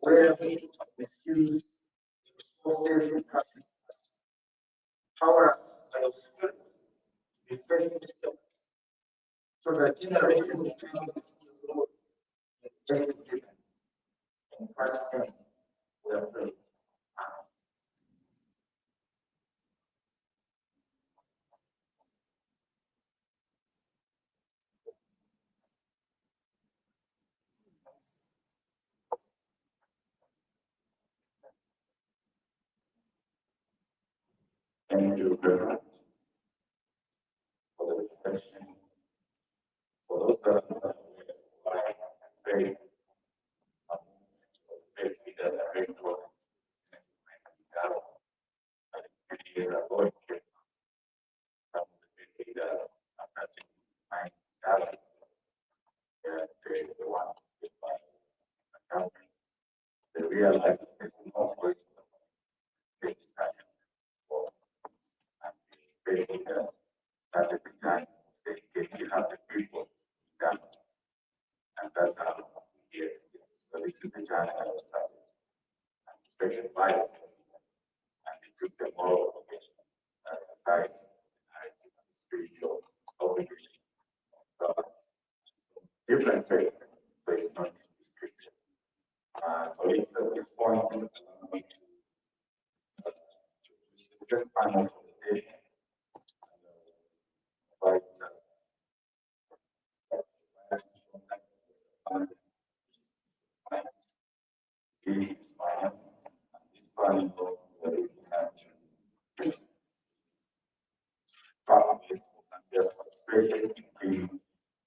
where we misuse resources and practices. Power by the spirit to be facing systems so that generation becomes just given in Christ's name we are praying. Thank you very much for the reflection. For those that are faith, faith leaders are very important. Many years ago, some of the faith leaders are touching my dad. They are the ones with my government. They realize that there's no voice for faith discussion. And the faith leaders started the time. They have the people done. And that's how we get. So this is the time I was started. And very advice. And it took them all obligation as society, and spiritual obligation. Different faiths, so it's not restricted. Colleagues, at this point, just panel for the day.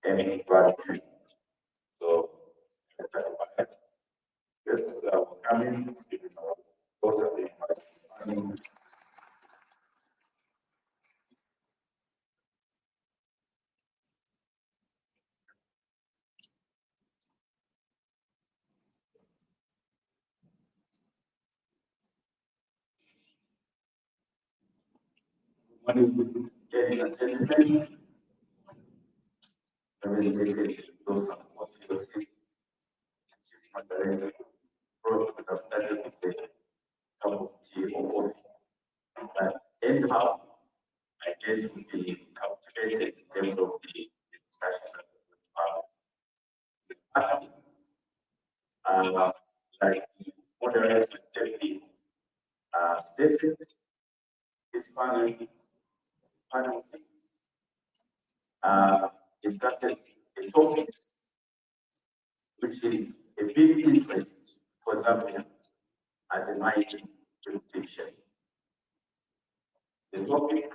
Any gratitude. So, yes, coming, both of them. Getting attention. Anyhow, I guess we be captivated in terms of the discussion like the moderate safety stated, this panel discussed a topic which is a big interest for Zambia as a mining jurisdiction. The topic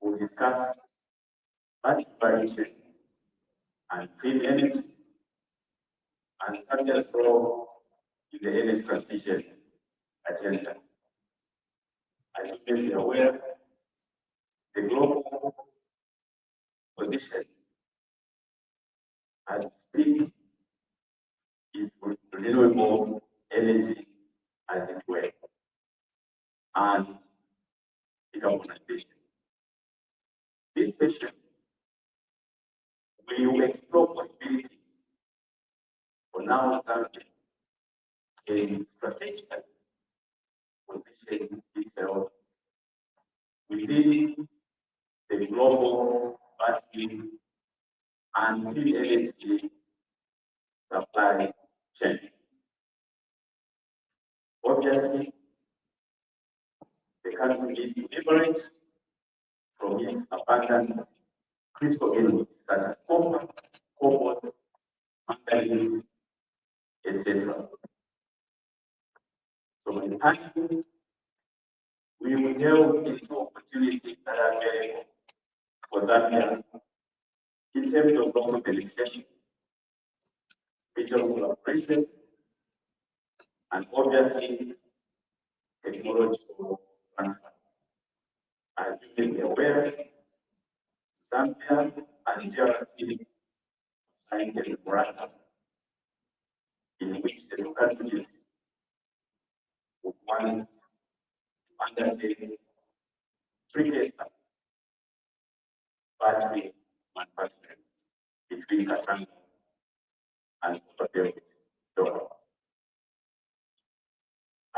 will discuss participation and clean energy and Zambia's role in the energy transition agenda. As you may be aware, the global position as big is renewable energy as it were, and decarbonization. This session, we will explore possibilities for now Zambia in strategic position itself within the global battery and clean energy supply chain. Obviously, the country needs to leverage from its abundant critical elements such as copper, cobalt, manganese, etc. So in time, we will delve into opportunities that are available for Zambia in terms of local beneficiation, regional collaboration, and obviously technological transfer. As you may be aware, Zambia and DRC signed a memorandum in which the two countries would want to undertake 3 years battery manufacturing between Katanga and Indaba.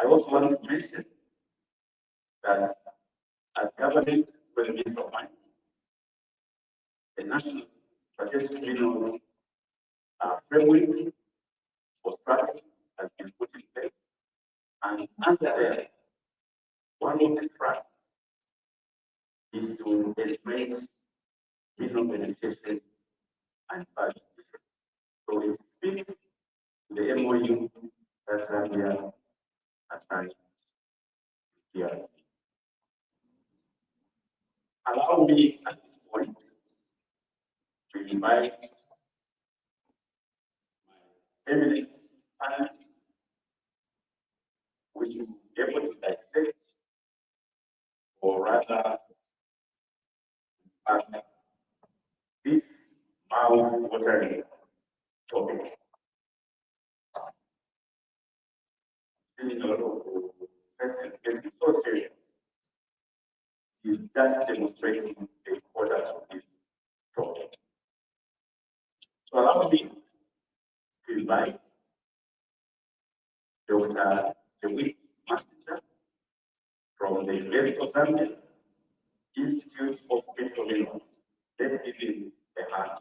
I also want to mention that as government president of mine, the national strategic mineral framework for strategy has been put in place, and under there, one of the tracks is to encourage mineral beneficiation and value. So it speaks to the MOU that Zambia has signed here. Allow me at this point to invite my eminent panelists, which is able to dissect or rather this mouth-watering topic. Feeling a lot of questions getting so serious is just demonstrating the importance of this topic. So allow me to invite Dr. Dewey Master from the University of Zambia Institute of Petroleum. Let's give him a hand.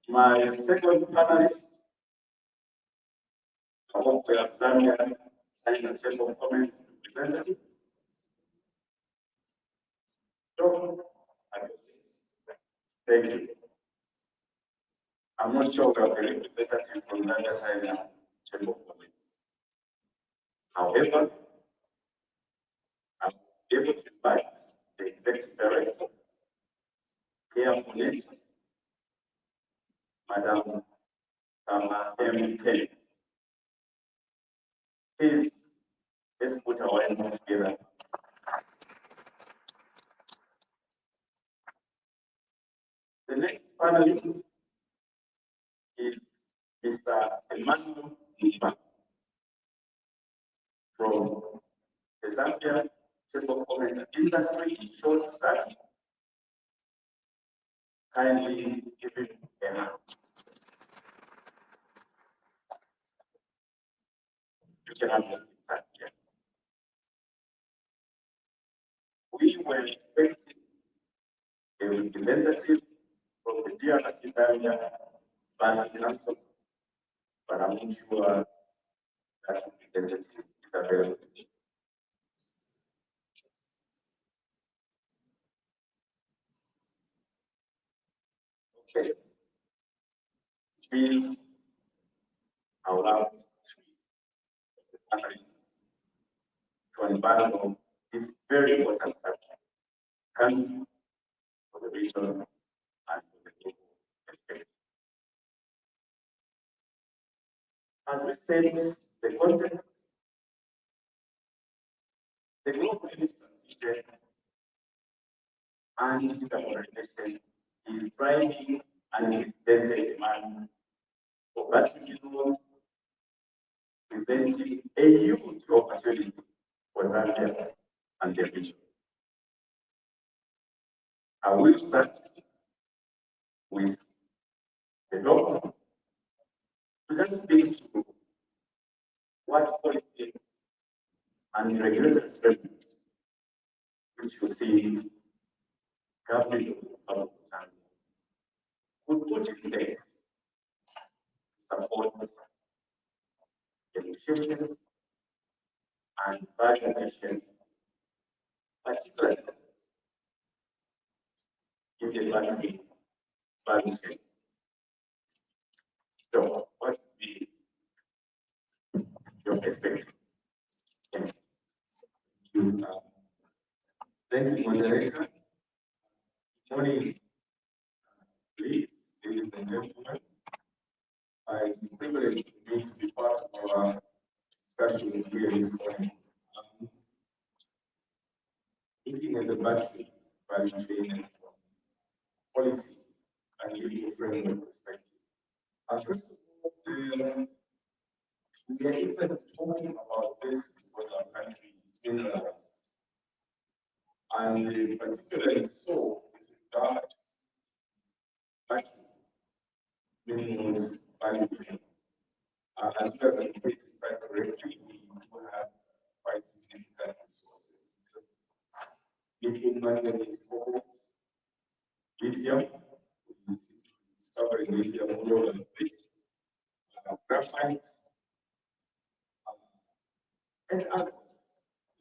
My second panelist, I want to have Zambia and a set of comments representative. Thank you. I'm not sure we have a representative from the other side now, Chamber of Commerce. However, I'm able to invite the Executive Director, Care Foundation, Madam Sama M. Kelly. Please, let's put our hands together. The next panelist is Mr. Emmanuel Indaba from the Zambia Chamber of Commerce and Industry, in short, that kindly give him a hand. You can have this here. We were expecting a representative from the DRC Zambia Bank Council, but I'm not sure that representative is available. Okay. Please allow to embark on this very important subject, country for the region and for the global perspective. As we said, the context, the global transition and decarbonization is driving unprecedented demand for battery minerals, presenting a huge opportunity for Zambia and the region. I will start with the doctor to just speak to what policy and regulatory frameworks which you see government of Zambia would put in place to support the efficiency and validation, particularly in the value chain. So, what would be your perspective? Thank you. Thank you, moderator. Good morning, ladies and gentlemen. It's a privilege for me to be part of our discussion here this morning. Looking at the battery value chain and from policy and legal framework perspective. First of all, we are even talking about this because our country is mineralized. And particularly so with regard to battery minerals value chain. As well as indicated quite correctly, we do have quite significant resources. Lithium, manganese, cobalt, lithium, we discovering lithium all over the place, graphite, and others,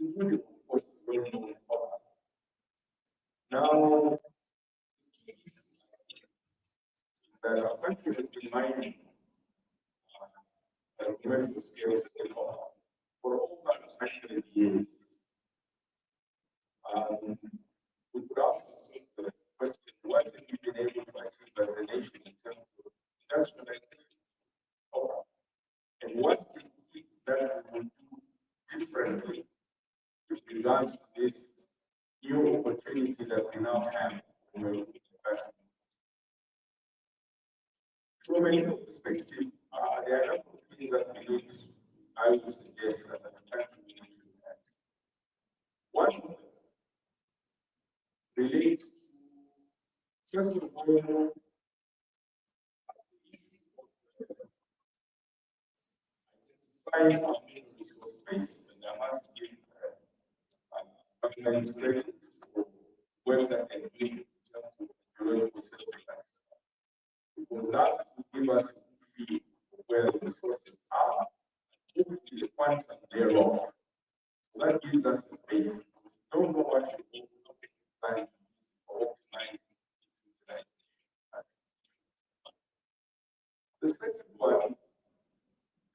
including, of course, well-known copper. Now, that our country has been mining at commercial scales for over 100 years. We could ask the question, what have we been able to achieve as a nation in terms of industrialization of copper? And what is it that we will do differently with regard to this new opportunity that we now have when we're looking at from a legal perspective, there are a number of things that we need, I would suggest that as a country we need to have. One of them relates to, first of all, the issue of identifying our main resource base, and I must give government credit for work that they do in terms of geological system. Because that will give us a feel of where the resources are, and hopefully the quantum thereof. So that gives us a space. We don't know what to do, plan or optimize its utilization. The second one,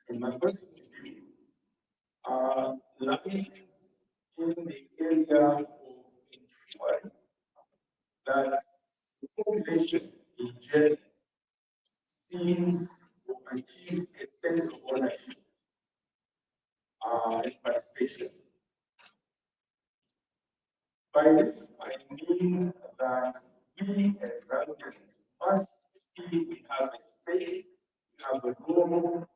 in my personal view, lies in the area of ensuring that the population in general seems or achieves a sense of ownership and participation. By this, I mean that we as Zambians must feel we have a stake, we have a role,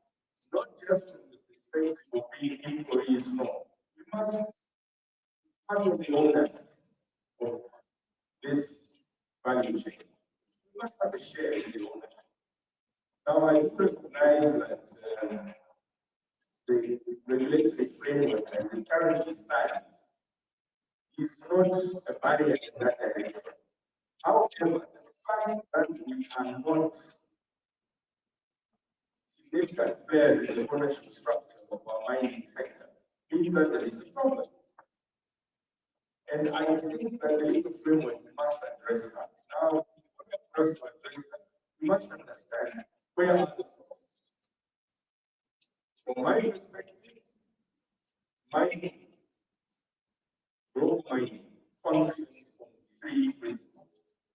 not just from the perspective of being employees, no. We must be part of the owners of this value chain. We must have a share in the ownership. Now, I recognize that the regulatory framework as it currently stands is not a barrier in that direction. However, the fact that we are not significant players in the ownership structure of our mining sector means that there is a problem. And I think that the legal framework must address that. Now, for us to address that, we must understand where are the problems. From my perspective, mining, gold mining, functions on three principles.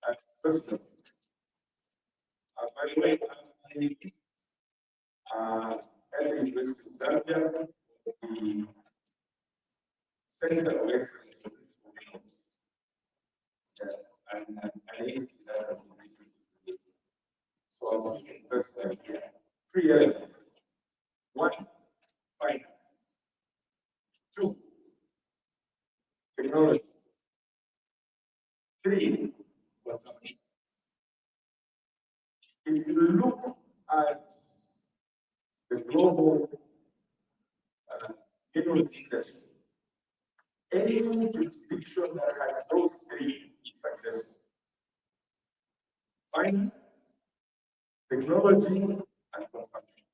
That's first of all. By the way, at the University of Zambia, the Center of Excellence for Critical Minerals, an agency that has been recently created. So I'm speaking first here. Three elements. One, finance. Two, technology. Three, consumption. If you look at the global minerals industry, any jurisdiction that has those three is successful. Finance, technology, and consumption.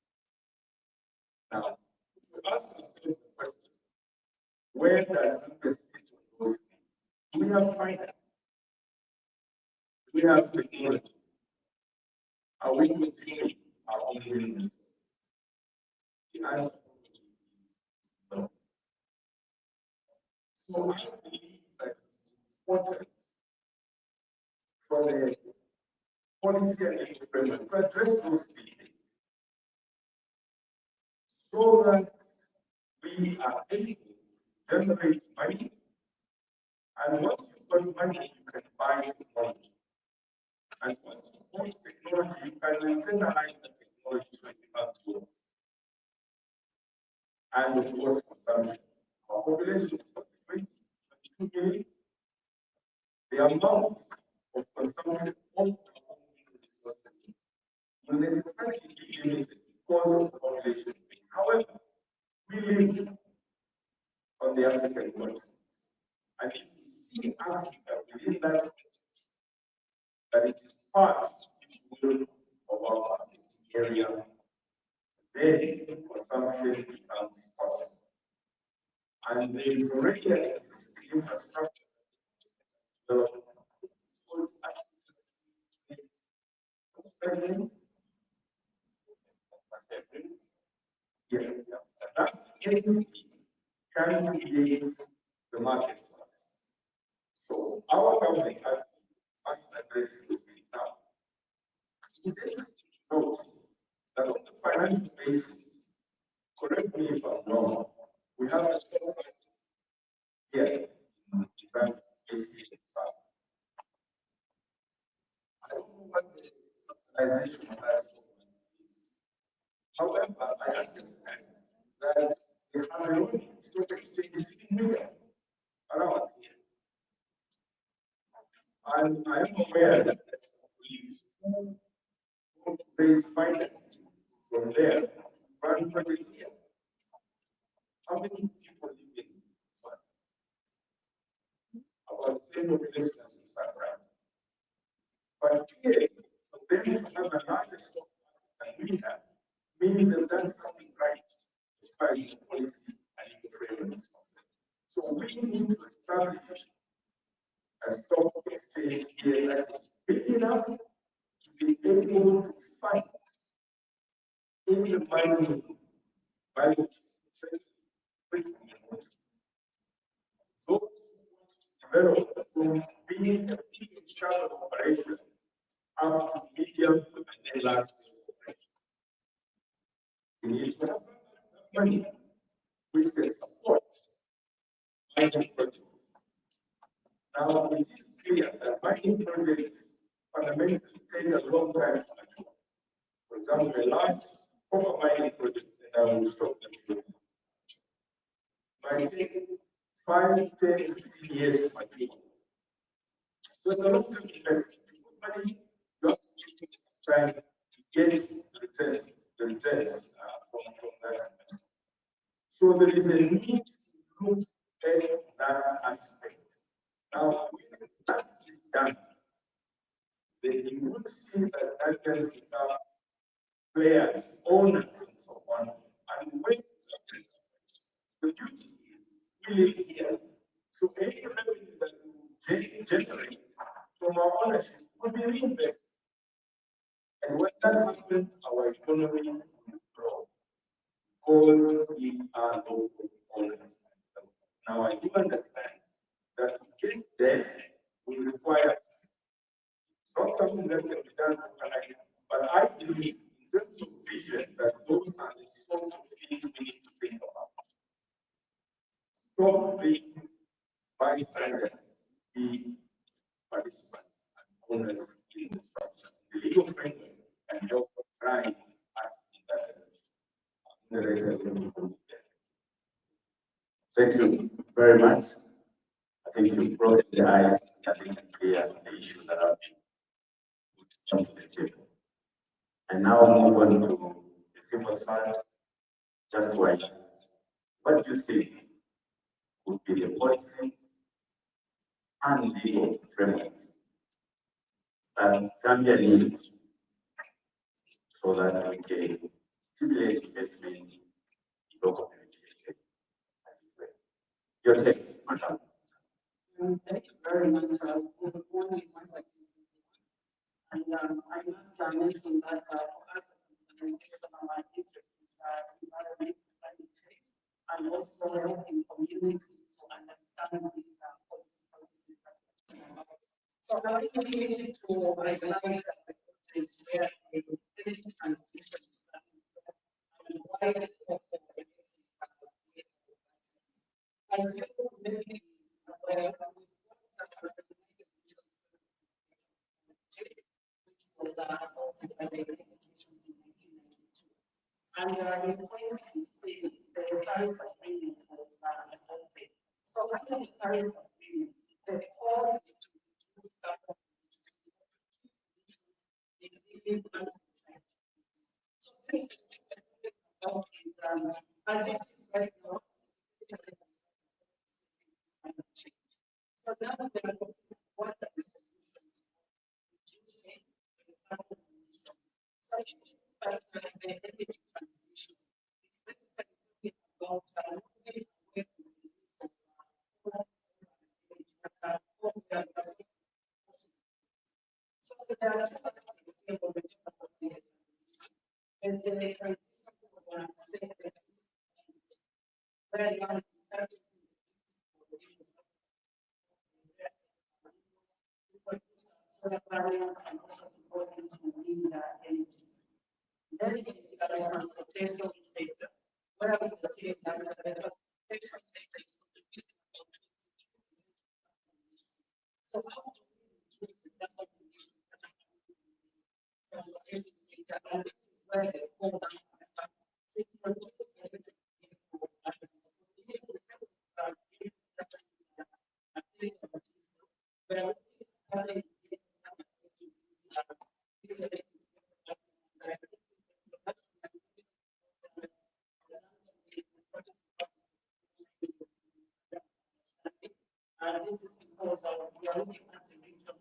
Now, to ask ourselves the question, where does Zambia sit on those things? Do we have finance? Do we have technology? Are we consuming our own resources? The answer is no. So I believe that it's important for the policy and legal framework to address those three things so that we are able to generate money. And once you've got money, you can buy technology. And once you buy technology, you can internalize the technology so it becomes yours. And of course, consumption. Our population is 22 million. The amount of consumption of our own resources will will necessarily be limited because of the population base. However, we live on the African continent, and if we see Africa within that it is part, if you will, of our market area, then consumption becomes possible. And there is already an existing infrastructure development called African. Yeah, that entity can create the market for us. So our government has addressed this now. It's interesting to note that on the financial basis, correct me if I'm wrong, we have a stock market here in Zambia, basically in South. I don't know what the capitalization of that stock market is. However, I understand that the Cameroon stock exchange is in Europe, around here. And I am aware that we want to raise finance from there, run projects here. How many people live in one? About the same population as Lusaka. But here, for them to have a larger stock market than we have, means they've done something right as far as the policy and legal framework is concerned. So we need to establish a stock exchange here that is big enough to be able to fight in the mining value chain. Those develop from being a big and shallow operation up to medium and then large operation. We need to have money which can support mining projects. Now, it is clear that mining projects fundamentally take a long time to mature. For example, a large copper mining project, and I will stop them, might take 5, 10, 15 years to mature. So it's a long term investment. You put money, you have to take some time to get the returns from that. So there is a need to look at that aspect. Now, when that is done, then you would see that that can become players, owners, and so on. And when the duty is really here. So any revenue that you generate from our ownership will be reinvested. And when that happens, our economy will grow because we are local owners. Now, I do understand that to get there will require not something that can be done overnight, but I believe in terms of vision that those are the sorts of things we need to think about. Stop being bystanders, be participants and owners in the structure. The legal framework can help drive us in that direction. Thank you very much. I think you brought the eyes, I think, clear the issues that have been put on the table. And now move on to the simple fund, just to write. What do you think would be the policy and legal framework that Zambia needs so that we can stimulate investment in local communication? Your take, madam. Thank you very much. Good morning once again. And I must mention that for us as an organization, our interest is environmental climate change and also helping communities to understand these policy processes that we're talking about. So I think we need to highlight the countries where the energy transition is happening and why it also related as you may be aware, which was adopted by the United Nations in 1992. And in 2015, the Paris Agreement was adopted. So under the Paris Agreement, the goal is to reduce carbon emissions in living as it is right now, so now we are looking at what are the solutions reducing the carbon emission. So if you look at the energy transition, it's basically talking about moving away from the use of coal and energy. So there are two aspects here when we talk about the transition. There's the transition from say where you are starting solar panels and also to go into wind energy. Then it is the transportation sector, where we can see that the transportation sector is contributing about 22%. So how do we reduce the carbon emissions that are coming from the transportation sector? And this is where the coal mine has come. So it produces electric vehicles and instead of vehicles that are based on diesel, we are looking at having this is because we are looking at the region,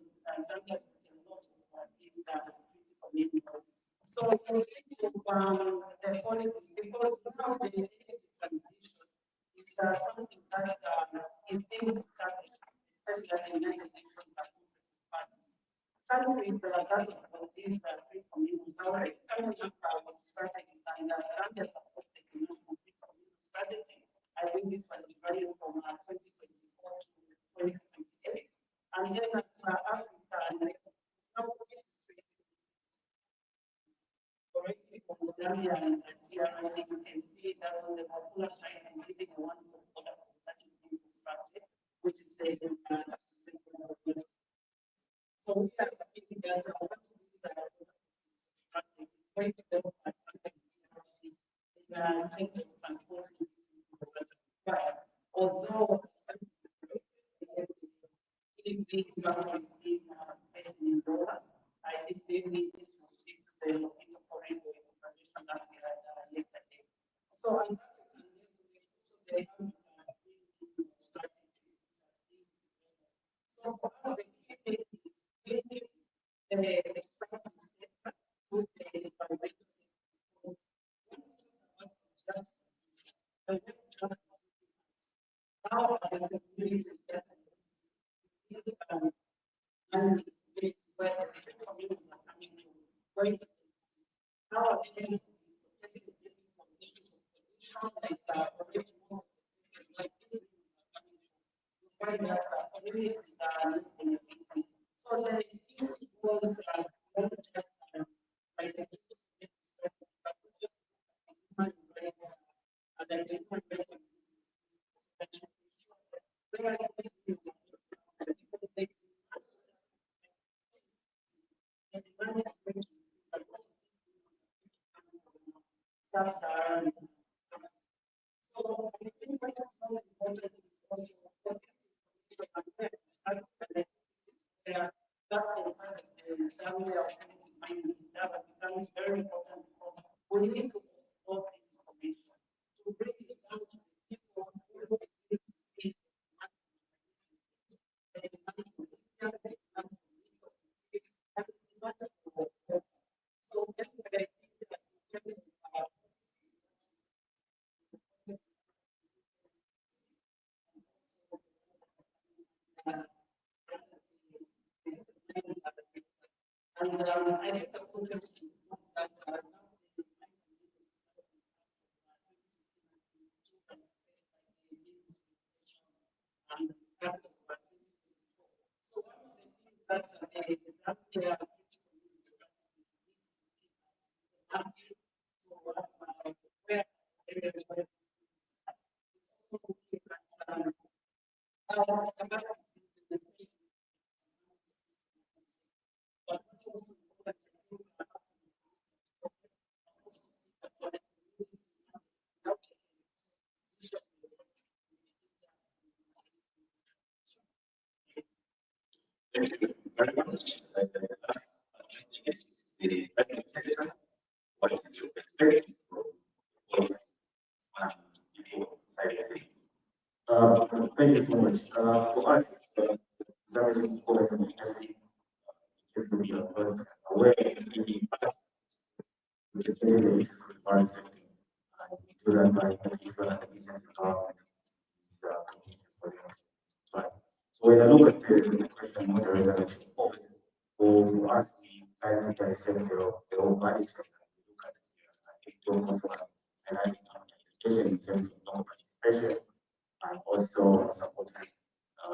Zambia is a lot of these critical minerals. So in terms of the policies, because now the energy transition is something that is being discussed, especially in United Nations and interested parties. Countries that are about these critical minerals are already coming up with strategies, and Zambia supports the national critical mineral strategy. I think this one is running from 2024 to 2028. And then at Africa, and now this is already from Zambia and DRC, you can see that on the popular side is giving a one-stop order for starting infrastructure, which is the so we are seeing that once these constructed, it's going to go at something DRC in terms of transporting infrastructure. Although it being based in dollar, I think maybe this will speak to the interforeign conversation that we had yesterday. So I think they have strategy. So for us, the key thing is linking the extractive sector to the environmental sector. Because when we talk about just how are the communities that and it's where the communities are coming to, where how are they going to be protected from issues of pollution, like already most places like these are coming to, you find that communities are not benefiting. So the issue was not just like the but also human rights and the human rights and where sub-Saharan. So I think what is most important is also what is where that concerns the Zambia mining Indaba becomes very important because we need to explore this information to bring it down to the people who will begin to see the demand for lithium, the demand for nickel, and the demand for copper. So yesterday, I think that in terms of and I think the context is that and that so one of the things that the Zambia where areas where also looking at our capacity to the but also important to look at Thank you very much. The sector, what is your perspective from you so much. For us, Zambia is always an industry, just to be aware of the impact, which is really the issues of the foreign sector. We do that by making sure that the business environment is conducive for them. Right. So when I look at the question moderator mentioned always, for us, we try to dissect the whole value chain. We look at and I especially in terms of local participation and also supporting the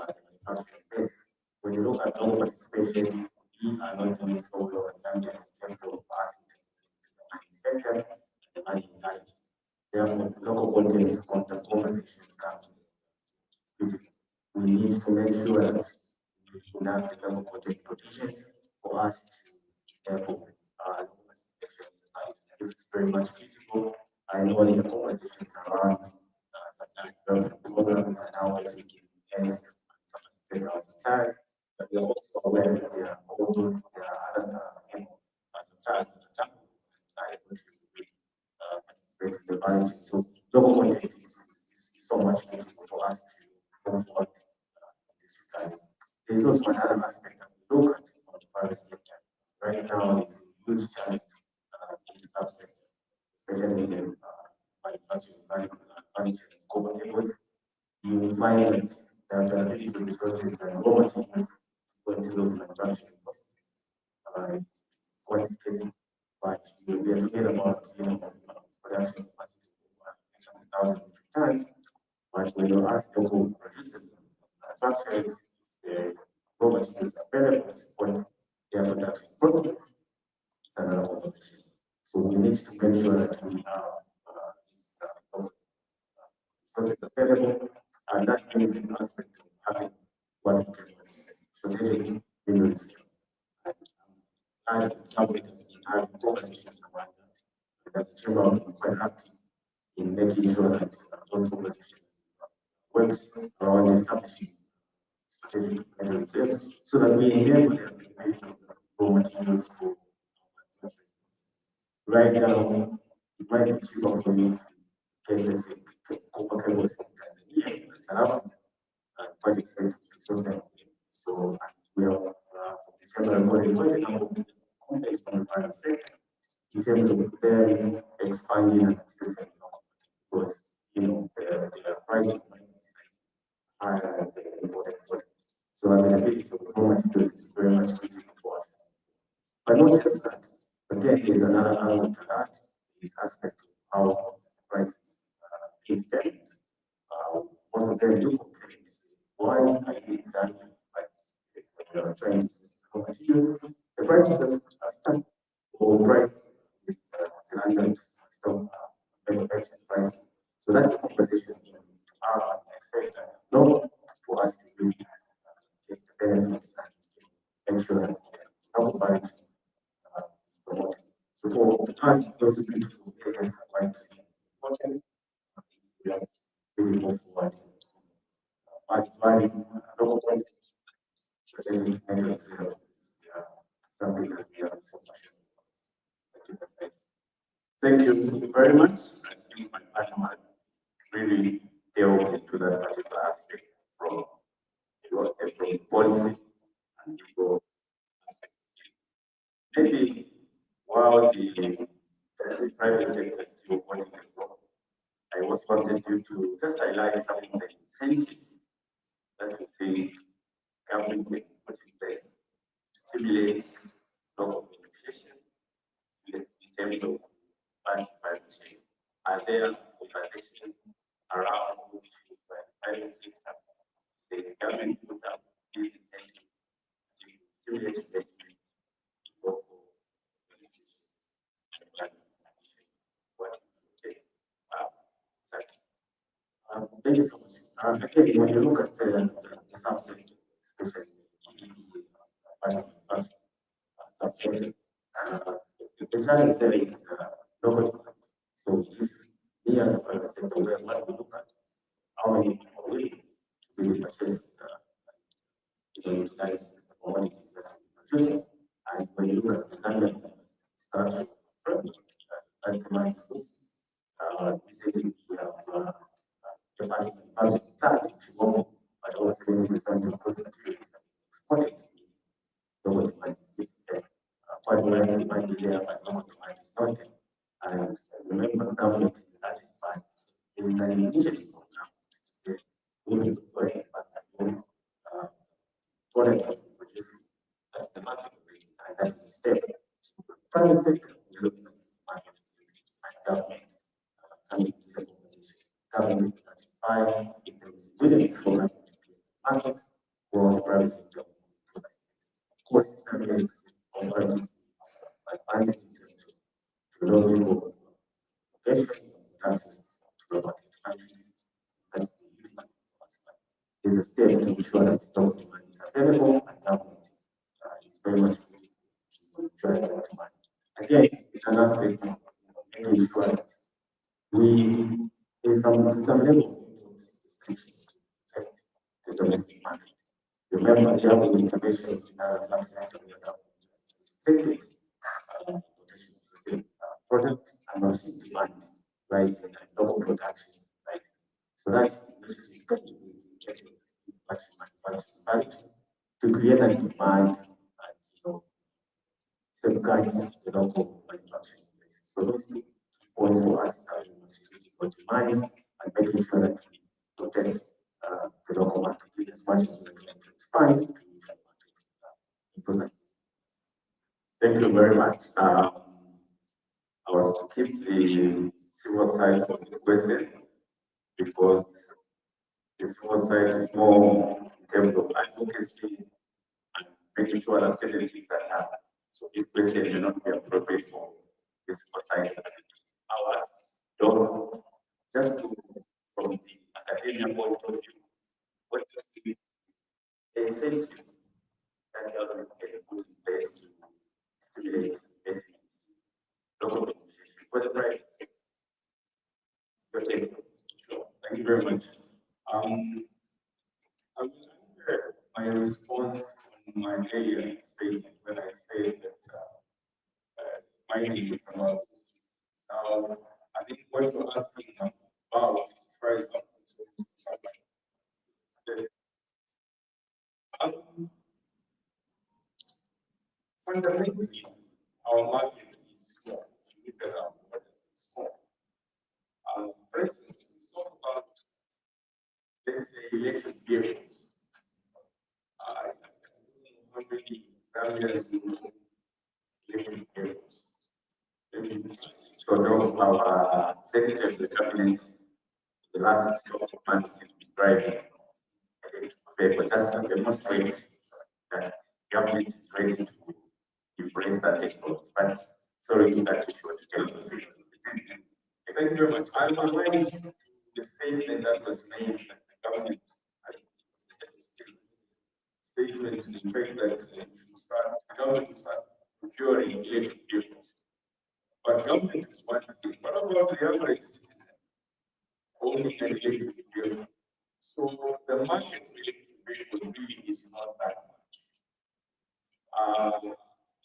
manufacturing base. When you look at local participation, we are not doing so well in Zambia in terms of us in the mining sector and the mining industry. Therefore, local content on the conversations come to the we need to make sure that we have the local content provisions for us to enable local participation in the mining. It's very much critical. I know in the conversations around sometimes development programs and how we can enhance capacity our suppliers, but we are also aware that there are all those there are other suppliers that are able to really participate in the value chain. So local content is so much critical for us to move forward in this regard. There is also another aspect that we look at from the private sector. Right now, it's a huge challenge in the subsector, especially in the manufacturing value chain of copper cables. You will find that the availability of resources and raw materials going to those manufacturing processes is quite scarce. But we are talking about production capacity of 800,000 metric tons. But when you ask local producers and manufacturers, the raw materials available to support their production processes, it's another conversation. So we need to make sure that we have resources available, and that means an aspect of having what we can strategic minerals. And public has been having conversations around that. That's the chamber of quite active in making sure that those conversations works around establishing strategic minerals so that we enable them to make raw materials for right now. It might be cheaper for me to get, let's say, copper cables from Tanzania, it's enough, quite expensive to source them. So we are from the chamber recording quite a number of companies from the private sector in terms of them expanding and accessing because the prices might be higher than the imported product. So availability of raw materials is very much critical for us. But not just that, again, there's another element to that, this aspect of how prices being determined. Most of them do complain to say, why are you exactly like when you are trying to raw materials? The prices are stuck or price with the landlord still manufacturing price. So that's a conversation we need to have and accept that no for us to really get the benefits and make sure that our value is promoted. So for us, those beautiful areas are quite important. We have really move forward. Value local content, strategic measures, something that we are so passionate about. Thank you very much. I think my partner had really delved into that particular aspect from from policy and legal aspect. Maybe while the private sector is still working as well, I was wanted you to just highlight some of the incentives that you think government can put in place to stimulate local communication in terms of private chain. Are there conversations around which private sector, the government put up these incentives to stimulate investment in local communication and communication? What you take? Thank you so much. Again, when you look at the subset, especially the subset, the challenge there is nobody. So if we as a private sector, what we look at, how many people will really purchase, utilize the commodities that we produce. And when you look at the Zambian structure, that demand is this, we say we have capacity manufacturing plant in Chibomo, demand is there, but local demand is not there. And remember, government is the largest part. There is an initiative for government to say, we need to go ahead, but product that we produce, that's the market rate, and that is the step. Private sector, we're looking at the market and government coming to the conversation. Government is satisfied if there is willingness for government to create the market for the private sector. Of course, it's not really compared to advantage in terms of global location, access to global countries. That's the huge market. There's a step to ensure that stock demand is available and government is very much to drive that demand. Again, it's an aspect of making sure that we there's some level of restrictions to protect the domestic market. Remember, the other interventions in our subsector we have restricted importation of certain products and also demand rising and local production rising. So that's initially going to be manufacturing value to create that demand and safeguard the local manufacturing base. So those two points for us are for demand and making sure that we protect the local market as much as we can to expand to that market. Thank you very much. I will skip the civil side of this question because the civil side is more in terms of advocacy and making sure that certain things are happening. So this question may not be appropriate for this side. Our job, just to, from the academia point of view, what is the incentive that the government can put in place to stimulate investment, local organization for the private sector? Okay, sure. Thank you very much. I will answer my response on my earlier statement when I said that mining is about this. Now, I think what you're asking about is, for example, fundamentally, our market is small. If you look at our market, it's small. For instance, we talk about, let's say, electric vehicles. I don't know how many Zambians know electric vehicles. So our Secretary of the Cabinet, the last couple of months, has been driving electric vehicles. That's to demonstrate that the government is ready to embrace that technology. But sorry to cut you short. Thank you very much. I'm aligned to the statement that was made that the government statement to the effect that the government will start procuring electric vehicles. But government is one thing. What about the average citizen owning an electric vehicle? So the market for electric vehicles really is not that much.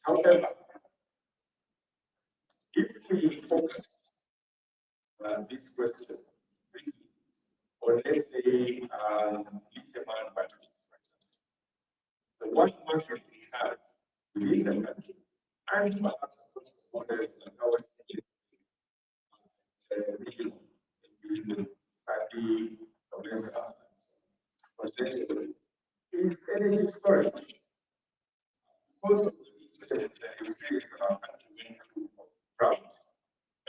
However, if we focus this question briefly, or let's say lithium-ion batteries, the one market we have within the country, and perhaps borders and our city, region, Sadi, Odessa, is energy storage. Most of the experience in our country went through drought.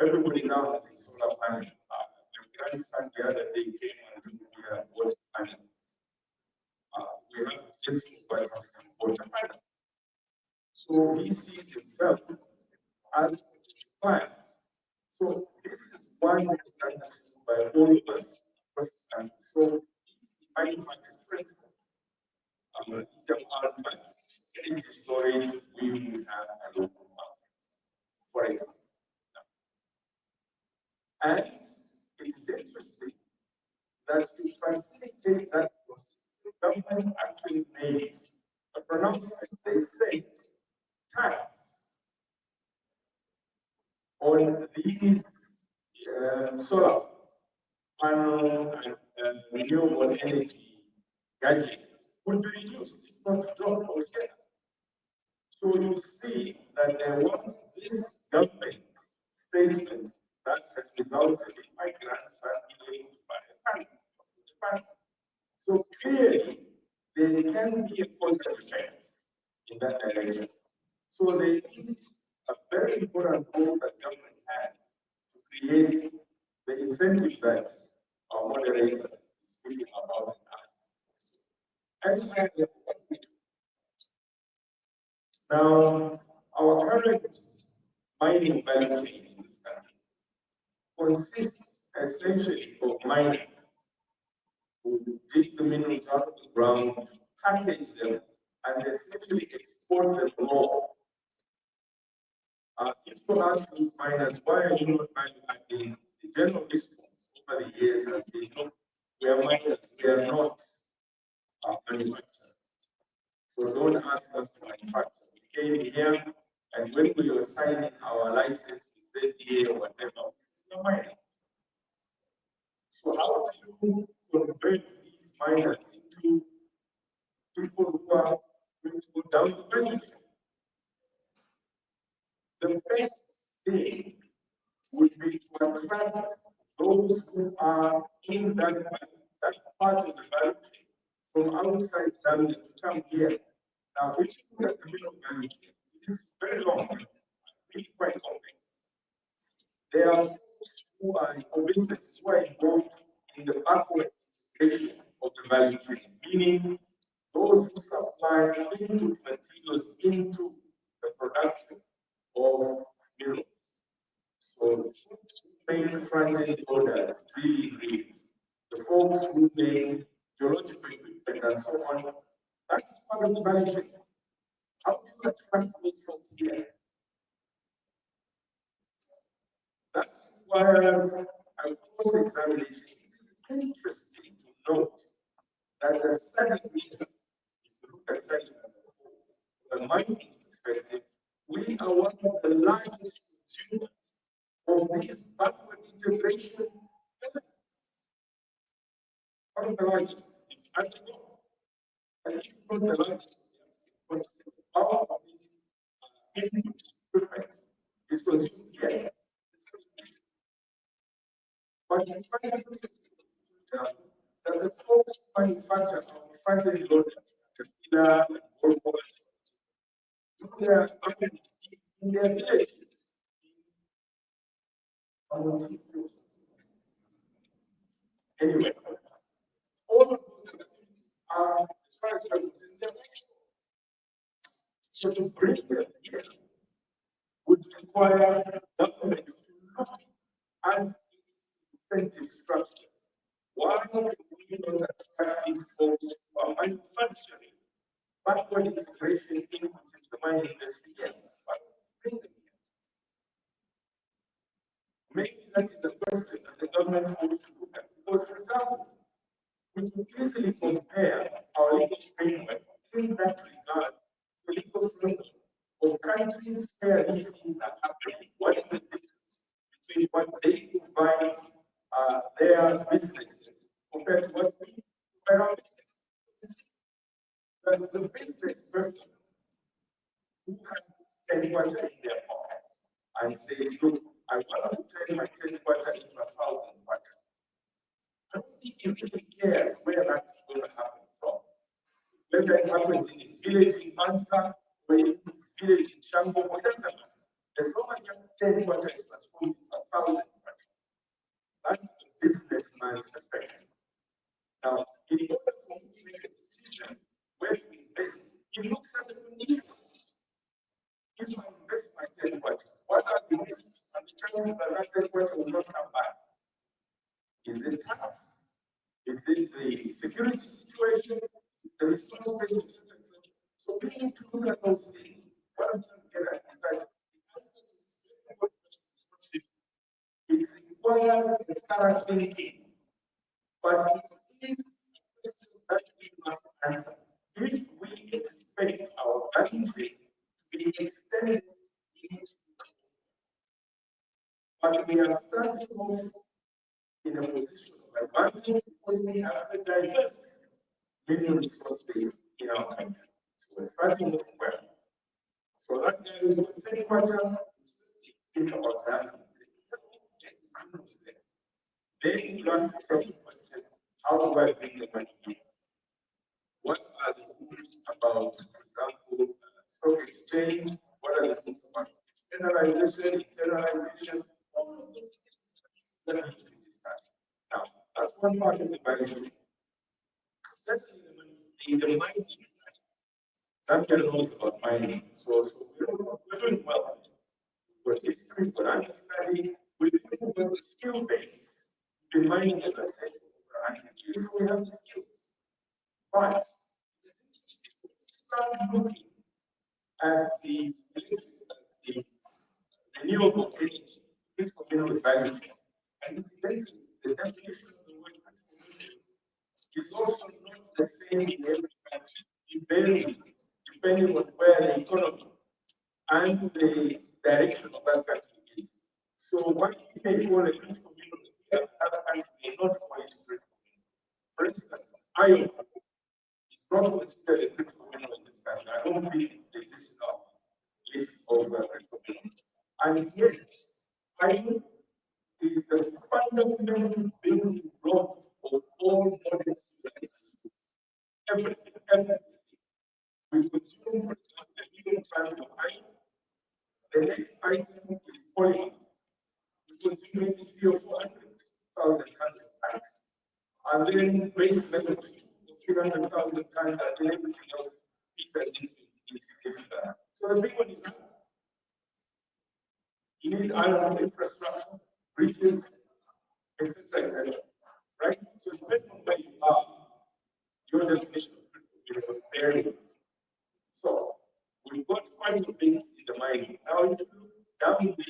Everybody now has a solar panel. My grandson the other day came and we have water panel. We have systems by water panel. So he sees himself as a client. So this is one that by all of us. And so I manufacture, for instance, energy storage, we will have a local market, for example. And it is interesting that to facilitate that process, the government actually made a pronouncement. They say tax on these solar panel and renewable energy gadgets would be reduced. It's not to drop altogether. So you see that there was this government statement that has resulted in my grandson being able to buy a car. So clearly, there can be a positive effect in that direction. So there is a very important role that government has to create the incentive that our moderator is speaking about and now our current mining value chain in this country consists essentially of miners who dig the minerals out of the ground, package them, and essentially export them raw. If you ask these miners, why are you not value adding? The general response over the years has been, look, we are miners, we are not manufacturers. So don't ask us to manufacture. We came here, and when we were signing our license with ZDA or whatever, it's mining. So how do you convert these miners into people who are going to go down the value chain? The best thing would be to attract those who are in that part of the value chain from outside Zambia to come here. Now, if you look at the middle value chain, it is very long, really quite complex. There are folks who are or businesses who are involved in the backward integration of the value chain, meaning those who supply input materials into the production of minerals. So folks who make front-end orders really great. The folks who make geological equipment and so on, that is part of the value chain. How do you attract those folks here? That's why I cross examination. It is interesting to note that the study meter, if you look at study as a whole, from a mining perspective, we are one of the largest consumers of these backward integration elements. One of the largest, as a whole. And if not the largest, but all of these input equipment is consumed here. But you find that the folks manufacture front-end loaders, Caterpillar and Volvo, they are in their villages. Anyway, all of those activities are, as far as I'm concerned, so to bring them here would require government to look at incentive structure. Why do we not attract these folks who are manufacturing backward integration into the mining industry? Yes, but bring them here. Maybe that is a question that the government ought to look at. Because, for example, we can easily compare our legal framework in that regard to the legal framework of countries where these things are happening. What is the difference between what they provide their businesses compared to what we provide our business? The business person who has 10 quarter in their pocket and says, look, I want to turn my 10 quarter into 1,000 quarter. I don't think he really cares where that is going to happen from. Whether it happens in his village in Mansa, or in his village in Shango, or doesn't matter. As long as that 10 quarter is transformed into 1,000 quarter. That's the businessman's perspective. Now, in order for him to make a decision where to invest, he looks at the conditions. If I invest my 10 quarter, what are the risks and the chances that 10 quarter will not come back? Is it tax? Is it the security situation? Is it the resource base? So we need to look at those things. What I'm trying to get at is that it requires a thorough thinking, but it is a question that we must answer. If we expect our value chain to be extended into but we are starting off in a position of advantage because we have a diverse mineral resource base in our country. So we're starting off well. So that guy who's going to take question, think about that. Then you ask yourself the question, how do I bring the money in? What are the rules about, for example, stock exchange? What are the rules about internalization, all of those things that need to be discussed. Now, that's one part of the value. Secondly, the mining side. Zambia knows about mining, so we're doing well. We're history, we're understanding, we're doing well the skill base. We've been mining, as I said, for 100 years, so we have the skills. But start looking at the renewable energy, critical mineral value chain. And incidentally, the definition of the word critical minerals is also not the same in every country. It varies depending on where the economy and the direction of that country is. So what you may call a critical mineral, other countries may not call it critical mineral. For instance, iron is not considered a critical mineral in this country. I don't think it exists in our list of critical minerals. And yet, iron is the fundamental building block of all modern civilizations. Everything. We consume, for example, a million tons of iron. The next item is polymer. We consume maybe 300,000 or 400,000 tons of iron. And then base metal, 300,000 tons, and then everything else is insignificant. So the big one is iron. You need iron infrastructure, bridges, etc. Right? So depending on where you are, your definition of varies. So we've got quite a bit in the mining. Now if you look down the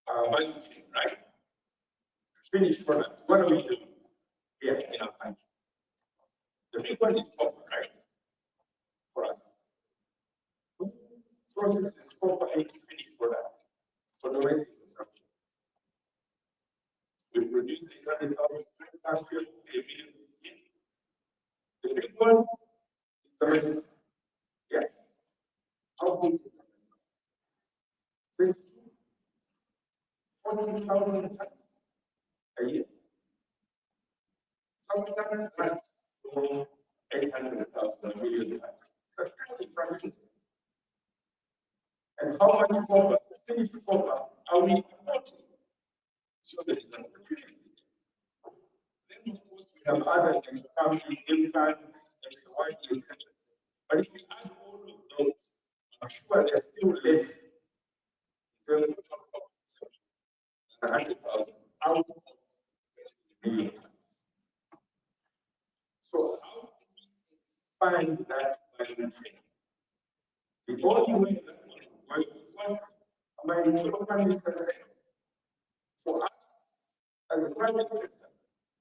value chain, right? Finished products. What are we doing here in our country? The big one is copper, right? For us. Who processes copper into finished products for domestic consumption? We produce 800,000 tons last year, 3 million this year. The big one is cement. Yes. How big is cement? 40,000 tons a year. Sometimes that's 800,000 million tons. That's kind of fraction. And how much copper, finished copper, are we importing? So there is an opportunity. Then, of course, we have others like family, impact, and so on, etc. But if we add all of those, I'm sure there's still less in terms of copper consumption than 100,000 out of the million. So how do we expand that value chain? The only way that will work is what my fellow prime minister said. For us, as a private sector,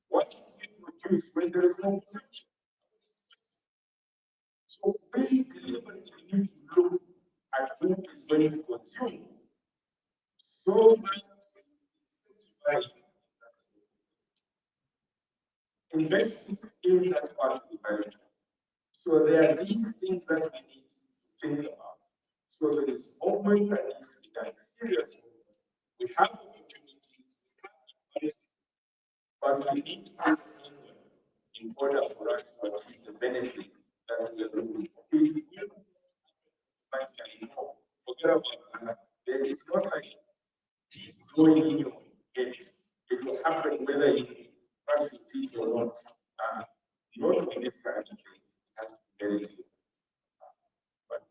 what we produce when there is no consumption. So we deliberately need to look at who is going to consume so that investing in that part of the value chain. So there are these things that we need to think about. So there is homework that needs to be done seriously. We have opportunities, but we need to do homework in order for us to achieve the benefits that we are looking for. Forget about that. There is not like teeth growing in your head. It will happen whether you brush your teeth or not. Not in this kind of thing. It has to be very clear. But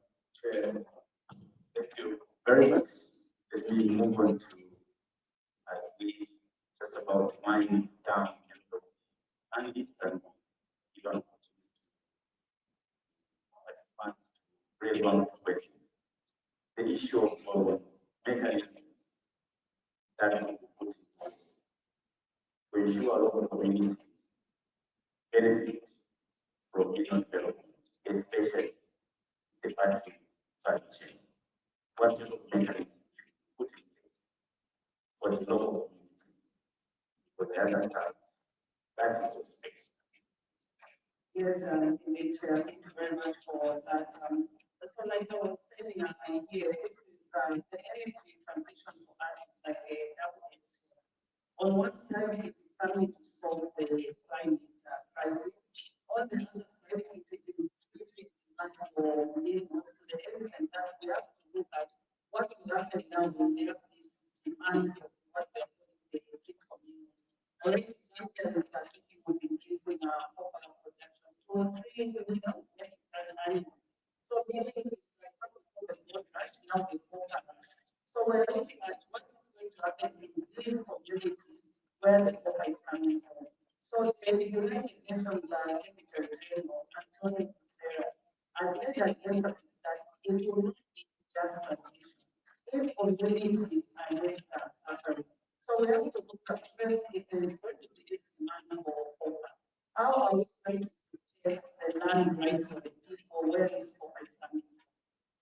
thank you very much. Let me move on to we just about winding down and this and you don't want to raise one question. The issue of mechanism that we put in place to ensure local communities benefit from regional development, especially the battery value chain. What sort of mechanism put in place for the local communities? For the other side, that is what space. Yes, Dimitri, thank you very much for that. The So like I was saying here, this is the energy transition for us is like a double-edged sword. On one side, it is coming to solve the climate crisis. On the other side, it is increasing demand for minerals to the extent that we have to look at what will happen now when we have this demand for what we are calling the king for minerals. Already, Zambia is looking at increasing copper production to 3 million metric tons annually. So meaning it's like the gold rush, now the copper rush. So we're looking at what is going to happen in these communities where the copper is coming from. So the United Nations Secretary General Antonio Guterres has made an emphasis that it will not be just transition. If communities are left suffering. So we have to look at first if there is going to be this demand for copper. How are we going to protect the land rights of the people where this copper is coming from?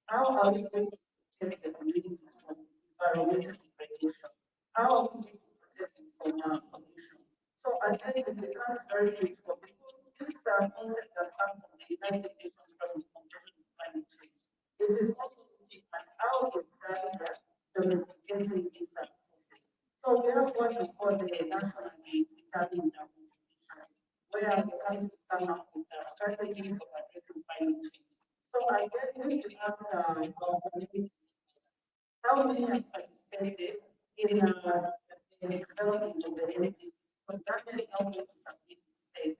How are we going to protect the communities from environmental degradation? How are we going to protect them from pollution? So again, it becomes very critical because this concept has come from the United Nations Convention on Climate Change. It is also looking at how is Zambia domesticating this process. So we have what we call the national equitably where the countries come up with strategies for addressing climate change. So I get going to ask our community how many have participated in the development of the energy because Zambia is now going to submit its state.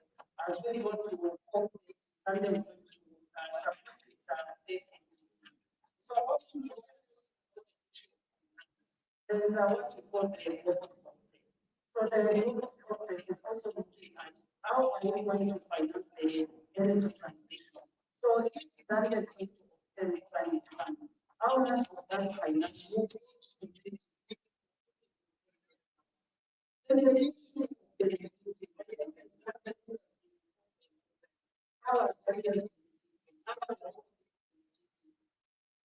As we go to complete, Zambia is going to submit its state NDC. So also there is what we call the global cocktail. So the global cocktail is also looking at how are we going to finance the energy transition. So if Zambia is going to obtain the climate fund, how much of that finance will go to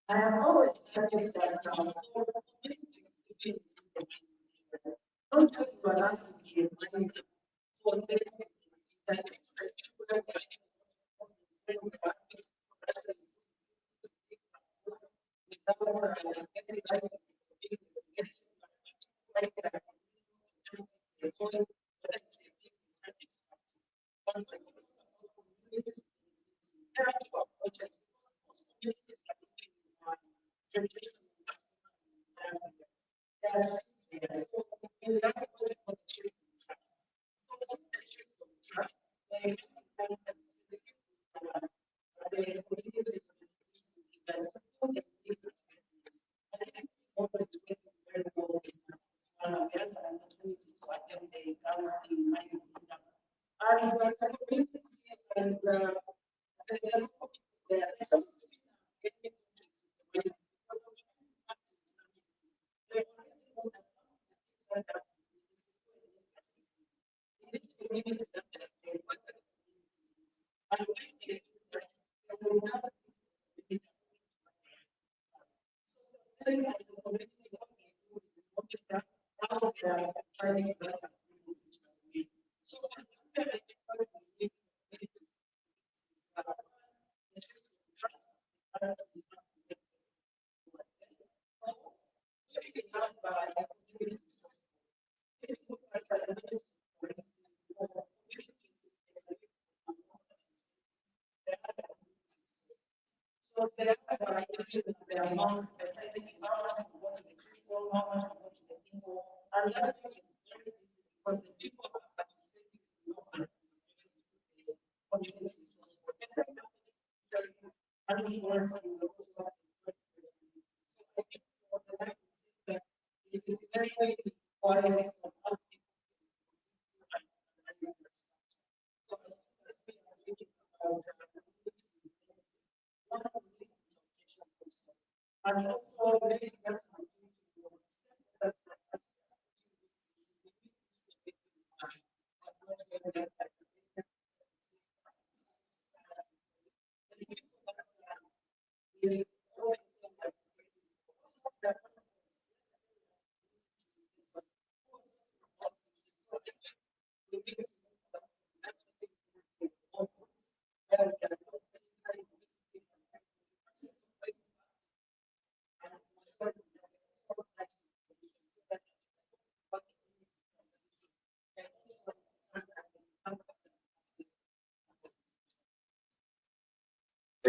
I have always studied that not just for us to be a mind for them that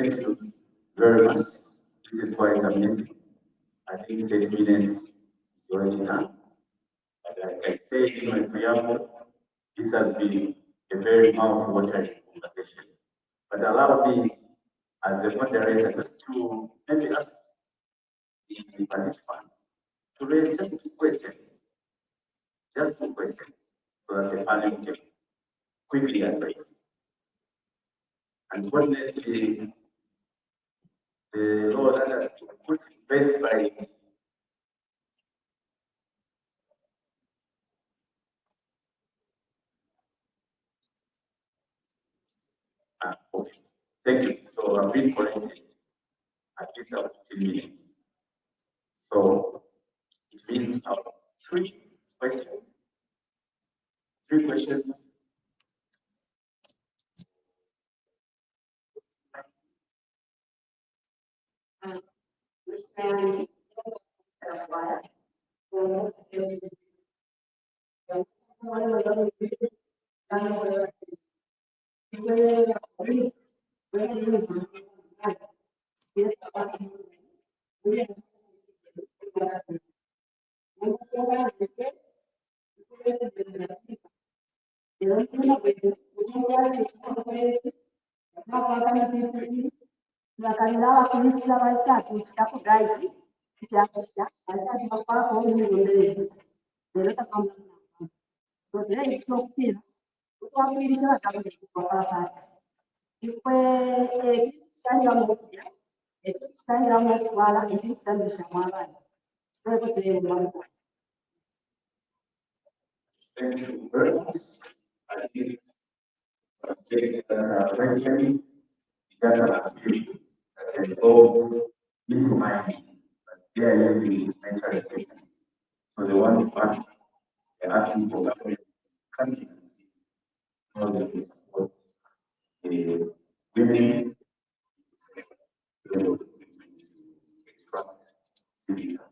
Thank you very much. This is quite amazing. I think 10 minutes is already done. But like I said in my preamble, this has been a very mouth-watering conversation. But allow me, as the moderator, just to maybe ask the participants to raise just 2 questions, so that the panel can quickly address. Unfortunately, the law that has been put in place by okay. Thank you. So I've been corrected at least of 15 minutes. So it means 3 questions. 3 questions. Nakalila wakulisa waisatu chitaku drive kichakisha waisatu mapaa kwa ndio ndeleta kama so today is so clear ukwafirisha watakuja kwa hapa ifwe sani ya mmoja sani ya mmoja wala sani ya mwana kwa hivyo mwana. Thank you very much. I think eventually that can go into my mind, but they are usually mental education. So the one who ask, they're asking for government candidacy, how they can support the women to extract civil.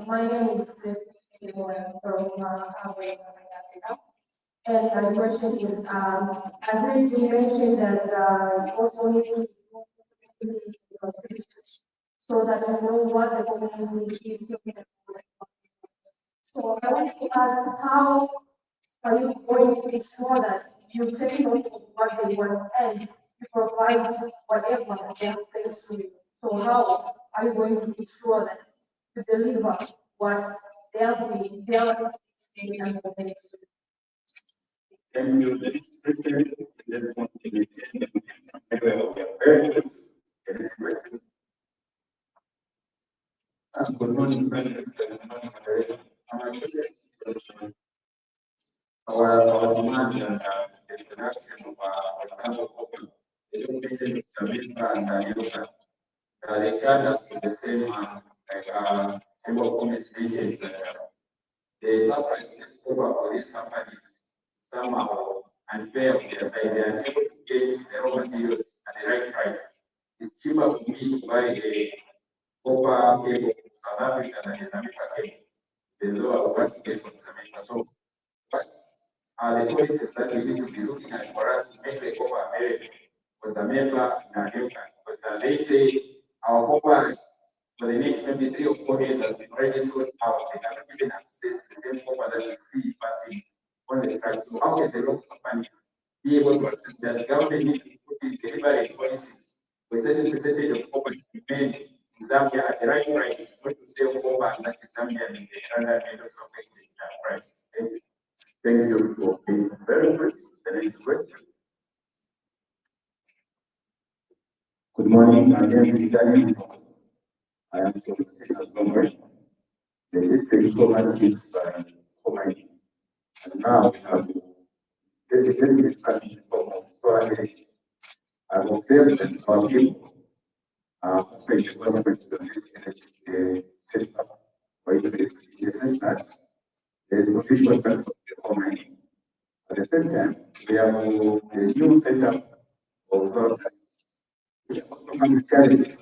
My name is Chris from Africa. And my question is, I heard you mention that you also need to do subscriptions so that you know what the community is looking for. So I wanted to ask, how are you going to ensure that you take note of what they want and you provide whatever they are saying to you? So how are you going to ensure that you deliver what they are saying and committing to? Thank you. The next question is going to be very good. The next question. Good morning, friends. Good morning, moderator. Our demand and the introduction of for example, open education, Zambia and Lusaka. They guide us to the same like table of conversation. The surprise is over for these companies somehow unfair on their side. They are able to get the raw materials at the right price. It's cheaper for me to buy a copper cable from South Africa than a Zambia cable. The lower what you get from Zambia. So, what are the choices that we need to be looking at for us to make the copper available for Zambia and Africa? Because they say our copper for the next maybe 3 or 4 years has been already sold out. They cannot even access the same copper that we see passing on the track. So how can the local companies be able to access that? The government needs to put in delivery policies with a certain percentage of copper to remain in Zambia at the right price, not to sell copper and that is Zambia in the other end of the price. Thank you for being very good. The next question. Good morning, my name is Daniel. I am from the state of Zambia. The district is so managed by Komai. And now we have this discussion from Swahili. I will observed that our people are afraid to concentrate on this energy sector. Or even in the sense that there is no visual benefit of the Komai. At the same time, we have a new setup of solar which also comes challenges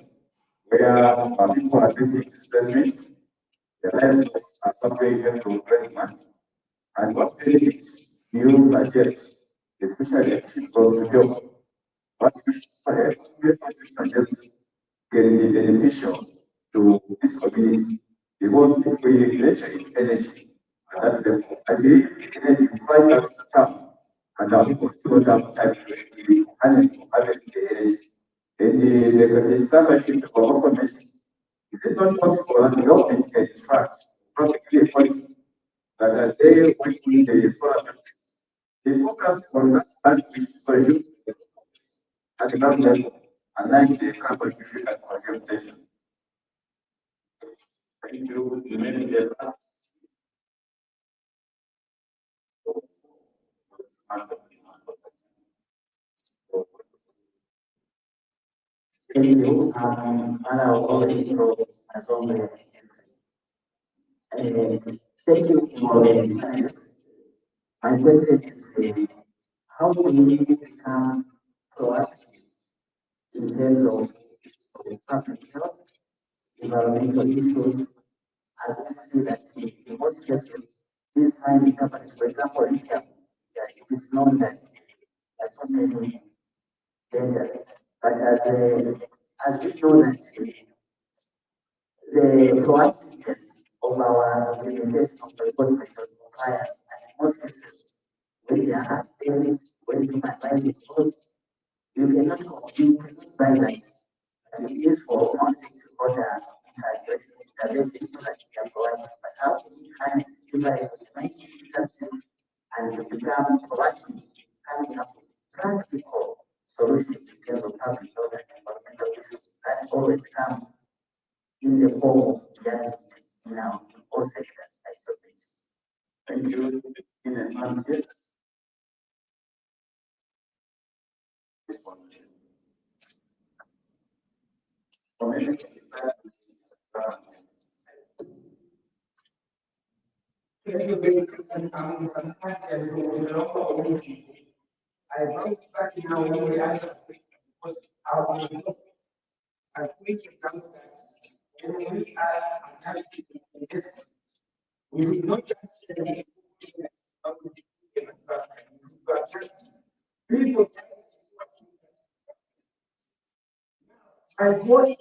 where our people are facing displacement, their lives are suffering even to very much. And what benefits do you suggest, especially if it goes to job? What benefits do you suggest can be beneficial to this community? Because if we measure it energy at that level, I believe energy requires that term, and our people still have time to harness the energy. And the establishment of information, is it not possible that the government can instruct, practically a policy that as they working the solar they focus on that which is produced at the ground level, and then they can contribute as contribution. Thank you. Maybe the last. Thank you. And I already wrote as always. Thank you for the chance. My question is, how do we become proactive in terms of public health, environmental issues, as we see that in most cases, these mining companies, for example, lithium, it is known that there's so many dangers. But as we know that the proactiveness of our implementation of the enforcement compliance, and in most cases, when there are accidents, when human life is lost, you cannot compete by that. And it is for one thing to order intervention so that you can provide, but how to enhance human industry and to become proactive, coming up with practical solutions in terms of public health and environmental issues that always come in the form of young now in all sectors, I submit. Thank you. In advance, I bounced back in our own reality because our as we can come that when we are attached to this, we will not just say how to be but people I want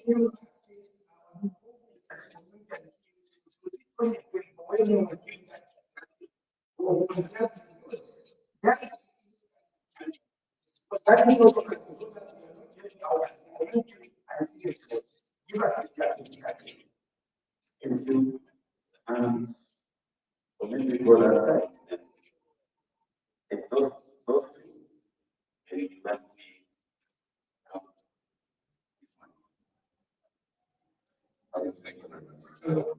you that is also give us a thank you. So maybe go outside. Those two, let's see. Thank you very much.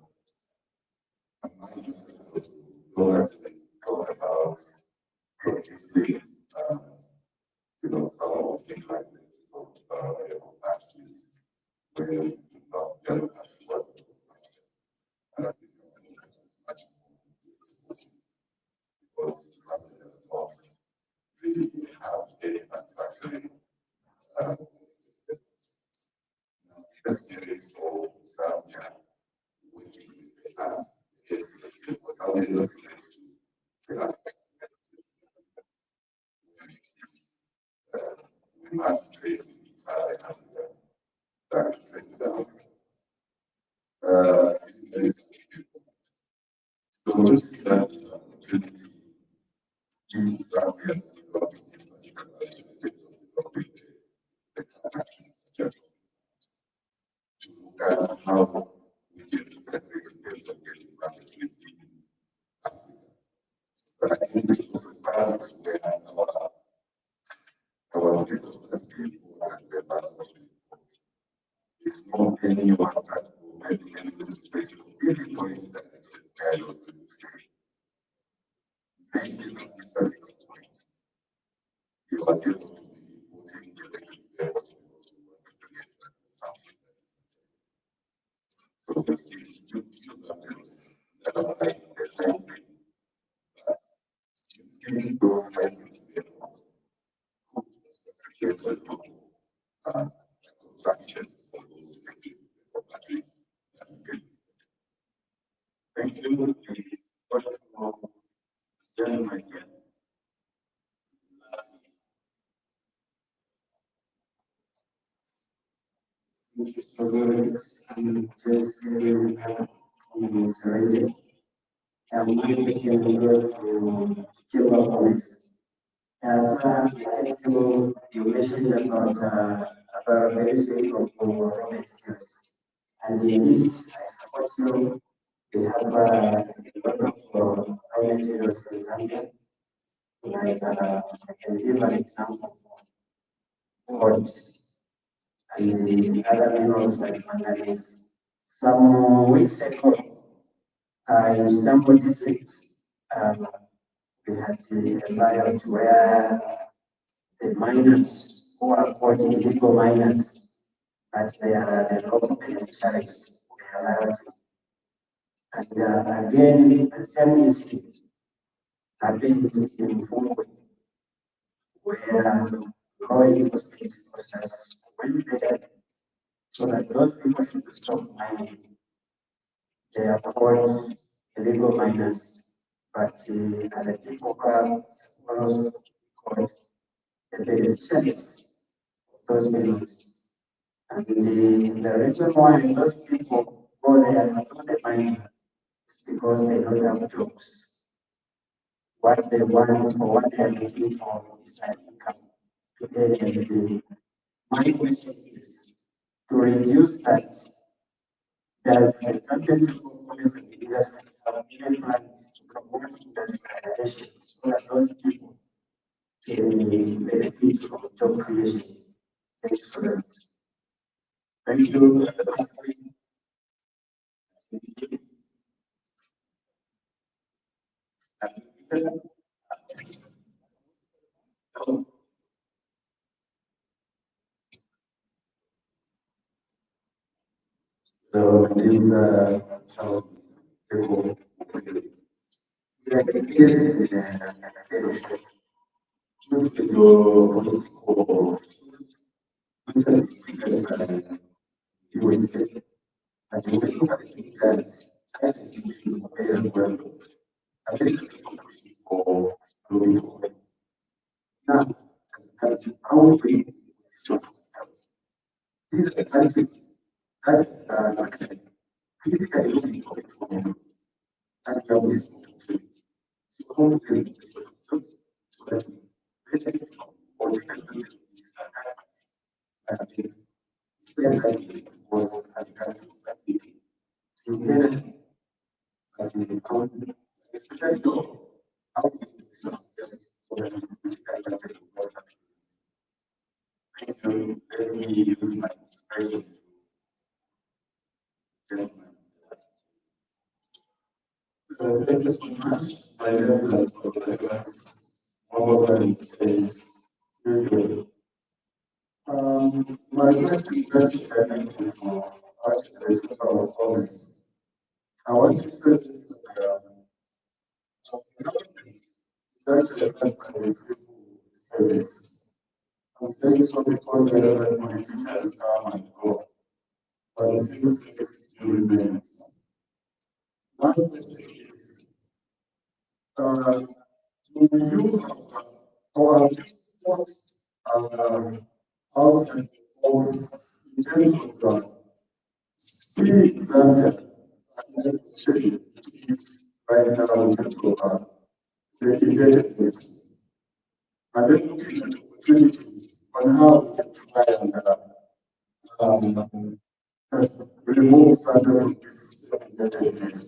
Go actually talk about producing, some of the things like actions where you do not get actually what and I think that's much more because something that's not really have any manufacturing experience or Zambia, which we have is without any we must create Africa that create the Africa. So this is an opportunity in Zambia how we can penetrate and get market in Africa. But I think this is also part of where our people and people and their partners it's not anyone that will make any space to really place that where you're going to say. Maybe not necessarily point. You are able to be putting the what you want to get something. So this is two that are like the time you those kind of construction for those batteries. Thank you. gentleman here. Thank you so much. I'm just very happy to surrender. And my question will go to Chiba Police. Sir, like you mentioned about medicine of raw materials. And indeed, I support you. We have a lot of raw materials in Zambia. Like I can give an example of gold and the other minerals like manganese. Some weeks ago, in Istanbul district, um, we had a riot where the miners who are called illegal miners, but they are the local beneficiaries, they are allowed to. And again, the same incident happened in Fumbi, where law enforcement officers went there so that those people should stop mining. They are called illegal miners, but the people who are also called the beneficiaries of those minerals. And the reason why those people go there and do the mining is because they don't have jobs. What they want or what they are looking for is an income today and every. My question is to reduce that. Does the subject of policy and industry have any plans to promote industrialization so that those people can benefit from job creation? Thank you so much. Thank you. So my name is Charles. The experience in acceleration due to geopolitical which has been triggered by USA. And you can look at it that China is pushing for very well. America is pushing for global oil. Now, as a country, how do we position ourselves? These are the countries that are actually physically looking for economy and we have this opportunity. So how do we position ourselves so that we benefit from all the countries that are still likely, of course, as countries that we together as a economy, especially though how we position ourselves so that we can benefit from all countries. Thank you. Let me use my expression to gentlemen. Thank you so much. My name is Mobile Exchange. My question is actually connected to articulation of comments. I want to say this it's actually a kind of service. I'm saying so because I know that politicians come and go, but the civil service still remains. One question is, do you have or folks outside of in terms of seeing Zambia and the state it is right now in terms of the indebtedness, and then looking at opportunities on how we can try and remove Zambia from this indebtedness.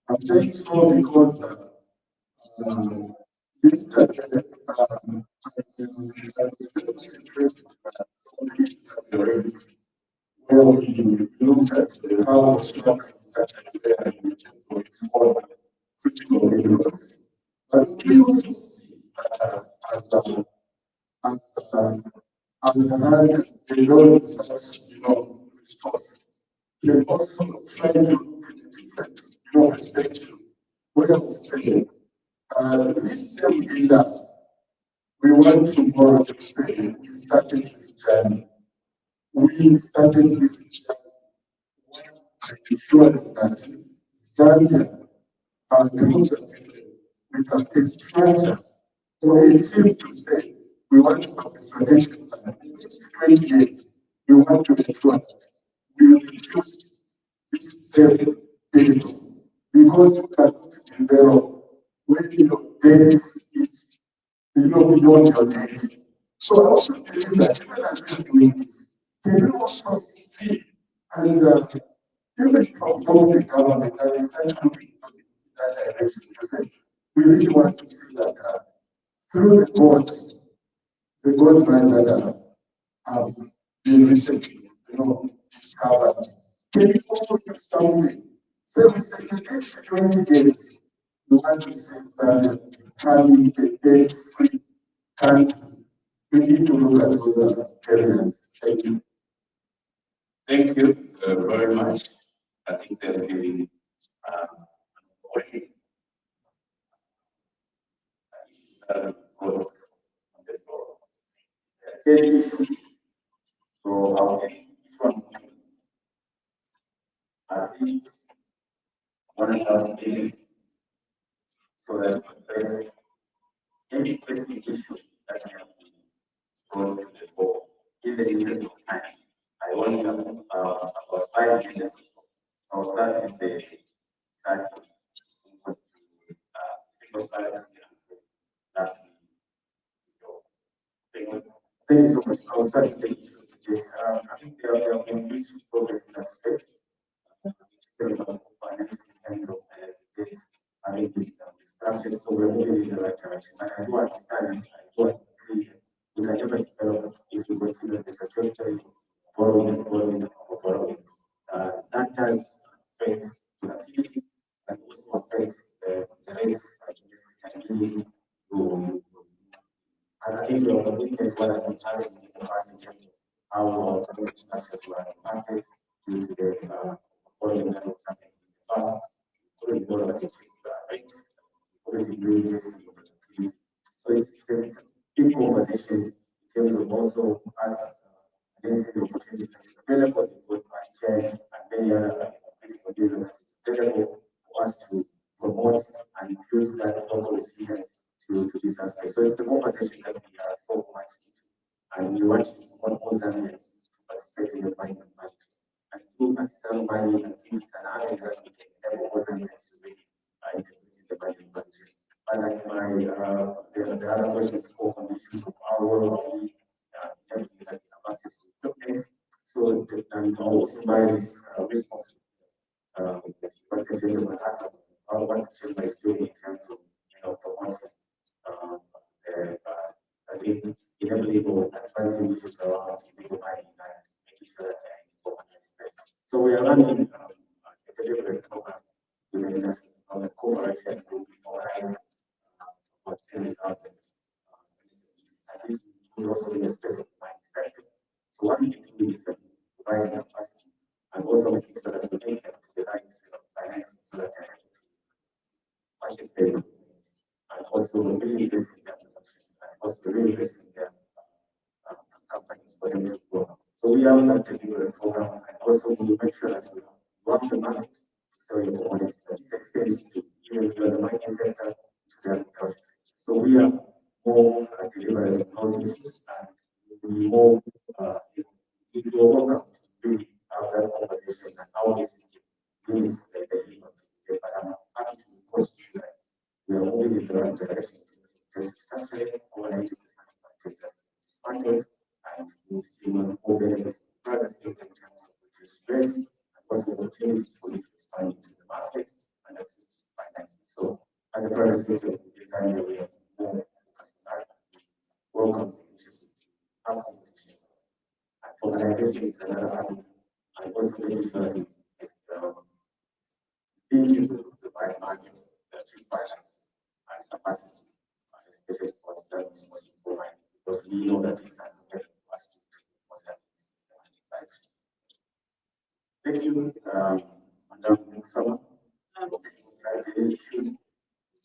I'm saying so because this interesting where we looked at how Australia is actually faring in terms of its own critical minerals. But we also see that as the loan such, resource, we also try to look at a different, perspective. Where we say, this same data we want tomorrow to say we started this journey. We started this journey and ensured that Zambia and the with a structure or a team to say, we want to have a strategic plan. In the next 20 years, we want to ensure we reduce this debt because you cannot develop when your debt is beyond your debt. So I also believe that even as we are doing this, can we also see and even from both the government and start looking into that direction to say we really want to see that through the gold mines that have been recently, discovered. Can we also do something? So we say the next 20 years, we want to see Zambia becoming a debt-free country. We need to look at those areas. Thank you. Thank you very much. I think they're giving working growth on the floor. So I'll get each one at least 1.5 million so that any pressing issue that can be brought to the floor in the interest of time. I only have about 5 minutes. I'll start with the side. Single side and last. Thank you so much. I'll start with the issue. I think there have been huge progress in that space. Still about finance and of debt. I mean, the structure, so we're moving in the right direction. And I do understand, I do agree. We can never develop if we consider the trajectory borrowing, borrowing. That does affect productivity and also affect the rates that can lead to. And I think we are looking as well as the challenge in the past in terms of how our government structures were impacted due to the borrowing that was happening in the past. Couldn't borrow at a cheap rate, couldn't do this. So it's a big conversation in terms of also us against the opportunities that is available in both my chair and many other critical users available for us to promote and use that local resilience to this aspect. So it's a conversation that we are so much into. And we want all Zambians to participate in the mining and management. And through artisanal mining, I think it's an avenue that we can enable all Zambians to really integrate in the mining and management. But like the other questions spoke on the issues of our role, everything that capacity to equipment. So and also by this response, what the gentleman asked, what the gentleman is doing in terms of promoting I think enabling advancing issues around illegal mining and making sure that they're in organized space. So we are running a delivery program within the corporation group organized about 10,000 at least we also in the space of mining sector. So what we can do is provide capacity and also making sure that we take them to the right finances so that they're able to purchase them and also really invest in their production and also really invest in their companies for them to grow. So we have that delivery program and also we make sure that we work the market so you want it to this extent to even to the mining sector to the agriculture sector. So we are more delivering those issues and we more we will welcome to really have that conversation and how this units that they live on today. But I'm happy to report to you that we are moving in the right direction in terms of structuring over 90% of our data funded and we see more benefit for private sector in terms of reduced rates and also opportunities for you to expand into the market and access to financing. So as a private sector, we are more focused on that. Welcome the initiative to have conversation. And for organizations that are having and also making sure that it's being used to the right market, to finance and capacity, especially for the service was provided because we know that it's an opportunity for us to do more service. Thank you, Madam Lusaka.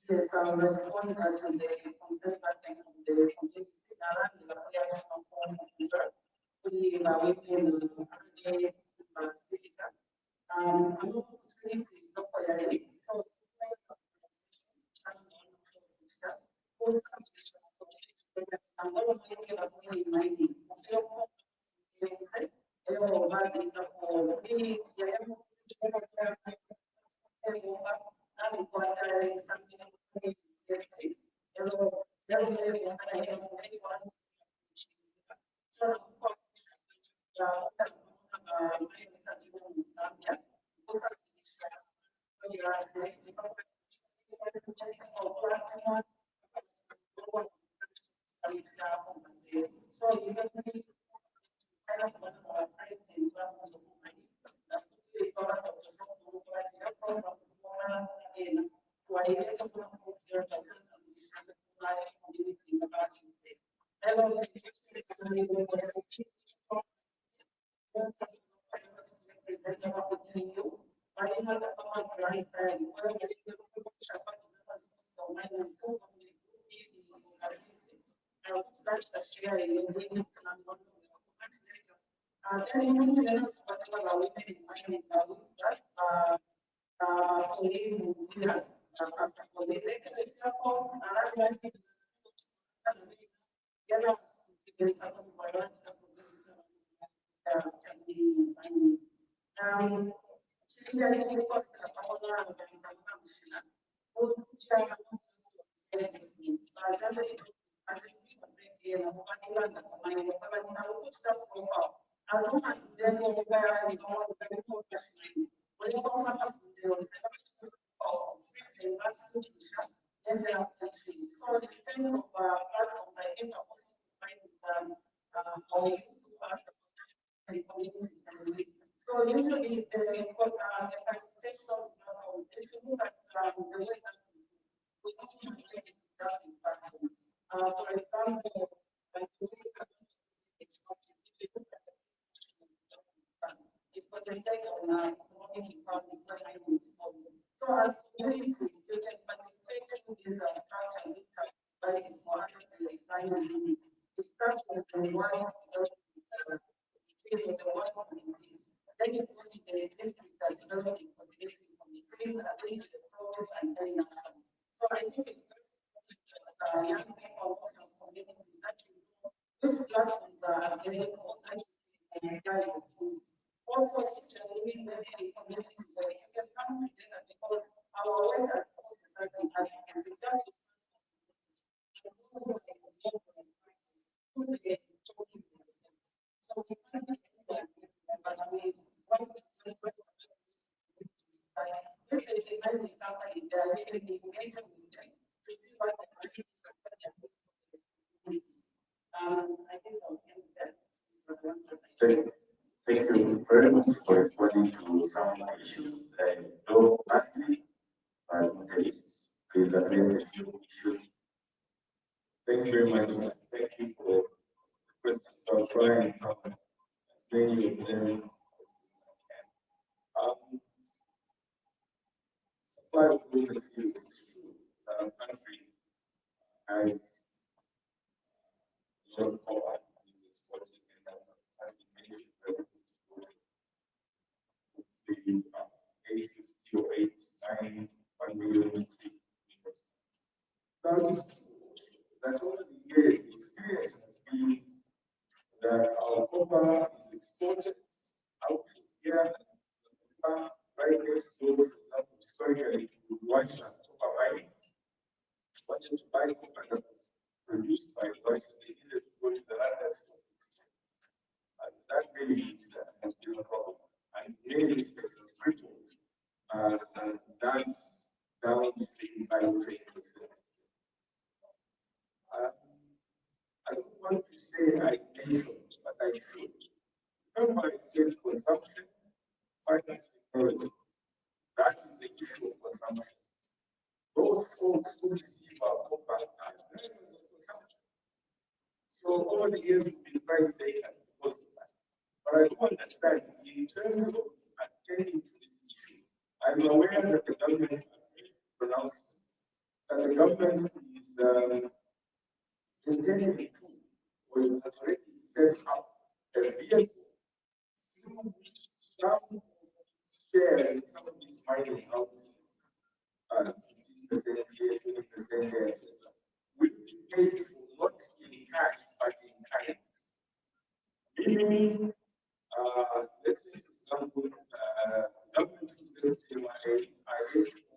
Yes, I'm responding to the consensus from the community around the action form of leader. We are within the physical. I'm not opportunity is not for your so data for me, so you can kind of so usually the participation if you look at the way that we also make it done in platforms. For example, like the way that it's if you look at it's what they say on economic economy behind this problem. So as communities, you can participate in this structure by for the time it starts with the one it is the one communities. Then it goes to the district that developing community committees and then to the progress and then action. So I think it's very important as young people also communities that you know which platforms are available and guide tools. Also, if you're living in communities where you can come together because our work as a society Africans is just so we can't do that, but we want to if there is a mining company there, we can be engaged with them to see what the market is. I think I'll end that. Thank you very much for responding to some of the issues. Though lastly, please address a few issues. Thank you very much. Thank you for the questions. I'll try and explain you them. Supply of raw materials. Country has a lot of power is exporting and has been mentioned the 850 or 1 million that over the years, the experience has been that our copper is exported out here right next to, for example, historically, to Rwanda copper mining. Wanted to buy copper that was produced by Rwanda, they needed to go to the London Stock Exchange. And that really has been a problem. And many respects is critical. And that downstream by trade process. I don't want to say I mentioned, but I should. Remember, I said consumption, finance technology. That is the issue of consumption. Those folks who receive our copper are drivers of consumption. So over the years, we've been trying to take us because of that. But I don't understand in terms of attending to this issue. I'm aware that the government has pronounced that the government is intending to, or has already set up a vehicle through which some shares in some of these mining houses, 15% here, 20% here, etc., will be paid for not in cash but in kind. Meaning, let's let's say, for example, government uses I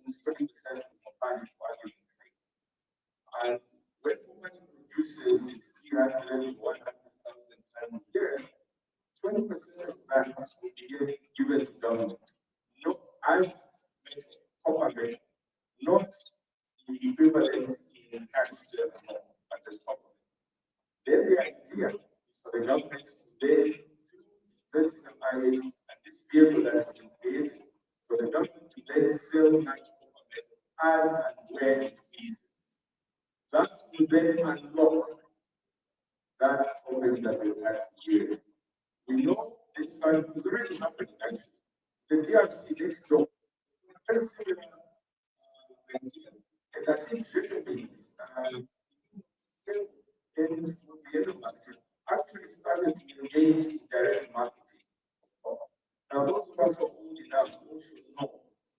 owns 20% of company value. And when company produces its 300 to 100,000 tons a year, 20% of that will be given to government, not as copper metal, not the equivalent in cash at the top of it. Then the idea is for the government to then, through this IH and this vehicle that has been created, for the government to then sell that copper metal as and where it pleases. That will then unlock that problem that we've had for years. We know this fund is already happening actually. The DRC next door, very similar idea. And I think Japanese, still in the end of last year, actually started to engage in direct marketing. Now, those of us who are old enough should know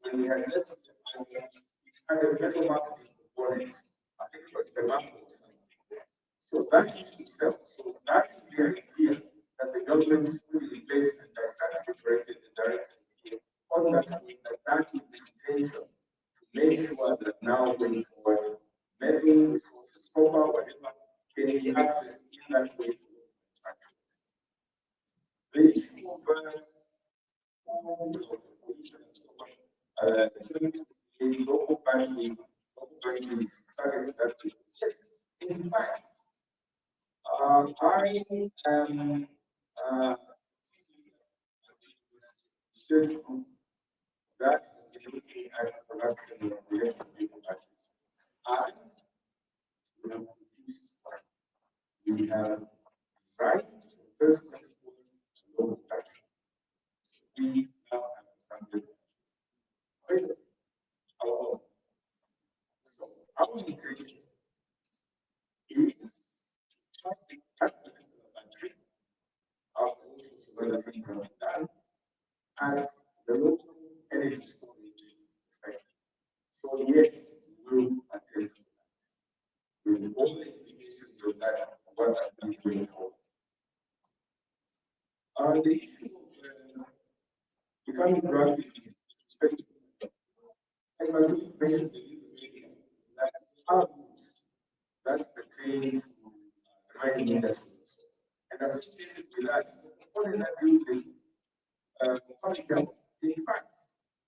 when we had less of the money, it had a better marketing component. I think it was the mango or something. So that used to sell. So that is the idea that the government put in place and I started to correct it and directed on that way that is the intention to make sure that now going forward, metal resources, copper, whatever, can be accessed in that way to manufacturers. The issue of local banking started that way. Yes, in fact, I am research group that is looking at production of electric vehicle batteries. And we have produced one. We have designed first principle local production. We now have something available. Our own. So our intention is something that particular battery after whether things have been done and the local energy storage perspective. So yes, we will attend to that. With all the implications of that, what I'm doing for. The issue of becoming proactive is respect. And I just mentioned that how that's pertaining to the mining industry. And associated with that, what is that doing with public health? In fact,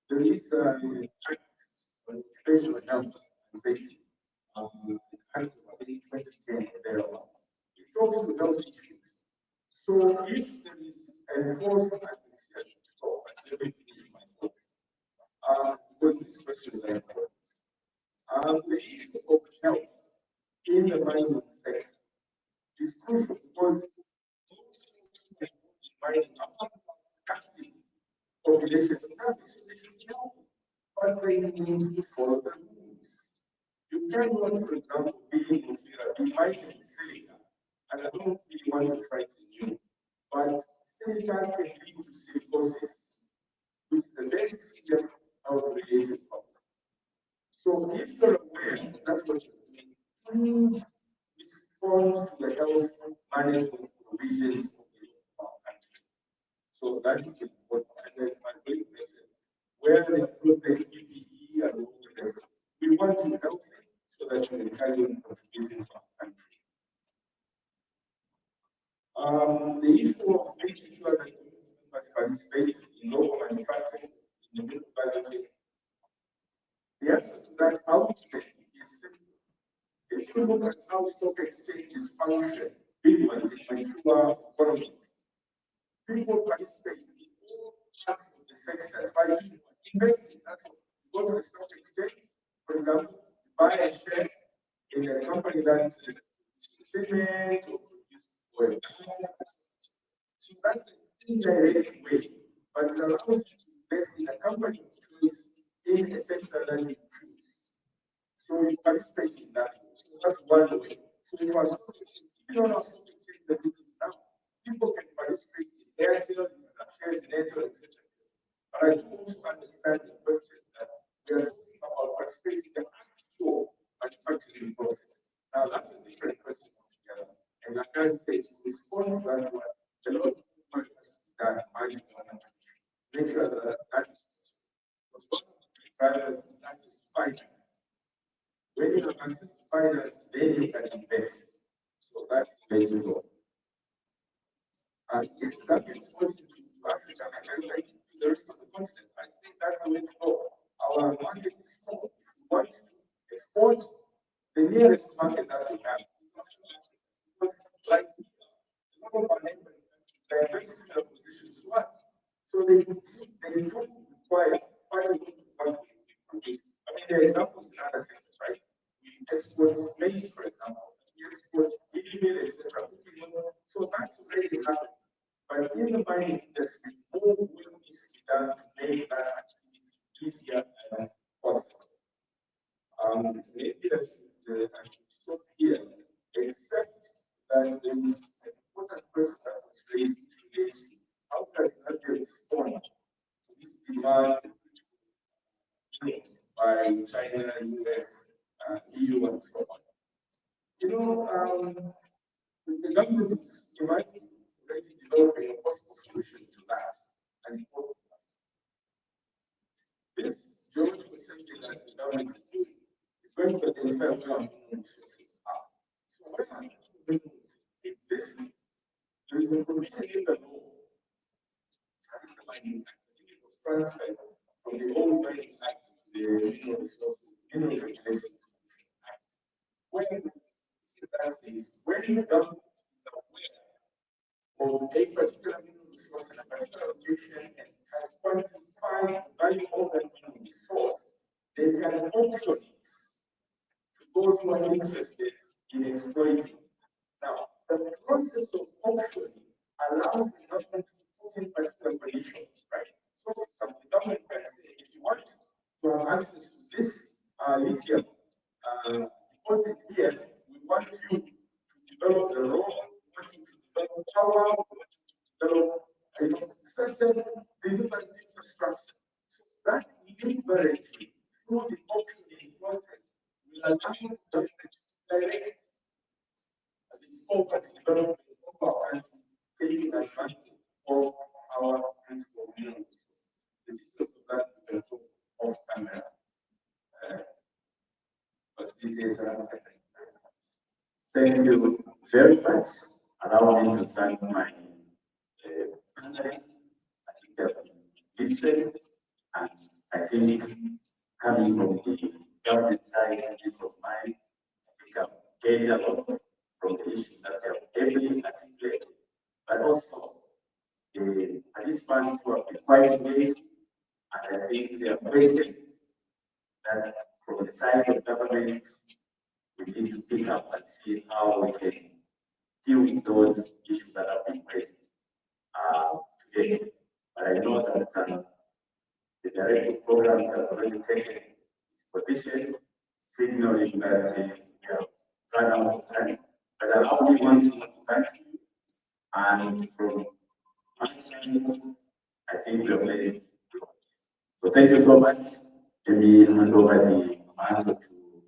there is an act on occupational health and safety. The act of 2010 thereabout. It talks to health issues. So if there is enforced administration, so let me finish my thoughts. Because this question is very important. The issue of health in the mining sector is crucial because mining are active population service, they should be healthy, but they need to follow the rules. You cannot, for example, be mining silica, and I don't really want to frighten you, but silica can lead to silicosis, which is a very serious health-related problem. So if you're aware that that's what you're doing, please respond to the health management provisions of the country. So that is important. And as my colleague mentioned, where the appropriate PPE and all the rest, we want to help them so that we can carry on contributing to our country. The issue of making sure that consumers participate in local manufacturing in the middle value chain. The answer to that outstep is simple. If you look at how stock exchanges function, big ones in mature economies, people participate in all parts of the sector by investing. That's what you go to the stock exchange, for example, buy a share in a company that produces cement or produces oil. So that's an indirect way, but it allows you to invest in a company which is in a sector that you choose. So you participate in that. So that's one way. So if you don't have stock exchange that it is now, people can participate in Airtel, shares in Airtel, etc. But I do also understand the question that we are talking about participating in the actual manufacturing process. Now that's a different question altogether. And I can't say to respond to that one, a lot of work has to be done by the government Yes, Zambia is exporting to Africa and like to the rest of the continent. I think that's the way to go. Our market is small. If we want to export, the nearest market that we have is also Africa. Because like a lot of our neighboring countries, they are very similar positions to us. So they do require quite a lot of what we produce. I mean, there are examples in other sectors, right? We export maize, for example. We export meal, etc. So that's already happening. But in the mining industry, more work needs to be done to make that activity easier and possible. Maybe I should stop here, except that there is an important question that was raised today. How does Zambia respond to this demand by China, US, EU, and so on? You know, the government is already developing a possible solution to that. And this George was saying that the government is doing is going to identify where our mineral resources are. So where our mineral resources exist, there is a provision in the law. I think the Mining Act, I think it was transferred from the old Mining Act to the Mineral Resources Mineral Regulations Act. When that is, when the government is aware of a particular mineral resource in a particular location and has quantified the value of that mineral resource, they can auction it to those who are interested in exploiting. Now, the process of auctioning allows the government to put in particular conditions, right? So the government can say, if you want to have access to this lithium deposit here, we want you to develop the road, we want you to develop power, we want you to develop certain delivery infrastructure. So that delivery through the auctioning process will allow the government to direct the forward development of our country, taking advantage of our critical minerals. The details of that we can talk off camera. But this is thank you very much. Allow me to thank my panelists. I think they have been different, and I think coming from the government side and this of mine, I think I've gained a lot from the issues that they have ably articulated, but also the participants who have been quite engaged, and I think they are questions that from the side of government, we need to pick up and see how we can deal with those issues that have been raised today. But I know that the directive programs have already taken its position, signaling that we have run out of time. But allow me once more to thank you. And from my side, I think we have made it. So thank you so much. Let me hand over the command to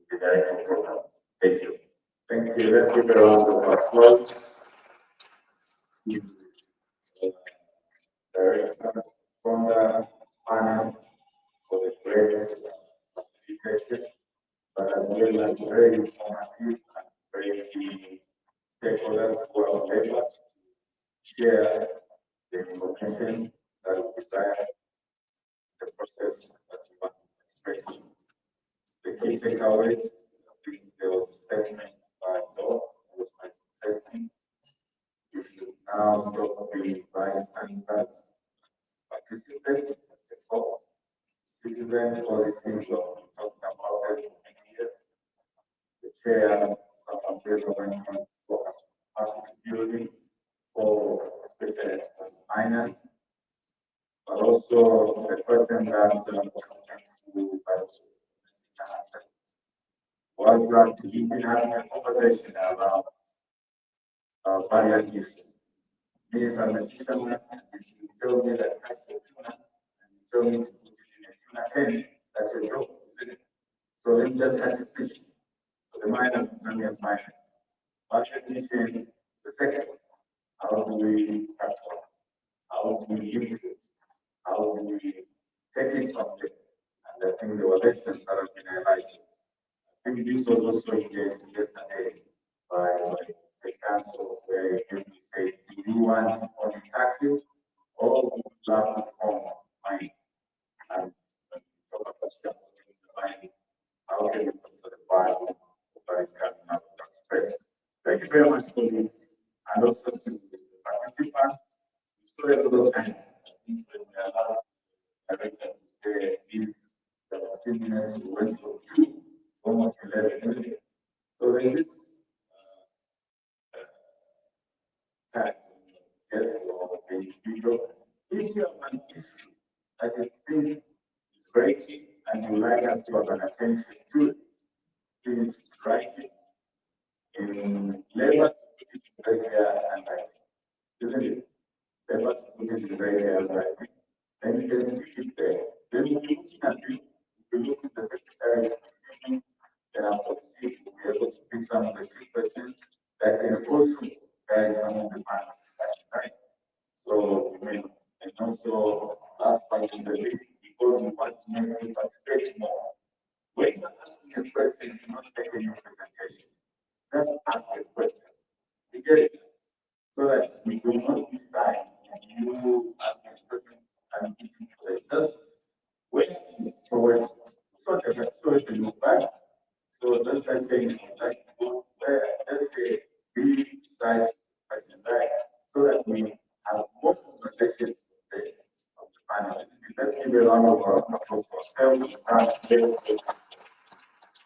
the director program. Thank you. Thank you. Let's give a round of applause. Director from the panel for the great facilitation, but as well as very informative and very key stakeholders who are able to share the information that is desired, the process that you want to express. The key takeaways, I think there was a statement by Law, was my suggestion. You should now stop being vice standards, participate, support, citizen policies of talking about it for many years. The chair of the government for capacity building for especially minors, but also the person that was glad to be having a conversation about various issues. Me as a fisherman, if you tell me that catch the tuna, and you tell me to put it in a tuna can, that's your job, isn't it? So let me just catch a fish. So the miners, Zambian miners. Budget mission, the second one. How do we capture? How do we use it? How do we take it from there? And I think there were lessons that have been highlighted. I think this was also engaged yesterday by the council where you say, do you want only tax So a lot of times, I think when we allow director to say these the 15 minutes we went from 2 almost 11 minutes. So there's this fact, yes, or the individual, if you have an issue that you think is breaking and you like us to have an attention to it, please write it in labor to put it very clear and right. Isn't it? Labor to put it very clear and right. Then you can stick it there. Then when you're looking at it, if you look at the secretary of the decision, then after the decision, we'll be able to pick some of the key questions that can also guide some of the panel discussion, right? So we may, and also last point in the list, because we want to make you participate more. When you're asking a question, do not make any presentation. Just ask a question. You get it? So that we do not lose time and you ask a question and eating for it. Just wait forward. So that so it will look back. So that's why saying like go where let's say be size person right so that we have more conversations of the panelists. Let's give a round of applause for ourselves.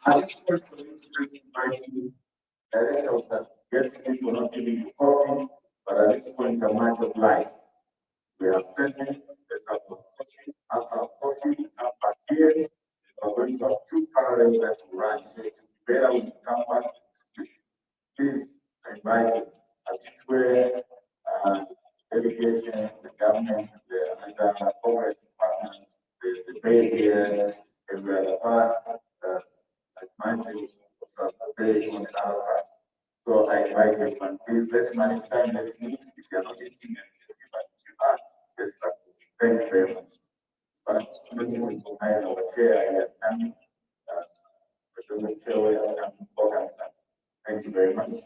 I just want to invite you, director of that, yes, for not giving you coffee, but at this point, a match of life. We have 10 minutes, let's have a coffee, after here, we're going to have 2 parallel that will run. So it will be better when you come back. Please, I invite you, as it were, delegation, the government, the other corporate partners, the Bay here, every other part, like myself, also Bay on the other side. So I invite everyone, please, let's manage time, let's meet. If you are not eating, but if you are, let's start. Thank you very much. But let me recognize our chair, I understand. The chair, I understand. Thank you very much.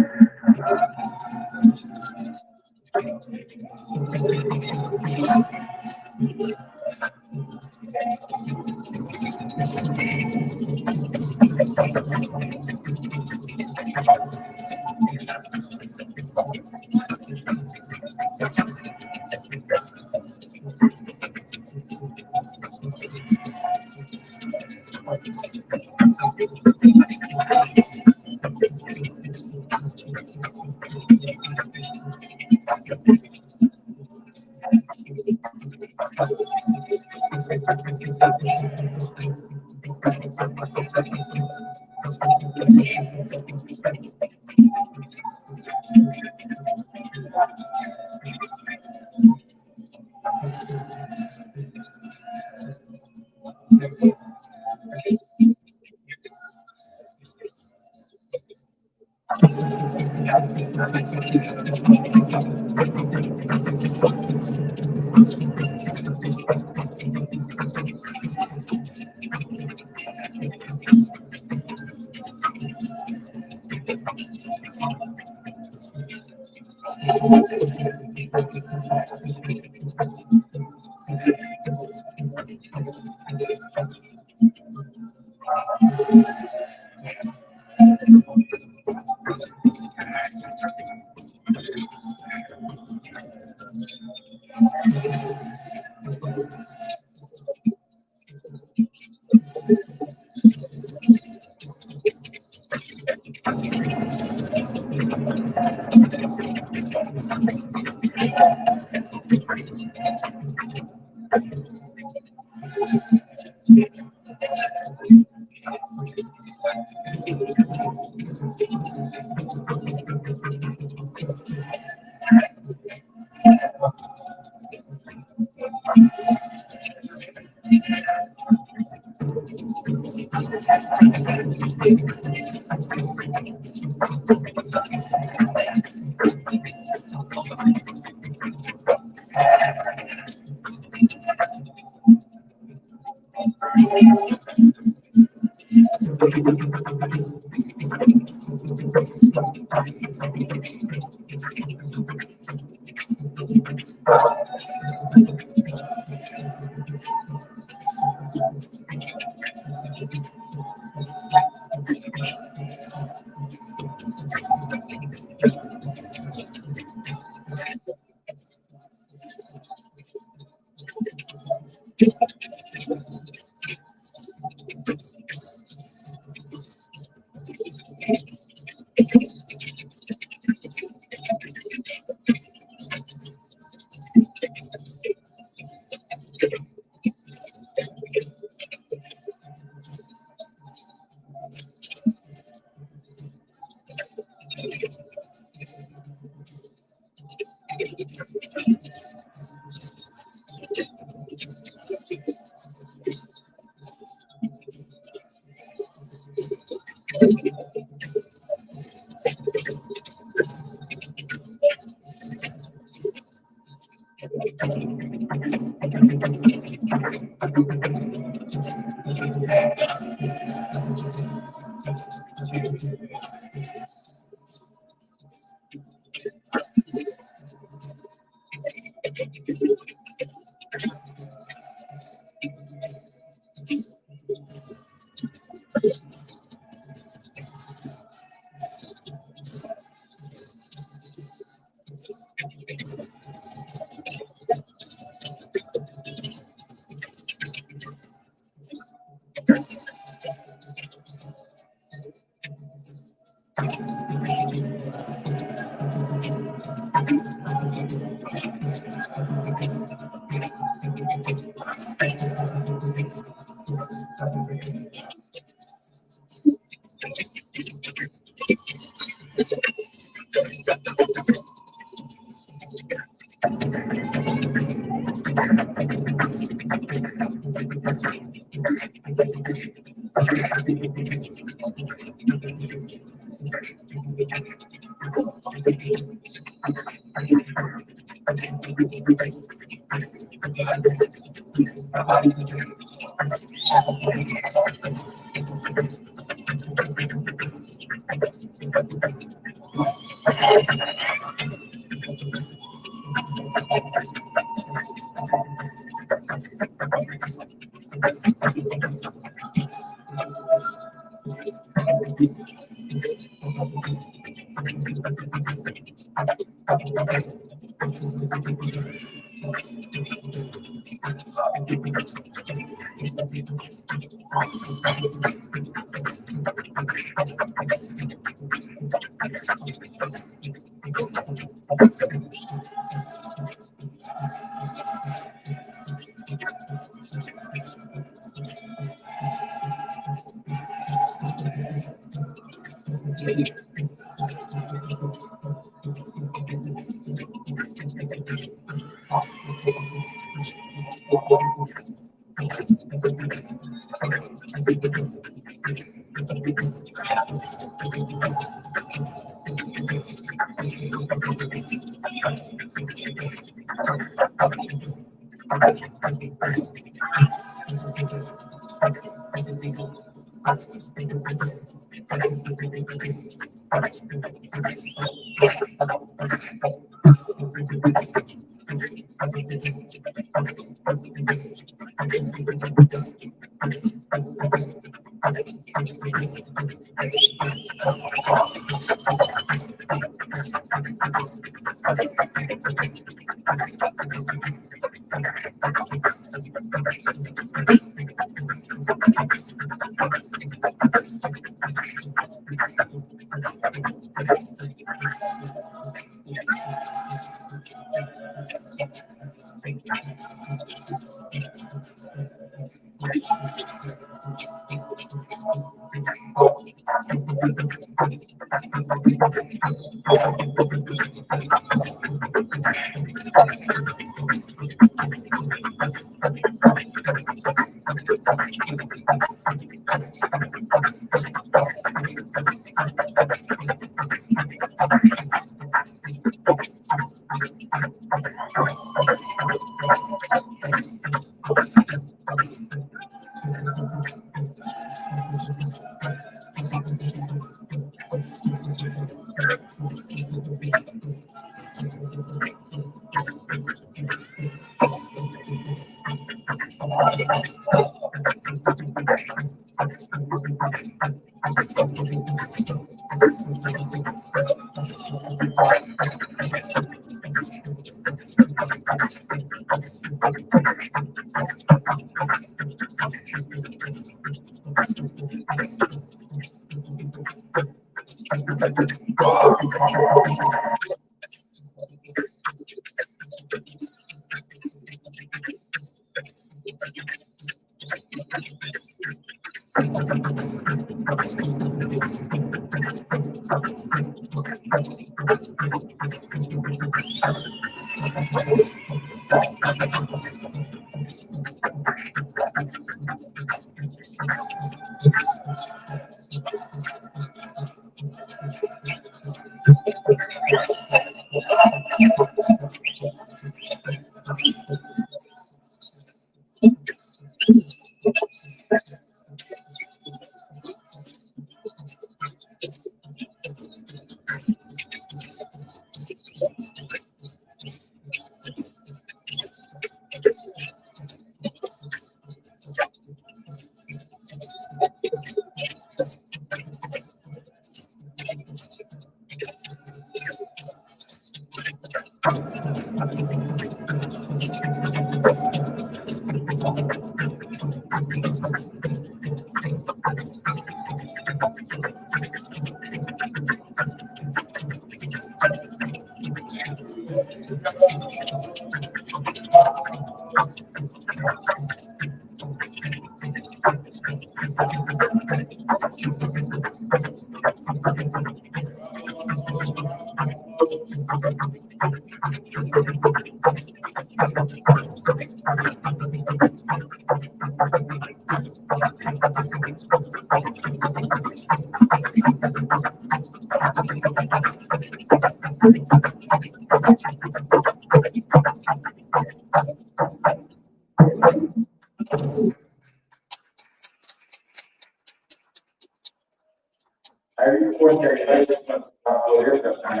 I report that I just want to upload it, and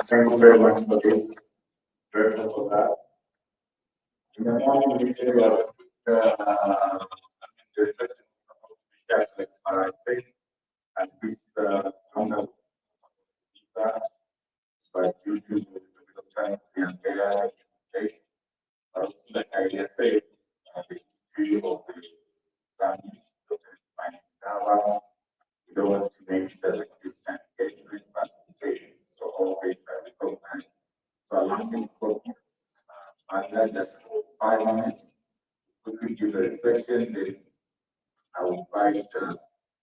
thank you very much for this. Grateful for that. In the morning, we did a lot of reflection about the like I think, and this long as that, but due to the bit of time, we are there, okay, like I say, the three of the families, Indaba, we don't want to make sure that this can get participation, so always recognized. So allow me to focus on that just for 5 minutes. Quickly give a reflection, then I will invite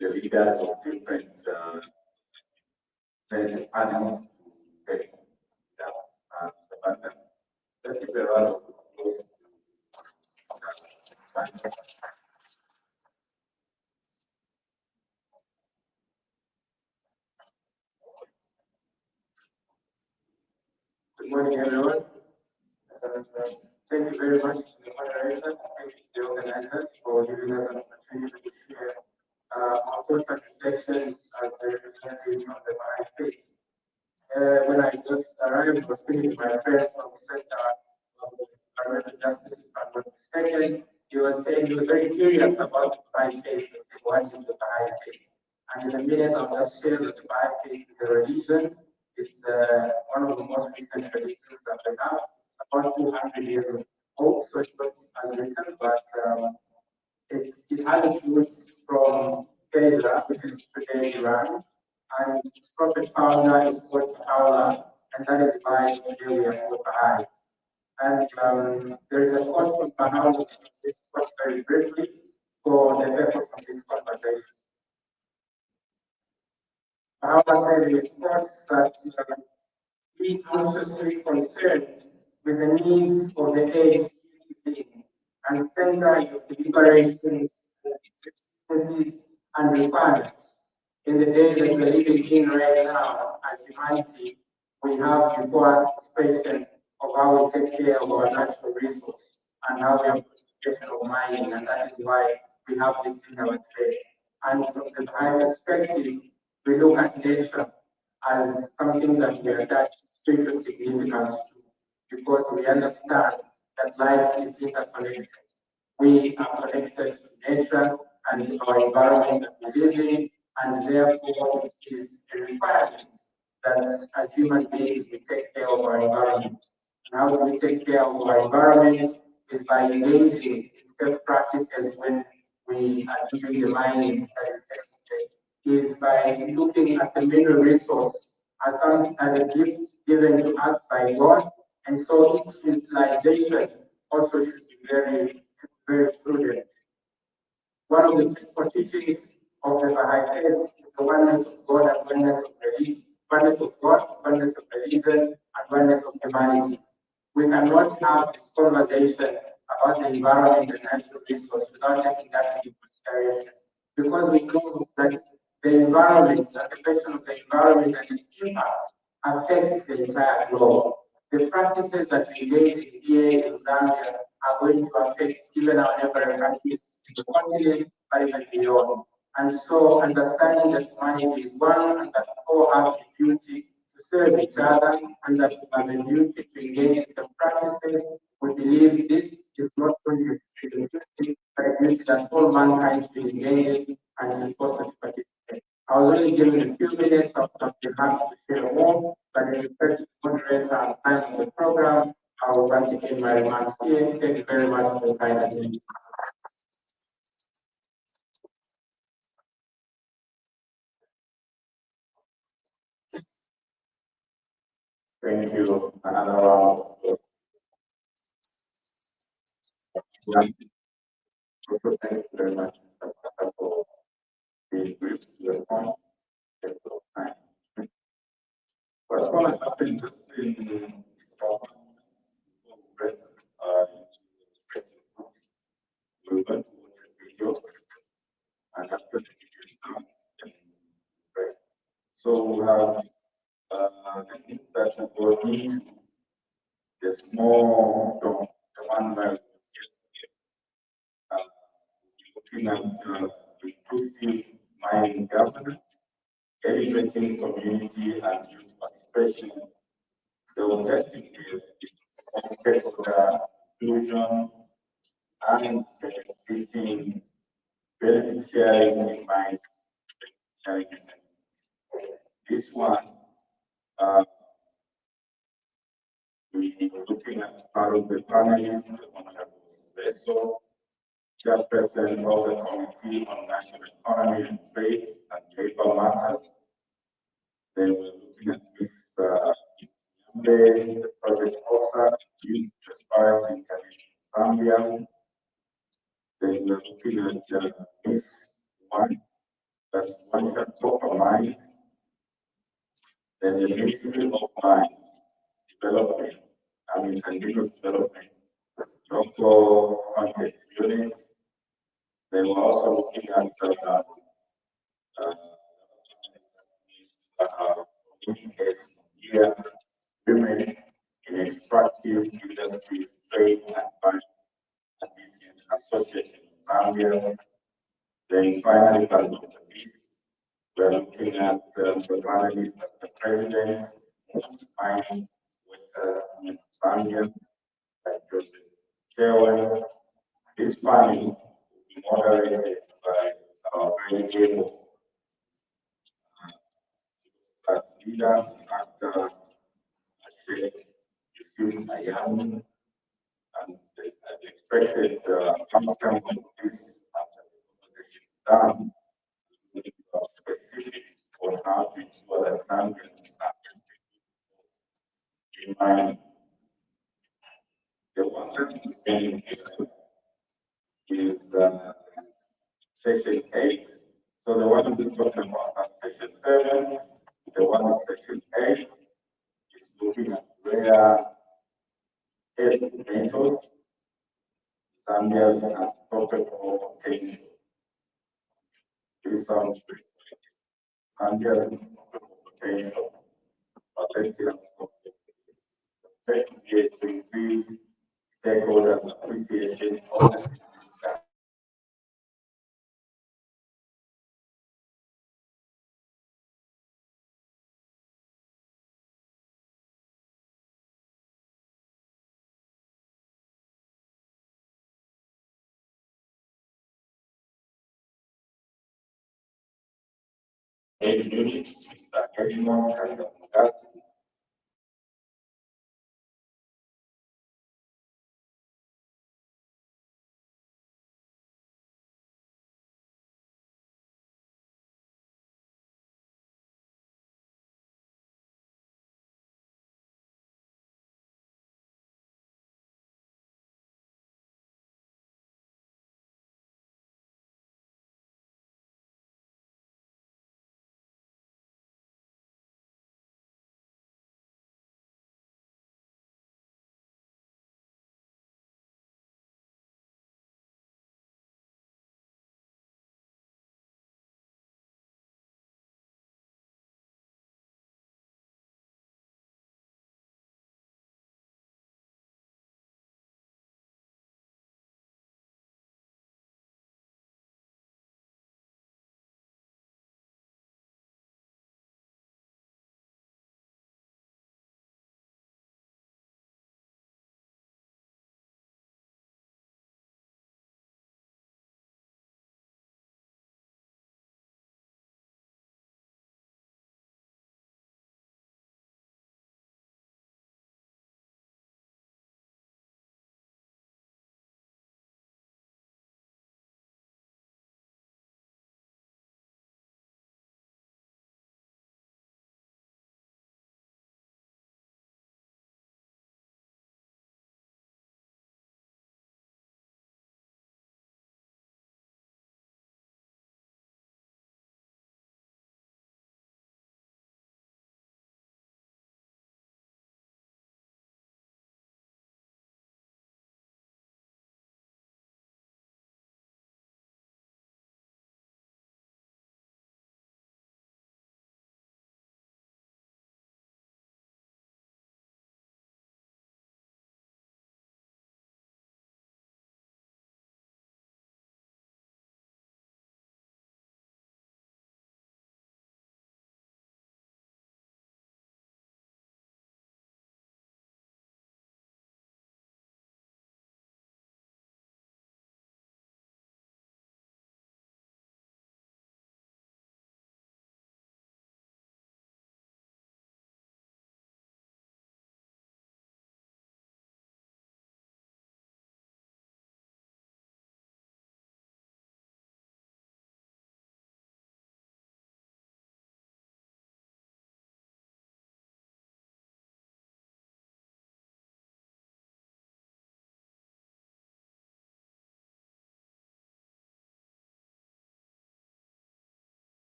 the leaders of different panels to take that Savannah. Let's give a round of applause to Good morning, everyone. Thank you very much to the moderator. Thank you to the organizers for giving us an opportunity to share our thoughts and reflections as a representative of the Baha'i faith. When I just arrived, I was speaking to my friends from the Center of Environmental Justice, if I'm not mistaken. He was saying he was very curious about the Baha'i faith. He said, what is the Baha'i faith? And in a minute, I'll just share that the Baha'i faith is a religion. It's one of the most recent religions that we have, about 200 years old, so it's not as recent, but it has its roots from Persia, which is today Iran, and its prophet founder is called Baha'u'llah, and that is why today we are called Baha'is. And there is a quote from Baha'u'llah, this quote very briefly for the purpose of this conversation. Baha'u'llah says in his quote that be consciously concerned with the needs of the age and center your deliberations, experiences, and requirements. In the day that we're living in right now, as humanity, we have before us this question of how we take care of our natural resource and how we have consideration of mining, and that is why we have this in our today. And from the Baha'i perspective, we look at nature as something that we attach spiritual significance to, because we understand that life is interconnected. We are connected to nature and our environment that we live in, and therefore it is a requirement that as human beings we take care of our environment. And how do we take care of our environment is by engaging in self-practices when we are doing the mining that is taking place, is by looking at the mineral resource as a gift given to us by God, and so its utilization also should be very prudent. One of the principal teachings of the Baha'i faith is the oneness of God and oneness of religion, oneness of God, oneness of religion, and oneness of humanity. We cannot have this conversation about the environment and natural resource without taking that into consideration, because we know that the environment and the question of the environment and its impact affects the entire globe. The practices that we engage in here in Zambia are going to affect even our neighboring countries in the continent, but even beyond. And so understanding that humanity is one and that all have the duty to serve each other and that we have a duty to engage in some practices, we believe this is not going to be a duty, but a duty that all mankind should engage in and should also participate. I was only given a few minutes of the happy to share more, but in respect to moderate our time of the program, I will continue my remarks here. Thank you very much for the kind attention. Thank you. Another round. Also, thank you very much, Mr. Pata, for being brief to the point. Take your time. What's going to happen just in break, respective groups, we're going to watch a video, and after the video is done, then break. So we have the things that are working, the small, the one that is looking at inclusive mining governance, elevating community and youth participation. The objective is to stakeholder inclusion and benefiting benefit sharing in mind sharing. This one, we are looking at part of the panelists, the Honorable Vessel, Chairperson of the Committee on National Economy and Trade and Labor Matters. Then we're looking at Ms. Yambe, the Project Officer, Youth Transparency International Zambia. Then we're looking at Ms. One, that's one Copper Mine. Then the Ministry of Mines Development, and Legal Development, local content units. Then we're also looking at here, women in extractive industries, trade and business association in Zambia. Then finally, by the list, we're looking at the panelists as the president, mining with Zambia, like Joseph Chewe. This panel will be moderated by our very able leader, Dr. Sheikh Yusuf Ayami, and the expected outcome of this after the conversation is done, specifics on how to ensure that Zambians are in mind. The one that is being here is section 8. So the one we're talking about is section 7. The one in section 8 is looking at where health methods, Zambia's unstoppable potential. This sounds pretty good. Zambia's unstoppable potential. But let's see unstoppable. Second is to increase stakeholders' appreciation of the unit, Mr. Edmond Kandamugasi,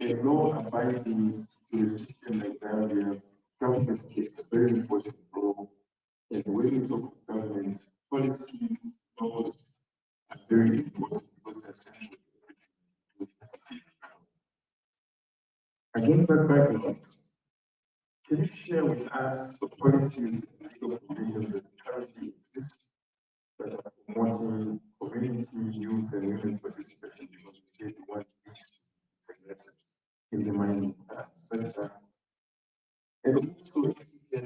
a law-abiding jurisdiction like Zambia, government plays a very important role. And when we talk of government, policies, laws are very important because they're central to against that background, can you share with us the policies and legal provisions that currently exist that are promoting community, youth, and women's participation because we say we want youth in the mining sector? And also, if you can,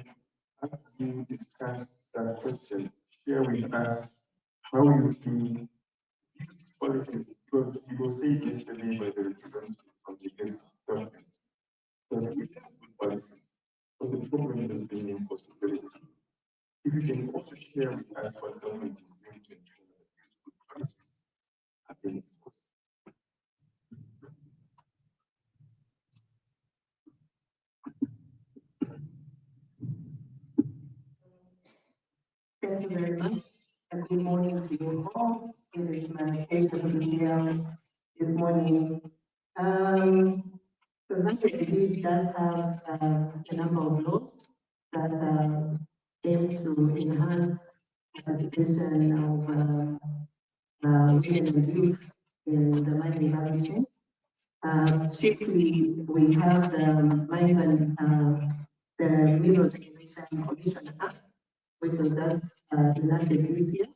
as you discuss that question, share with us how you think these policies, because you were said yesterday by the representative from the government, that we have good policies, but the problem has been impossibility. If you can also share with us what government is doing to ensure that these good policies are being enforced. Thank you very much, and good morning to you all. It is my pleasure to be here this morning. The Zambia indeed does have a number of laws that aim to enhance participation of women and youth in the mining value chain. Chiefly, we have the Mines and the Minerals Regulation Commission Act, which was just enacted this year.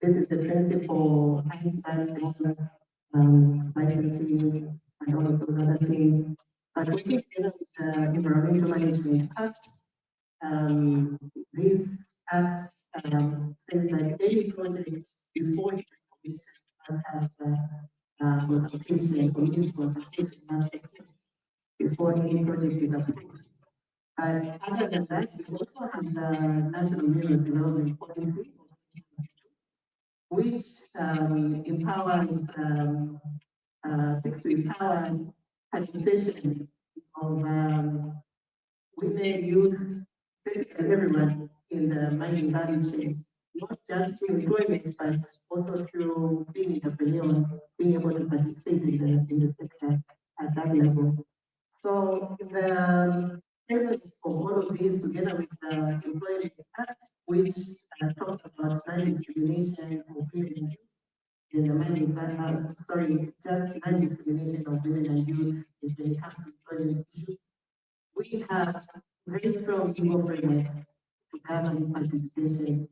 This is the principle behind licensing and all of those other things. But working together with the Environmental Management Act, this act says that any project before it is commissioned must have consultation, community consultation must take place before any project is approved. Other than that, we also have the National Minerals Development Policy, which empowers, seeks to empower participation of women, youth, basically everyone in the mining value chain, not just through employment, but also through being entrepreneurs, being able to participate in the sector at that level. So the presence of all of these together with the Employment Act, which talks about non-discrimination of women and youth in the mining, just non-discrimination of women and youth when it comes to employment issues. We have very strong legal frameworks to govern participation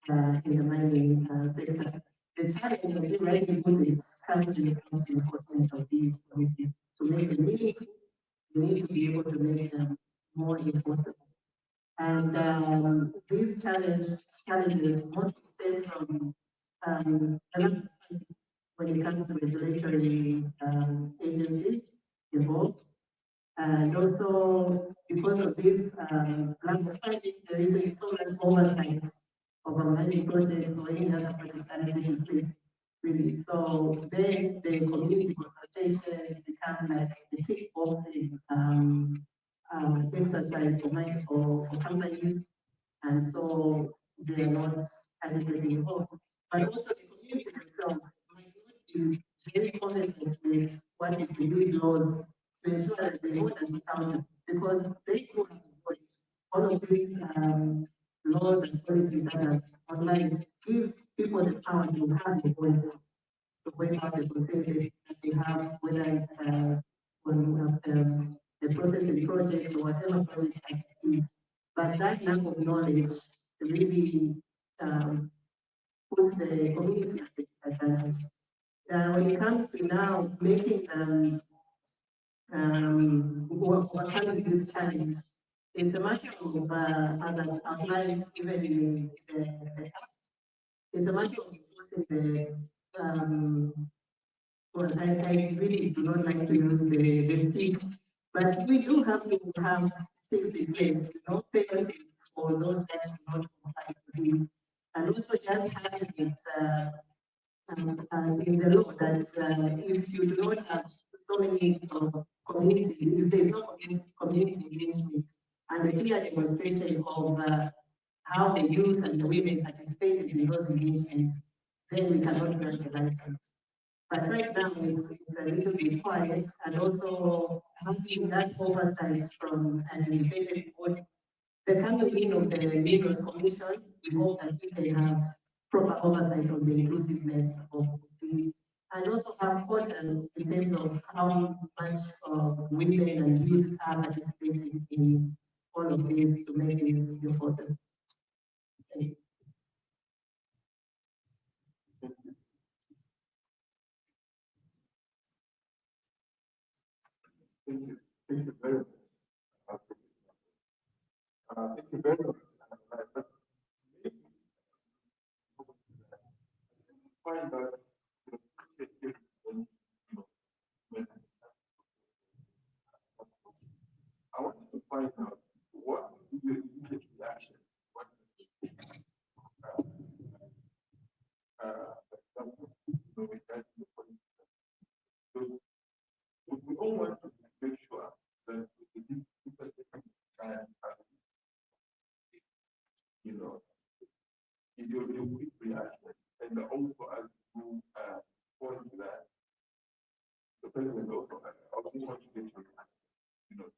in the mining sector. The challenge, as you rightly put it, comes when it comes to enforcement of these policies. To make them meaningful, we need to be able to make them more enforceable. And these challenges mostly stem from when it comes to regulatory agencies involved. And also, because of this lack of funding, there isn't so much oversight of our mining projects or any other projects that are taking place, really. So then the community consultations become like a tick boxing exercise for companies, and so they are not adequately involved. But also the community themselves might not be very confident with what is the new laws to ensure that the hold us accountable, because they do have a voice. All of these laws and policies that are online gives people the power to have a voice, to voice out the concerns that they have, whether it's on a processing project or whatever project that it is. But that lack of knowledge really puts the community at a disadvantage. When it comes to now making overcoming this challenge, it's a matter of, as I've outlined even in the act, it's a matter of enforcing the, well, I really do not like to use the stick, but we do have to have things in place, penalties for those that do not comply with this. And also just having it in the law that if you do not have so many community, if there's no community engagement and a clear demonstration of how the youth and the women participated in those engagements, then we cannot grant the license. But right now, it's a little bit quiet, and also having that oversight from an independent body. The coming in of the Minerals Commission, we hope that we can have proper oversight of the inclusiveness of these, and also have quotas in terms of how much women and youth are participating in all of this to make this possible. Okay. Thank you very much. Thank you very much. Find that I want to find out what your immediate reaction. We all want to make sure that people can, you know, your quick reaction, and also as you point to that, the president also want to get your you know,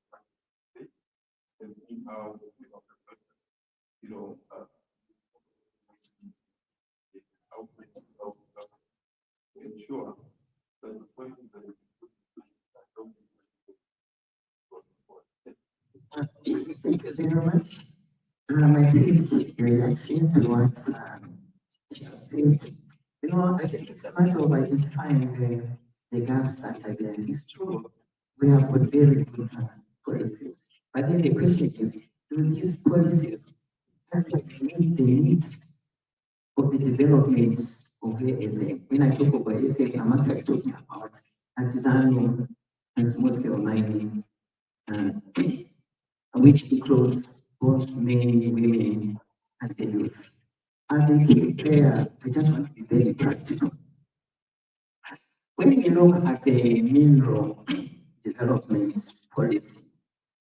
and see how you know to ensure that the policies that we put in place Thank you very much. My reaction towards you know, I think it's a matter of identifying the gaps that are there. It's true. We have got very good policies. But then the question is, do these policies actually meet the needs of the development of the SA? When I talk about SA, I'm actually talking about artisanal and small scale mining, which includes both men, women, and the youth. As a key player, I just want to be very practical. When we look at the mineral development policy,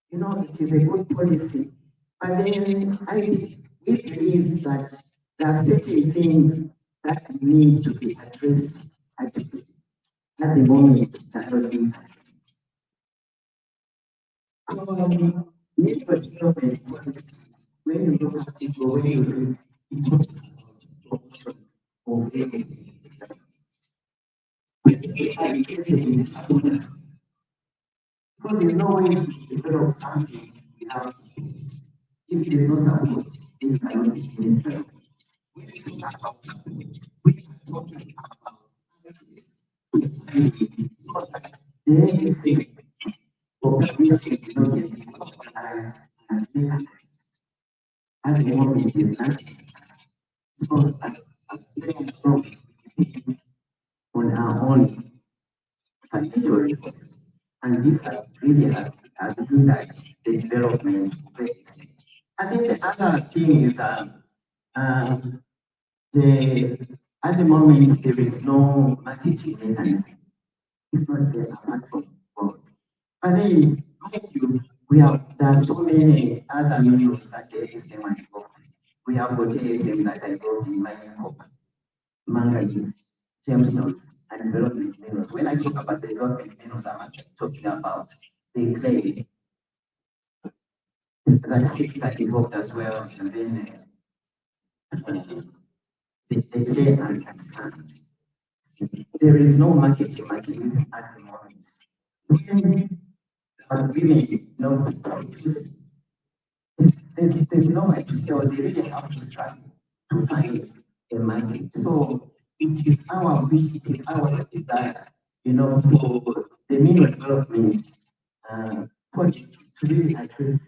you know, it is a good policy, but then we believe that there are certain things that need to be addressed at the moment that are not being addressed. Mineral development policy, when you look at it, or when you read it, talks about of everything. But we are interested in this product. Because there's no way to develop something without if there's no support, then you cannot develop. We need to talk about something. We are talking about this. So that everything for community is not getting organized and mechanized. At the moment, it's nothing. So that's very strong on our own financial resources. And this really has hindered the development of it. I think the other thing is that at the moment there is no marketing mechanism. It's not there apart from God. But then, mind you, there are so many other minerals that the ASM has got. We have got ASM that I got in mining copper, manganese, gemstones, and development minerals. When I talk about development minerals, I'm actually talking about the clay that evolved as well, and then the clay and sand. There is no marketing mechanism at the moment. But women, no, there's no way to sell. They really have to struggle to find a market. So it is our wish, it is our desire, you know, for the mineral development policy to really address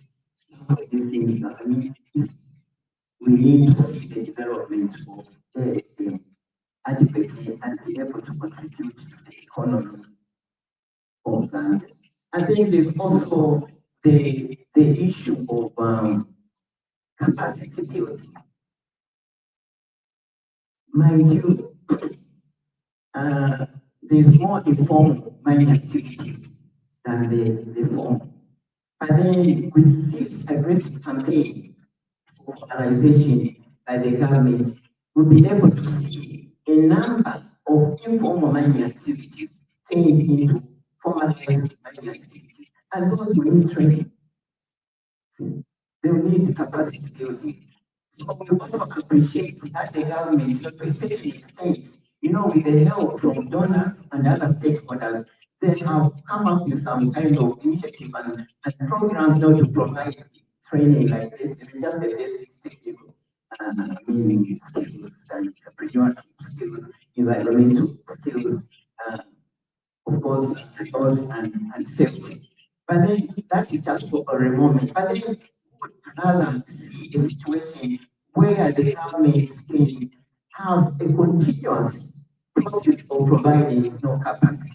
some of these things. I mean, if we need to see the development of ASM adequately and be able to contribute to the economy of that. I think there's also the issue of capacity building. Mind you, there's more informal mining activities than the formal. But then with this aggressive campaign of organization by the government, we'll be able to see a number of informal mining activities turned into formalized mining activities. And those will need training. They will need capacity building. So we also appreciate that the government, to a certain extent, with the help from donors and other stakeholders, they have come up with some kind of initiative and programs to provide training like this, just the basic technical, skills and entrepreneurship skills, environmental skills, of course, and safety. But then that is just for a moment. But then we would rather see a situation where the government can have a continuous process of providing capacity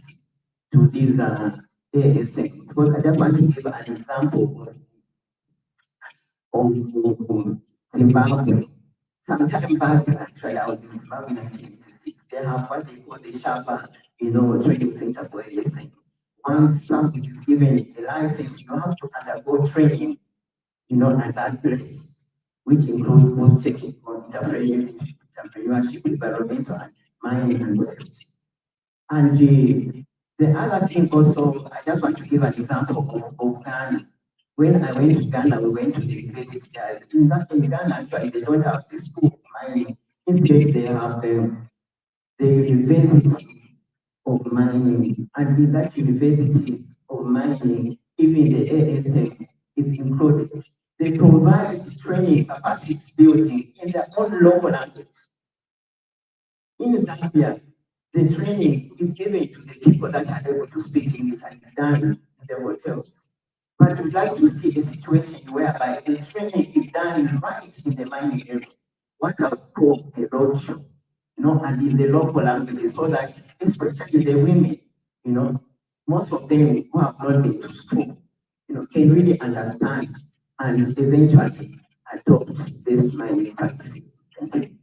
to these ASN. Because I just want to give an example of Zimbabwe. Some time back, actually, I was in Zimbabwe in 1986. They have what they call the Shaba, training center for ASN. Once somebody is given a license, you have to undergo training, at that place, which includes both technical, entrepreneurship, environmental, and mining and safety. And the other thing also, I just want to give an example of Ghana. When I went to Ghana, we went to the university there. In Ghana, actually, they don't have the school of mining. Instead, they have the university of mining. And in that university of mining, even the ASM is included. They provide training, capacity building in their own local language. In Zambia, the training is given to the people that are able to speak English and it's done in the hotels. But we'd like to see a situation whereby the training is done right in the mining area. What I would call a roadshow, and in the local languages, so that especially the women, most of them who have not been to school, can really understand and eventually adopt this mining practices. Thank you.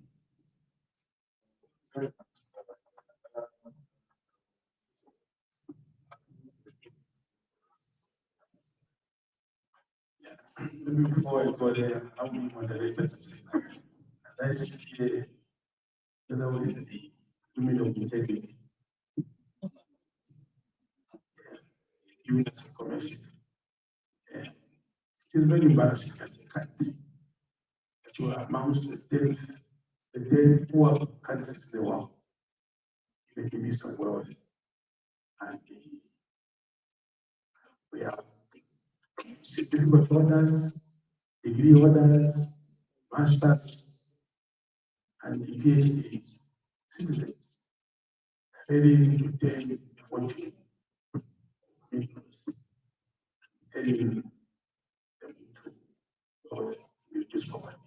Before I go there, I'll be moderator to say that. And I see here, the women of integrity. Giving us information. It is very embarrassing as a country to amongst the 10 poor countries in the world, in the midst of wealth. And we have certificate orders, degree orders, masters, and PhD citizens failing to take 40 telling them to this company.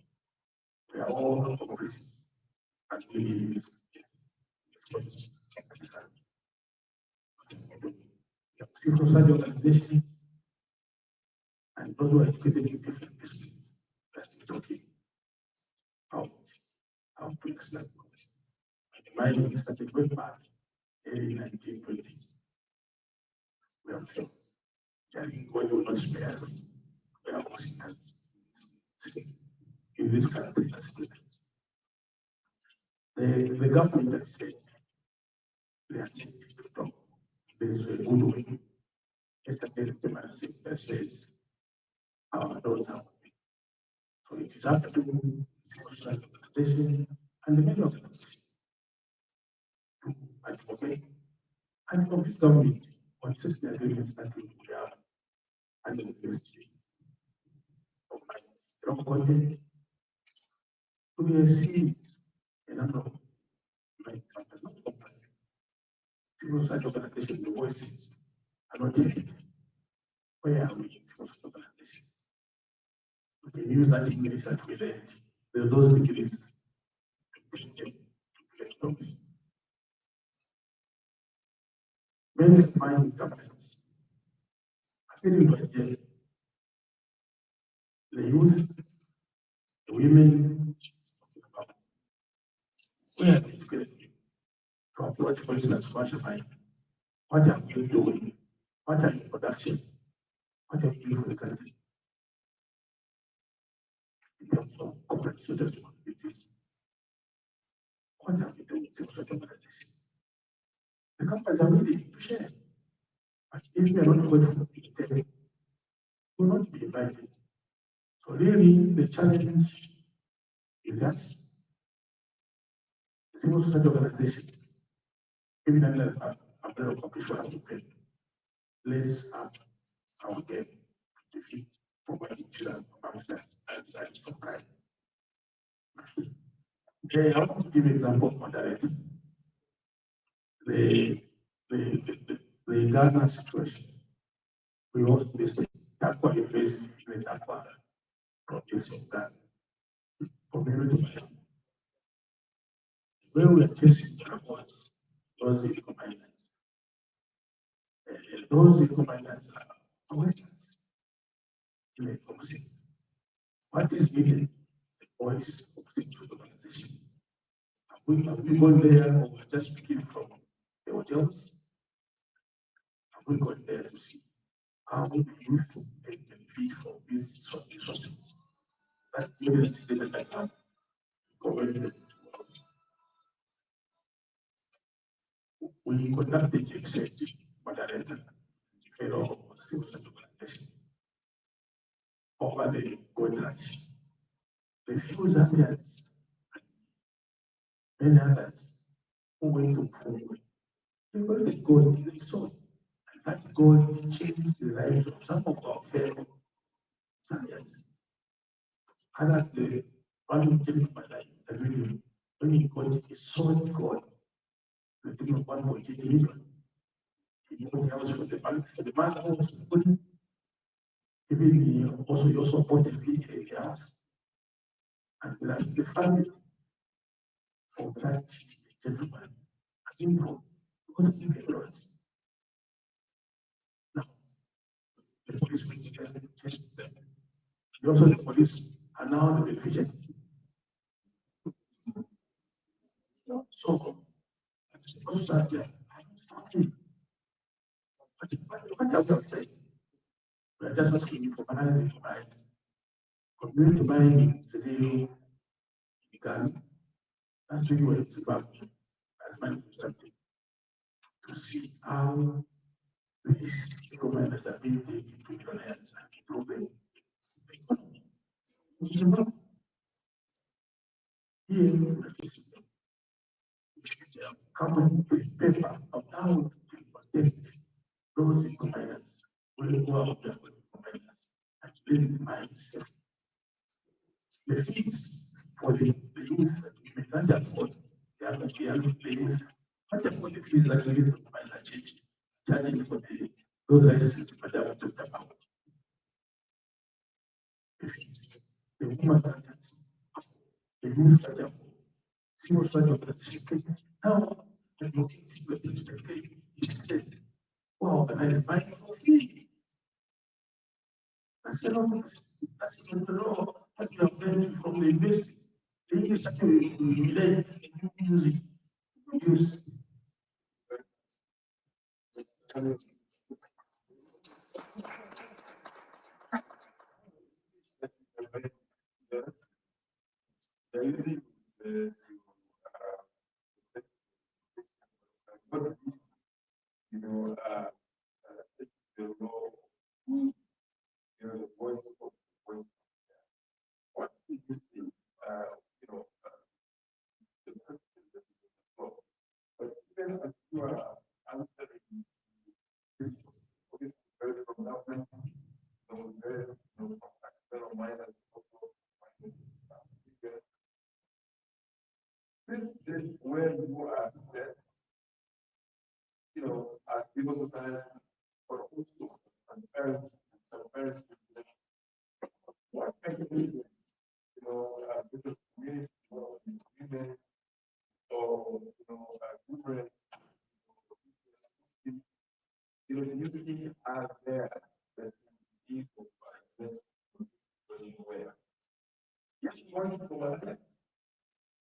We are all companies and we need civil society organization and those who are educated in different places. That's talking how to extend. Mining started way back early 1920s. We have failed. When you not spare, we are consistent in this country. The government has said they are taking the problem. There is a good way. Yesterday, the message that says our doors are open. So it is up to the social organization and the main organization to advocate and convince government on certain agreements that we have and the ministry of strong content to be a series, a number of civil society organizations, the voices are not yet. Where are we? Civil society organizations. We can use that English that we learned. There are those degrees. Many mining companies are feeling like the youth, the women, we are educated to approach, for instance, commercial mining. What are you doing? What are your production? What are you doing for the country? In terms of corporate social responsibilities. What are you doing with social organizations? The companies are willing to share. But if we are not going to be there, we will not be invited. So really, the challenge is that the civil society organization, even unless a better competition has to pay, let's have our game to defeat providing children and some kind. Okay, I want to give an example of that. The Ghana situation. We also this that's why you face in that part projects of that community. Where we are chasing towards those economics. Those economics are awareness in the opposite. What is needed? The voice of the organization. Have we gone there or we're just speaking from the hotels? Have we gone there to see how the youth can benefit from these resources? That's really the data that have covered. We conducted exchange moderator fellow civil society organization over the guidelines. The few Zambians and many others who went to forward, they were the God in the soul. And that God changed the lives of some of our fellow Zambians. And that's the one who changed my life, the video. When he got a soul God, the thing of 1.8 million. He bought a house for the bank, for the man who was good. Even he also bought a house. And that's the family of that gentleman. I think for because of the influence. Now, the police will test them. And also the police are now the beneficiaries. So, what else I'm saying? We are just asking you for analysis of right. Community mining today began. That's really what it's about. As man something to see how these government that been taken to your hands and improving the economy. Which is about here, come with paper of how to protect those economies. We go out there with economies and build mindset. The fees for the youth that we can't afford, they are not the youth. Can't afford the fees that we need to provide that change. Charging for those licenses that I talked about. The woman that the youth that are she was trying to now the looking is wow, and I buy for free. I said, oh, that's not the law. What you have learned from the university. The English that you relate in music. Use. You know, the law, you know, the voice of the voice. What do you think, you know, the question that is the law? But even as you are answering this very from government, very, from external minors, this is where you are set, you know, as civil society, or also transparent, what mechanism, you know, as civil community, women, or, you know, different, you know, the unity are there that people by this where. Yes, we want to formalize,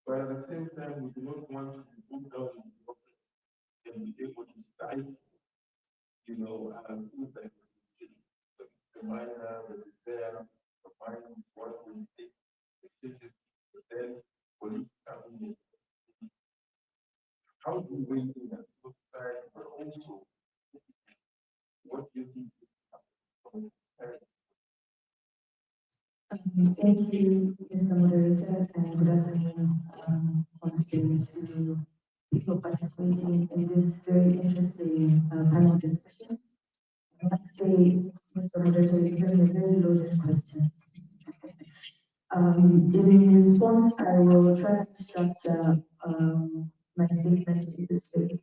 but at the same time, we do not want to put down in the office and be able to stifle, you know, things like the minor that is there, the mind, what we take, the changes, the then police coming in. How do we do that? Society but also what do you think? Thank you, Mr. Moderator, and good afternoon, once again to people participating in this very interesting panel discussion. I must say, Mr. Moderator, you gave me a very loaded question. In response, I will try to structure my statement in this way.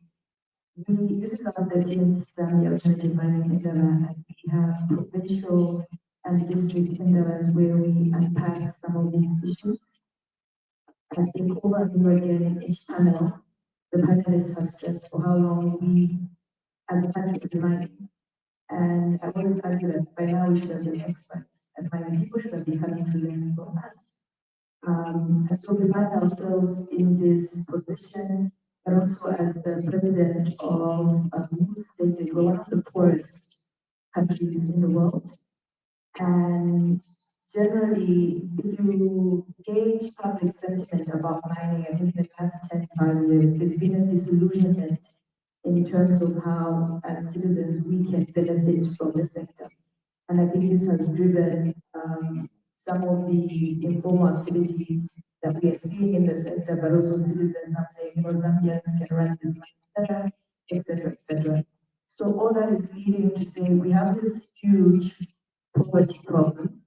This is our 13th Zambia alternative mining Indaba, and we have provincial and district Indabas where we unpack some of these issues. I think over and over again in each panel, the panelists have stressed for how long we as a country have been mining. And I always argue that by now we should have been experts, and mining people should have been coming to learn from us. And so we find ourselves in this position, but also as the president of stated, we're one of the poorest countries in the world. And generally, if you gauge public sentiment about mining, I think in the past 10, 5 years, there's been a disillusionment in terms of how, as citizens, we can benefit from the sector. And I think this has driven some of the informal activities that we are seeing in the sector, but also citizens now saying, you know, Zambians can run this better, etc., etc. So all that is leading to say we have this huge poverty problem.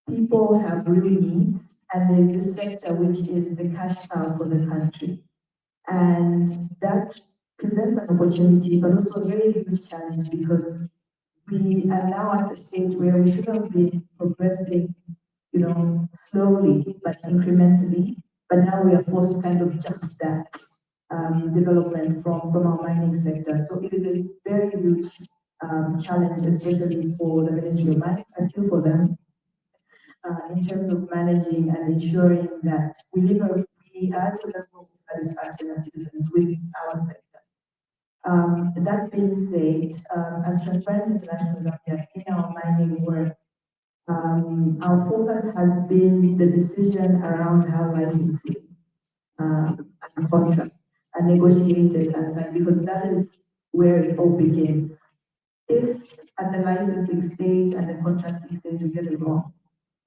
People have real needs, and there's this sector which is the cash cow for the country. And that presents an opportunity, but also a very huge challenge because we are now at the stage where we should have been progressing, you know, slowly but incrementally, but now we are forced to kind of jumpstart development from our mining sector. So it is a very huge challenge, especially for the Ministry of Mines. I feel for them in terms of managing and ensuring that we are to the level of satisfaction as citizens with our sector. That being said, as Transparency International Zambia, in our mining work, our focus has been the decision around how licensing and contracts are negotiated and signed, because that is where it all begins. If at the licensing stage and the contracting stage you get it wrong,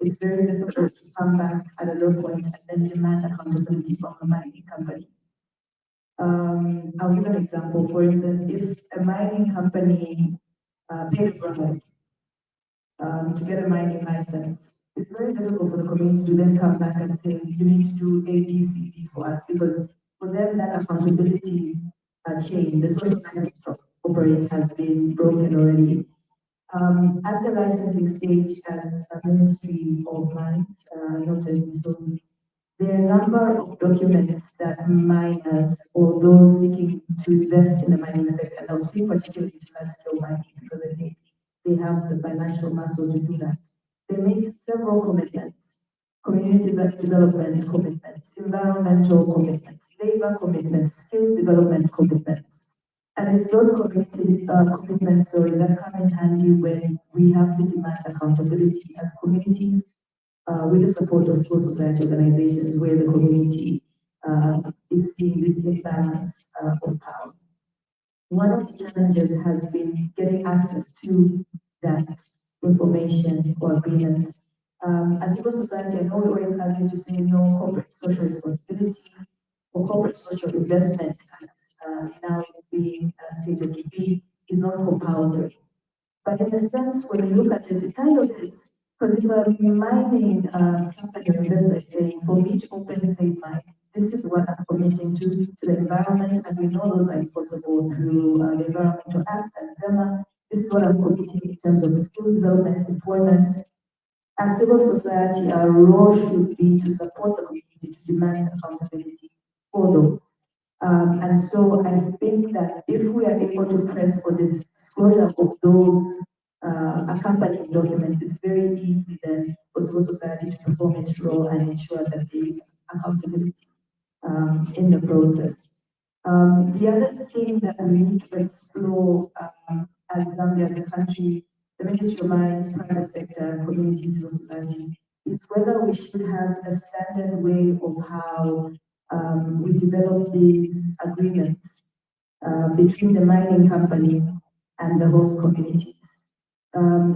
it's very difficult to come back at a low point and then demand accountability from a mining company. I'll give an example. For instance, if a mining company paid a bribe to get a mining license, it's very difficult for the community to then come back and say, you need to do A, B, C, D for us, because for them that accountability chain, the social license to operate has been broken already. At the licensing stage, as a Ministry of Mines noted, so there are a number of documents that miners or those seeking to invest in the mining sector, and I'll speak particularly to large-scale mining because I think they have the financial muscle to do that. They make several commitments: community development commitments, environmental commitments, labor commitments, skills development commitments. And it's those community commitments that come in handy when we have to demand accountability as communities with the support of civil society organizations where the community is seeing this imbalance of power. One of the challenges has been getting access to that information or agreement. As civil society, I know we always argue to say no corporate social responsibility or corporate social investment, as now it's being stated to be, is not compulsory. But in a sense, when you look at it, it kind of is. Because if a mining company or investor is saying, for me to open a safe mine, this is what I'm committing to the environment, and we know those are enforceable through the Environmental Act and ZEMA. This is what I'm committing in terms of skills development, employment. As civil society, our role should be to support the community to demand accountability for those. And so I think that if we are able to press for this disclosure of those accompanying documents, it's very easy then for civil society to perform its role and ensure that there is accountability in the process. The other thing that we need to explore as Zambia as a country, the Ministry of Mines, private sector, community, civil society, is whether we should have a standard way of how we develop these agreements between the mining company and the host communities.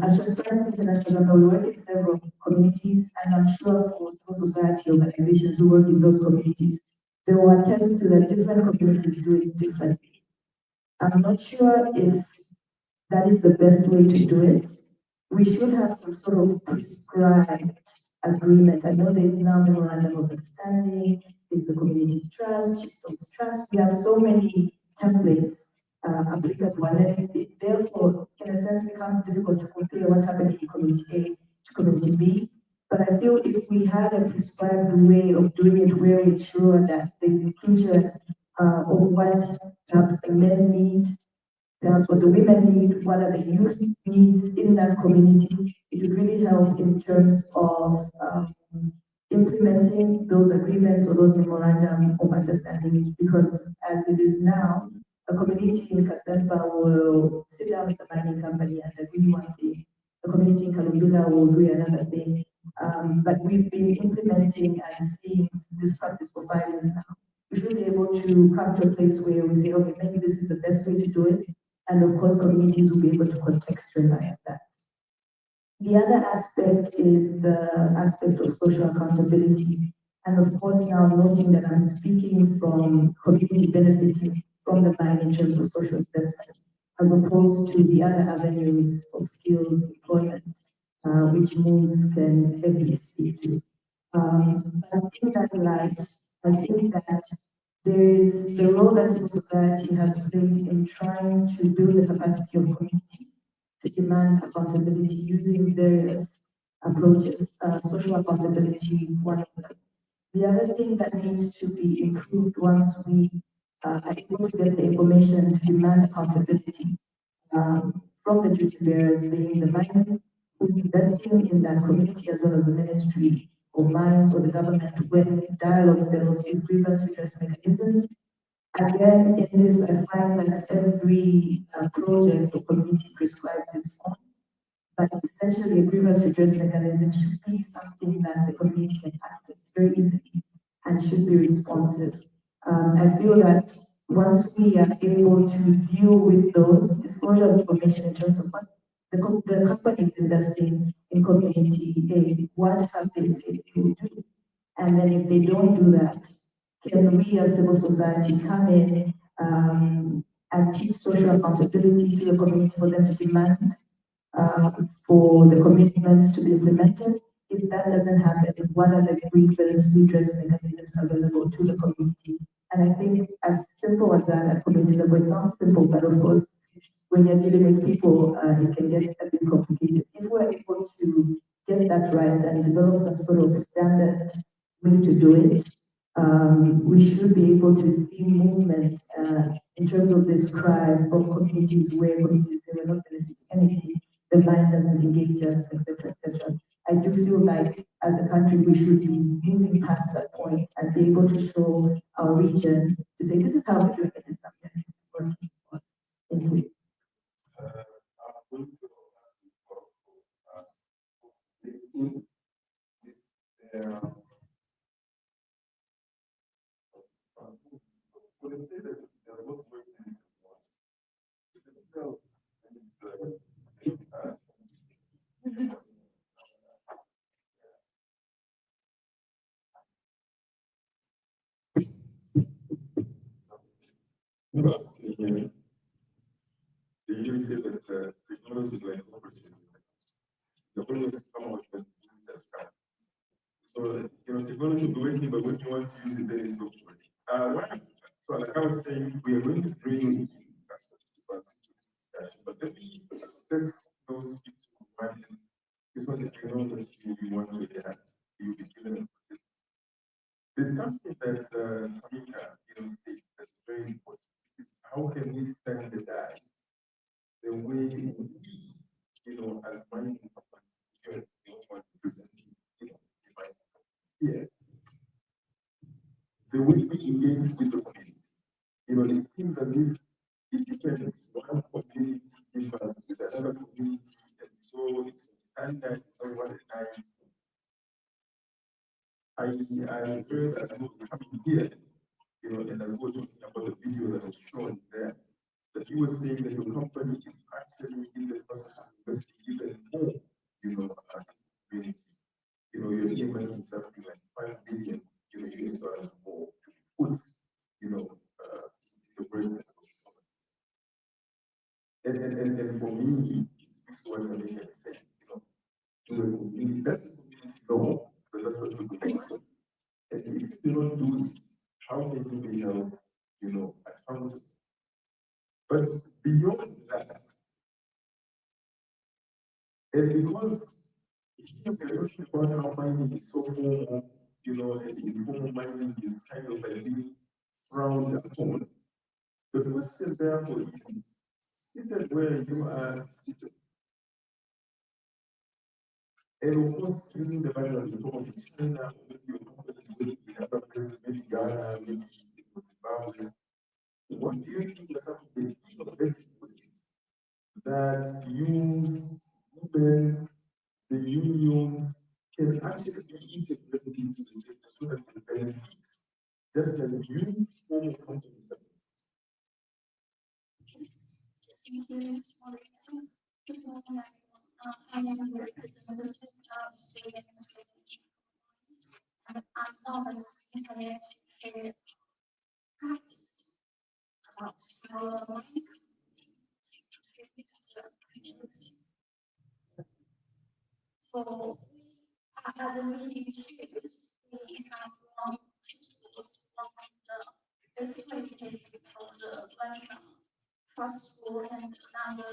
As Transparency International, we work in several communities, and I'm sure for civil society organizations who work in those communities, they will attest to that different communities do it differently. I'm not sure if that is the best way to do it. We should have some sort of prescribed agreement. I know there is now memorandum of understanding, there's the community trust, chiefs trust. We have so many templates applicable, and therefore, in a sense, becomes difficult to compare what's happening in community A to community B. But I feel if we had a prescribed way of doing it, where we ensure that there's inclusion of what perhaps the men need, that's what the women need, what are the youth needs in that community. It would really help in terms of implementing those agreements or those memorandum of understanding, because as it is now, a community in Kasemba will sit down with the mining company and agree one thing. The community in Kalumbila will do another thing. But we've been implementing and seeing this practice for 5 years now. We should be able to come to a place where we say, okay, maybe this is the best way to do it. And of course, communities will be able to contextualize that. The other aspect is the aspect of social accountability. And of course, now noting that I'm speaking from community benefiting from the mine in terms of social investment, as opposed to the other avenues of skills employment, which moves can heavily speak to. But in that light, I think that there is the role that civil society has played in trying to build the capacity of communities to demand accountability using various approaches, social accountability, one of them. The other thing that needs to be improved once we are able to get the information to demand accountability from the duty bearers, being the mine who's investing in that community as well as the ministry of mines or the government, when dialogue fails, is grievance redress mechanism. Again, in this, I find that every project or community prescribes its own, but essentially a grievance redress mechanism should be something that the community can access very easily and should be responsive. I feel that once we are able to deal with those disclosure of information in terms of what the company is investing in community A, what have they said they will do? And then if they don't do that, can we as civil society come in and teach social accountability to the community for them to demand for the commitments to be implemented? If that doesn't happen, what are the grievance redress mechanisms available to the community? And I think as simple as that at community level, it sounds simple, but of course, when you're dealing with people, it can get a bit complicated. If we're able to get that right and develop some sort of standard way to do it, we should be able to see movement in terms of this cry from communities where communities say we're not benefiting anything, the mine doesn't engage us, etc., etc. I do feel like as a country we should be moving past that point and be able to show our region to say this is how we're doing it in Zambia. This is working for us. Thank you. So they say that there are both work things at once. So they usually say that technology is like opportunity. The always come out when visitors come. So technology will be working, but when you want to use it, then it's not working. So like I was saying, we are going to bring in customers to this discussion, but let me first go speak to Martin. This was a technology you want to have. You'll be given a There's something that Tamika states that's very important. How can we standardize the way we, as mining companies, want to present, yeah, the way we engage with the community. It seems as if it depends. One community differs with another community, and so it's standard. So what I heard as coming here, and as we were talking about the video that was shown there, that you were saying that your company is actually in the process of investing even more, in you're implementing something like 5 billion, US dollars more to put, the break. And for me, it's what I can say, to the investment community, no, because that's what we're doing. And if you don't do it, how can you be held, accountable? But beyond that, and because here we're talking about how mining is so formal, and informal mining is kind of like being frowned upon. The question therefore is, seated where you are seated, and of course using the value of the form of China, maybe your company is willing to have a place, maybe Ghana, maybe Zimbabwe. What do you think are some of the innovative ways that you, women, the unions can actually be integrated into the system so that they benefit just as you form of companies? I am a representative of student association, and I'm always interested in practice about our money contribute to the community. So, as a meeting choose, we have one schools, one the basic education for the trust school and another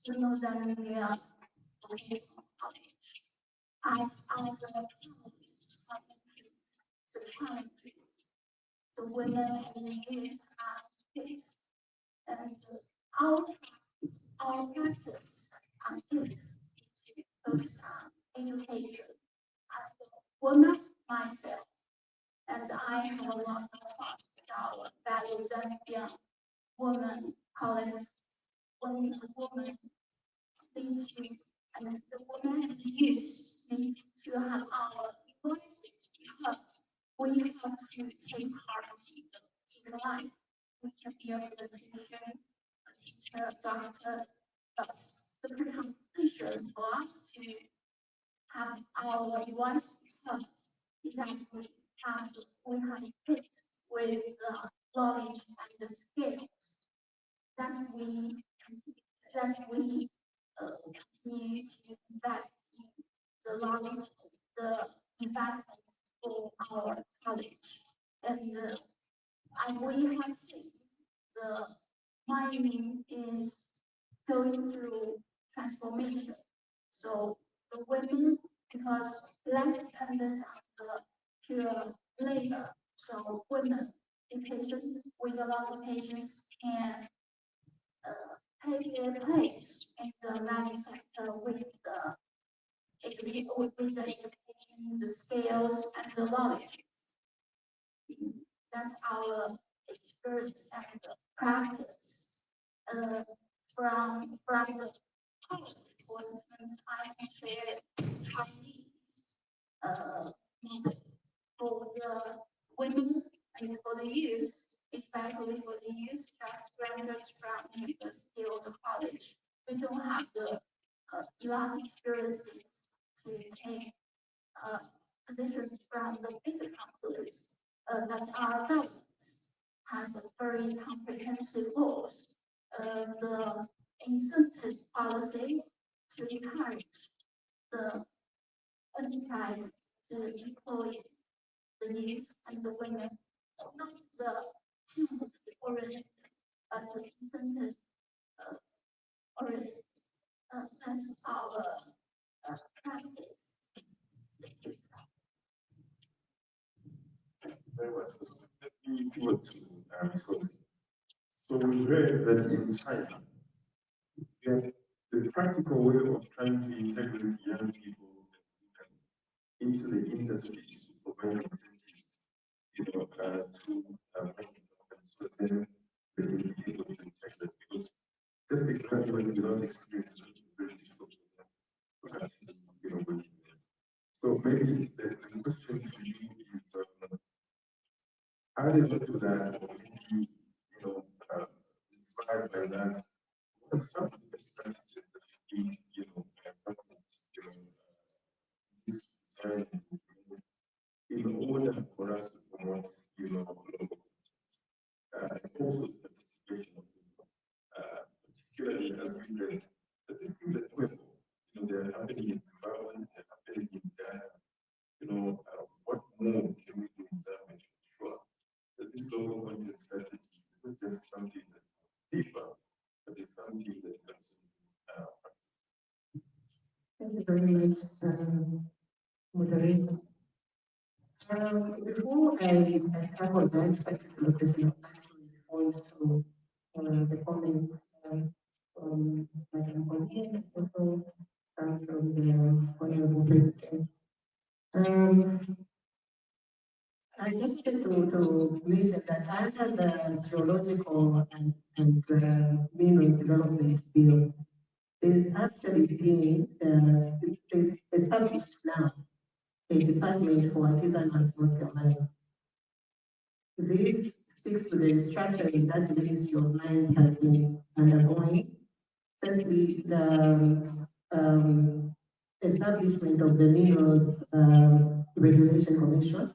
Zambia vocational college. As our families the challenges the women and the youth have faced, and our practice and this to focus on education and women myself, and I have a lot of thoughts about value Zambia women college when the woman needs to, and the women and the youth need to have our voices because we have to take part in life. We can be a politician, a teacher, a doctor, but the precondition for us to have our voice heard is that we have fit with the knowledge and the skills that we continue to invest in the knowledge, the investment for our college. And as we have seen, the mining is going through transformation. So the women, because less dependent on the pure labor, so women in patients with a lot of patients can take their place in the mining sector with the education, the skills, and the knowledge. That's our experience and practice. From the policy, for instance, I can share Chinese for the women and for the youth, especially for the youth just graduated from university or the college. They don't have the enough experiences to take positions from the bigger companies that our government has a very comprehensive rules. The incentive policy to encourage the enterprise to employ the youth and the women, not the penalty oriented, but the incentive oriented. That's our practice. Very much. Let me pivot to resources. So we read that in China, that the practical way of trying to integrate young people into the industry is to provide incentives, to making companies so then they will be able to integrate because just the graduate without experience is very difficult for them to actually, working there. So maybe the question to you is, added on to that, you know, inspired by that, what are some of the strategies that you know, practice during this design in order for us to promote, you know, global, and also the participation of people, particularly as we learn that these things are doable. You know, they're happening in Zimbabwe, they're happening in Ghana. You know, what more can we do in Zambia to ensure that this global content strategy is not just something that's on paper, but it's something that comes in Thank you very much, moderator. Before I tackle that particular question, I'd like to respond to the comments from Madam Bonnie and also some from the Honorable President. I just want to mention that under the geological and minerals development bill, there's actually been is established now a department for artisanal small scale mining. This speaks to the restructuring that the Ministry of Mines has been undergoing. Firstly, the establishment of the Minerals Regulation Commission.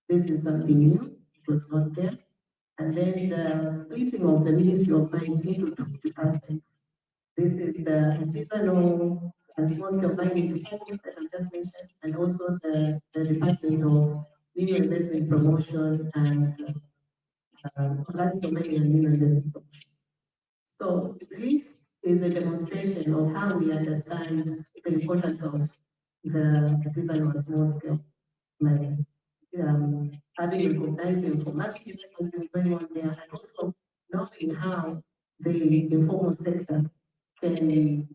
This is something new, it was not there. And then the splitting of the Ministry of Mines into two departments. This is the artisanal and small scale mining department that I just mentioned, and also the Department of Mineral Investment Promotion and that's domain and mineral investment promotion. So this is a demonstration of how we understand the importance of the artisanal and small scale mining. Having recognized the information that has been going on there, and also knowing how the informal sector can,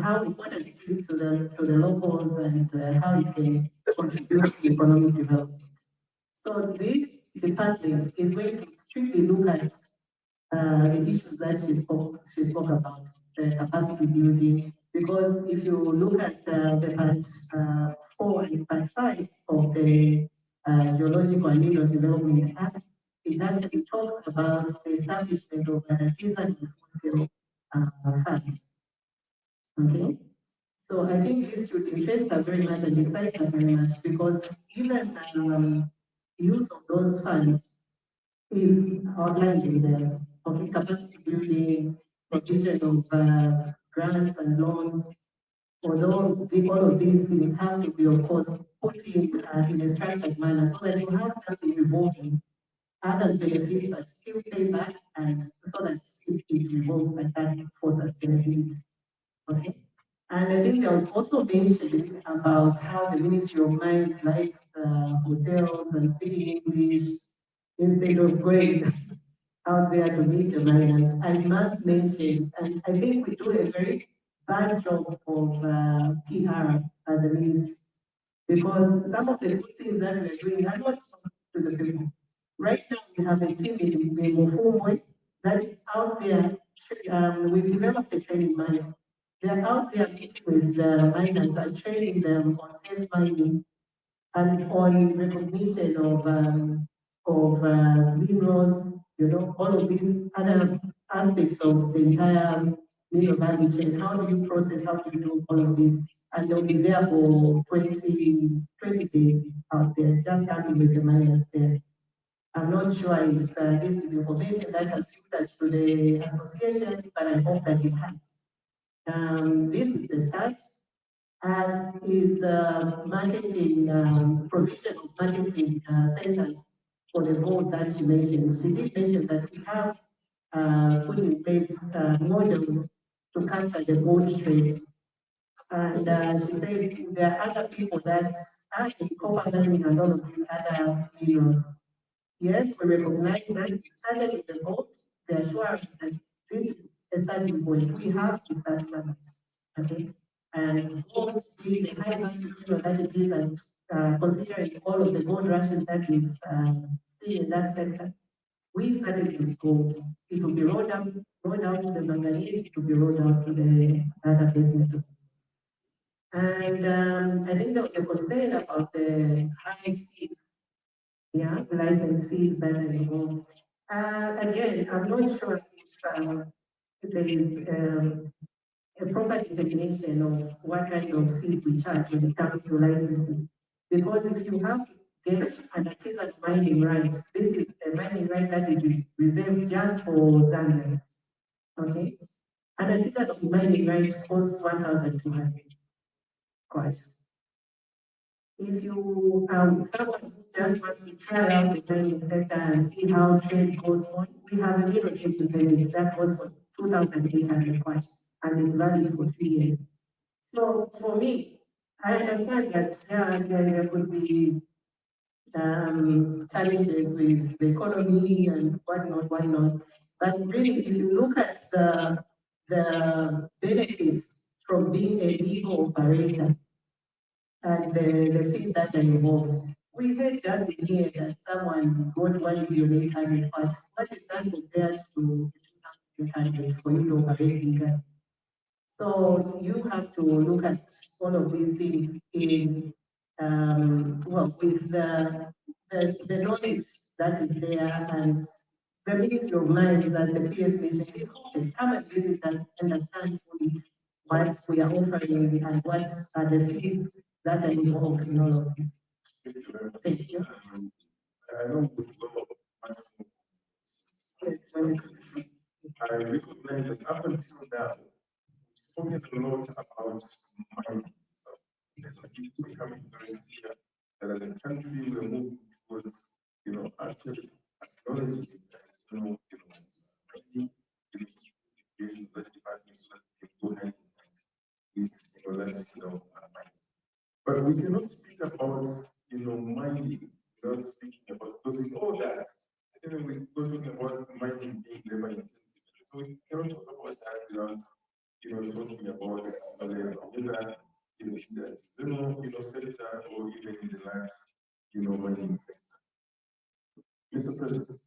how important it is to the locals and how it can contribute to economic development. So this department is going to strictly look at the issues that she spoke about, the capacity building, because if you look at the part 4 and part 5 of the Geological and Minerals Development Act, it actually talks about the establishment of an artisanal small-scale fund. Okay, so I think this should interest her very much and excite her very much, because even use of those funds is outlined in the capacity building, provision of grants and loans. Although all of these things have to be, of course, put in a structured manner so that you have something revolving. Others benefit but still pay back, and so that it revolves like that for sustainability. Okay. And I think there was also mentioned about how the Ministry of Mines likes hotels and speaking English instead of going out there to meet the miners. I must mention, and I think we do a very bad job of PR as a ministry, because some of the good things that we're doing are not to the people. Right now, we have a team in Mofumwe that is out there. We've developed a training manual. They're out there meeting with the miners and training them on safe mining and on recognition of minerals, you know, all of these other aspects of the entire mineral value chain. How do you process, how do you do all of this? And they'll be there for 20 days out there, just starting with the miners there. I'm not sure if this is information that has filtered to the associations, but I hope that it has. This is the start, as is the marketing, provision of marketing centers for the gold that she mentioned. She did mention that we have put in place models to capture the gold trade. And she said there are other people that are in copper mining and all of these other minerals. Yes, we recognize that we started in the gold, the assurance that this is a starting point. We have to start somewhere. Okay. And gold being the high value mineral that it is, and considering all of the gold rushes that we've seen in that sector, we started with gold. It will be rolled out to the manganese, it will be rolled out to the other base metals. And I think there was a concern about the high fees yeah, license fees that are involved. Again, I'm not sure if there is a proper designation of what kind of fees we charge when it comes to licenses. Because if you have to get an artisan mining right, this is a mining right that is reserved just for Zambians. Okay? An artisan mining right costs 1,200. Quite. If you someone who just wants to try out the mining sector and see how trade goes on, we have a mineral trade permit that goes for 2,800 kwacha and is valid for 3 years. So for me, I understand that there could be challenges with the economy and whatnot. But really, if you look at the benefits from being a legal operator, and the fees that are involved. We heard just in here that someone got 1,800,000, but what is that compared to 2,800 for you to operate legal? So you have to look at all of these things in, with the knowledge that is there, and the Ministry of Mines, as the PS mentioned, is open. Come and visit us, understand fully what we are offering and what are the fees that are involved in all of this. Thank you. I don't put a lot of money. Yes, I recognize that up until now, we've spoken a lot about mining. So it's becoming very clear that as a country we're moving towards, actually acknowledging that, mining, education, the departments that go hand in hand with, mining. But we cannot speak about, mining without speaking about those all that. And then we're talking about mining being labor intensive. So we cannot talk about that without, talking about whether in the sector or even in the land, mining sector. Mr. President,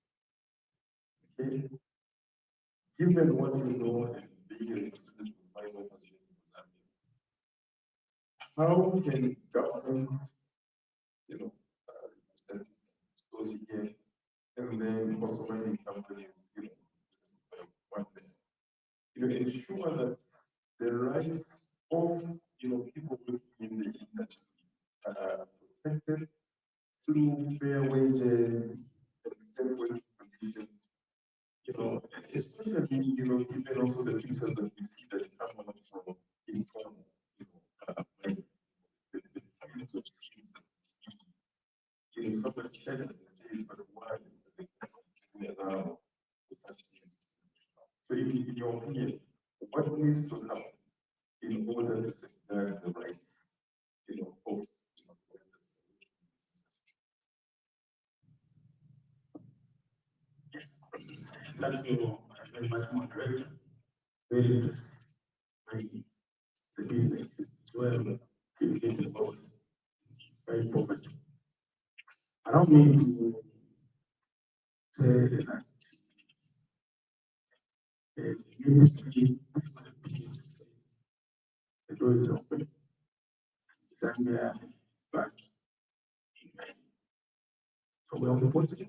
okay, given what you know and being represented by my position in Zambia, how can government, goes again, and then also mining companies, one thing, ensure that the rights of, people working in the industry are protected through fair wages and safe working conditions, especially, given also the pictures that we see that come out from informal, mining, the kinds of schemes that we see, somebody shared and say, but why we allow such things? So in your opinion, what needs to happen in order to safeguard the rights, of Thank you very much, moderator. Very interesting. The business is well communicated about very poverty. I don't mean to say that the industry the door is open. Zambia is back in mining. So we are supportive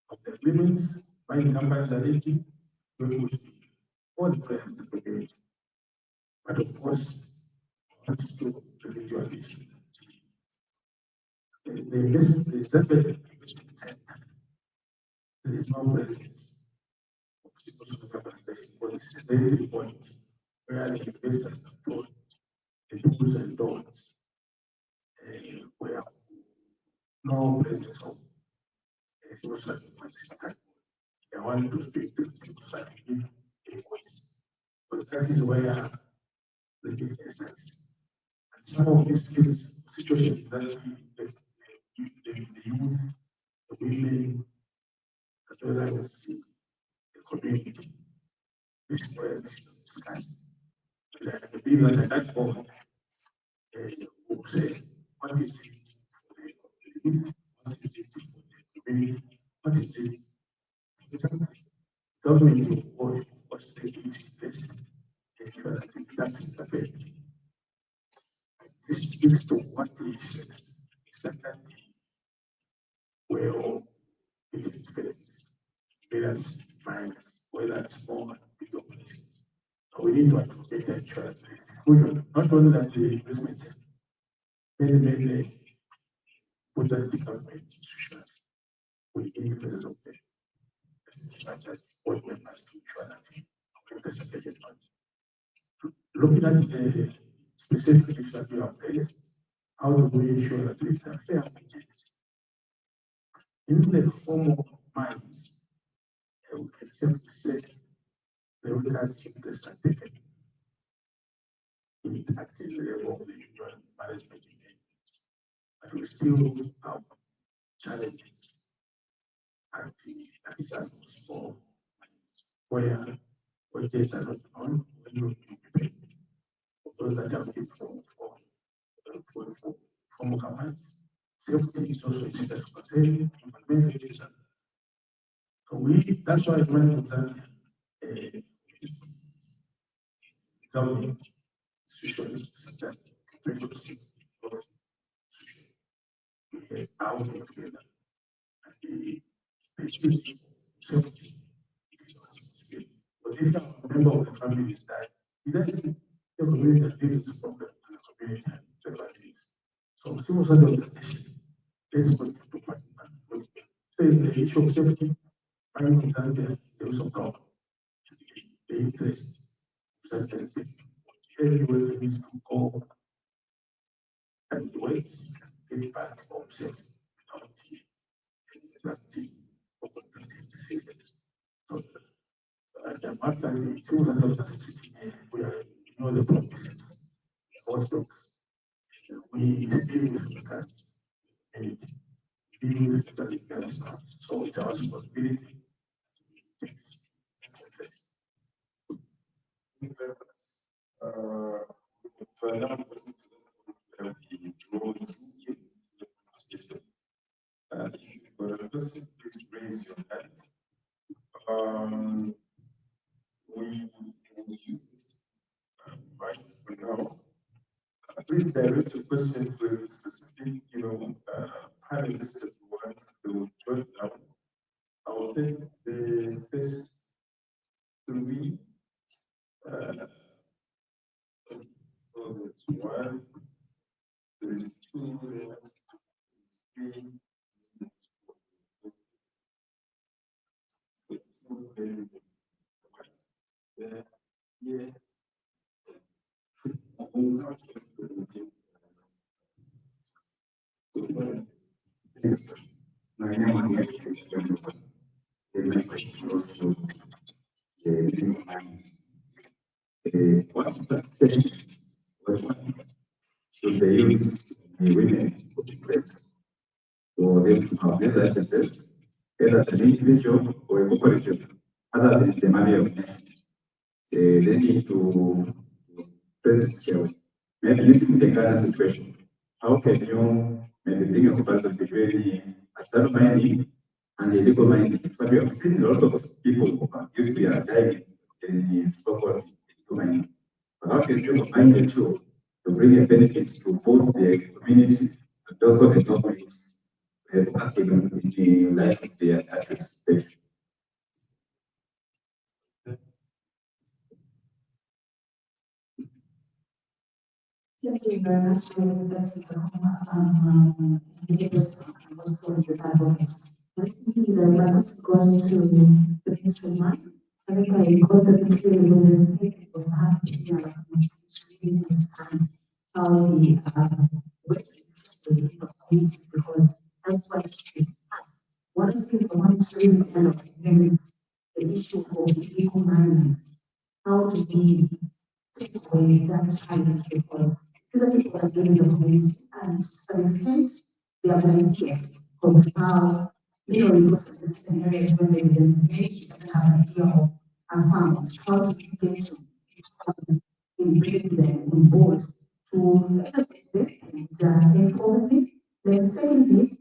of the agreements, mining companies are ready, we will see all the players in the community. But of course, I want to present your attention. The investment there is no presence of institutional capitalization, but this is the entry point where the investors are told, the tools and donors, where no presence of social capitalization. I want to speak to civil society a voice. But that is where the business is. And some of these situations that the youth, the women, as well as the community, this is where this is discussed. The people at that point will say, what is it for the youth? What is it for the community? What is it? Government will watch what's taking place. Ensure that that's the best. This speaks to what we said. Exactly where all it is developed, whether it's minor, whether it's small, big operations. So we need to advocate that ensure that the exposure, not only that the investment, many potential government institutions within the presence of the such as what we must ensure that the strategic fund. Looking at the specific issues that we have raised, how do we ensure that it's a fair budget? In the form of mines, we can simply say the organization interest are taken in acting the level of the union management unit, but we still have challenges at the small where wages are not on when you pay those that have been from government. Safety is also a serious concern, environmental issues. So that's why it's very important government institutions such as how we together and the issues safety. But if a member of the family is died, he doesn't the community that deals with the problem to the community and the family. So civil society organization, let's go to participate. So the issue of safety, I think that there is some problem. The interest that everywhere needs to go and the way get back home safe without the so the matter is two hundred we are the problem. Also, we deal with the cash and deal with the legal stuff. So it's our responsibility. For now, the drone for the person, please raise your hand. We will use this right for now. Please direct your question to a specific, panelist that you want to jot down. I will take the first three. So there's one, there's two, three. Yeah. My name is my question also what is the so they use the women for the press for them to have their licenses, either as an individual or a corporation, other than the money of nation. They need to present scale. Maybe using the current situation, how can you maybe bring a comparison between a mining and illegal mining? But we have seen a lot of people who are used to diving in the so-called illegal mining. But how can you combine the two to bring a benefit to both the community and also the government, focusing on the life of the countries? Thank you very much for respecting the also the advocates. Recently, the request goes to the Christian mind. I think I got the picture with the state of happy in this time, how the work is to the communities, because that's what it is. One of the things I want to really develop is the issue of illegal miners. How do we take away that challenge, because these are people that live in the community, and to some extent, they have an idea of how mineral resources in areas where they maybe don't have an idea of are found. How do we get to bring them on board to end poverty? Then secondly,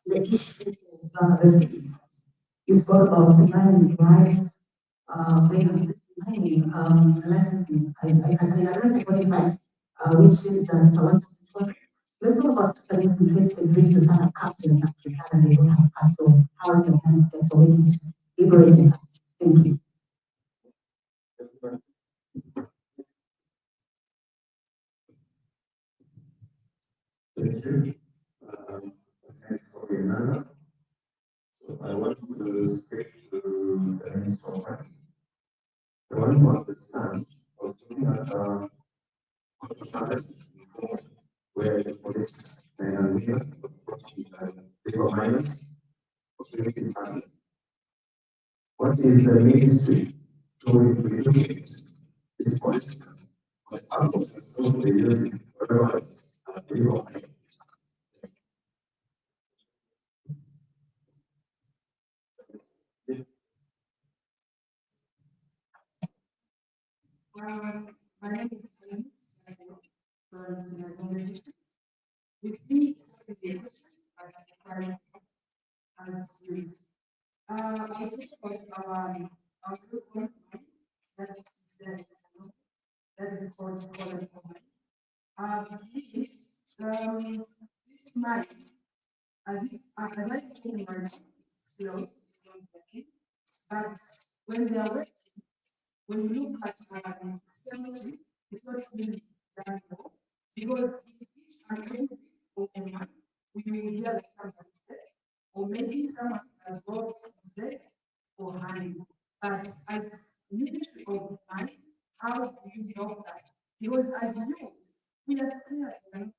the issue of the fees. You spoke about the mining rights, when mining licensing. I don't know if I got it right, which is that I want to talk let's talk about somebody's interested in to start a capture in Africa and they don't have capital. How is the mindset for them to liberate that? Thank you. Thank you. Thanks for the another. So I want to speak to the Minister of Money. I want to understand, I was looking at where the police and women approaching legal violence, opportunity violence. What is the ministry doing to educate this policy? Because almost is totally using otherwise legal violence. My name is James. With me, the question, as is. I just about our group one that is called quality this this money, as I told you, it's close, it's not working. But when they are working, when you look at salary, it's not really done well because it's each and every of a month we will hear that someone is dead, or maybe someone has lost his leg or hand. But as Ministry of Money, how do you help that? Because as youth, we are scared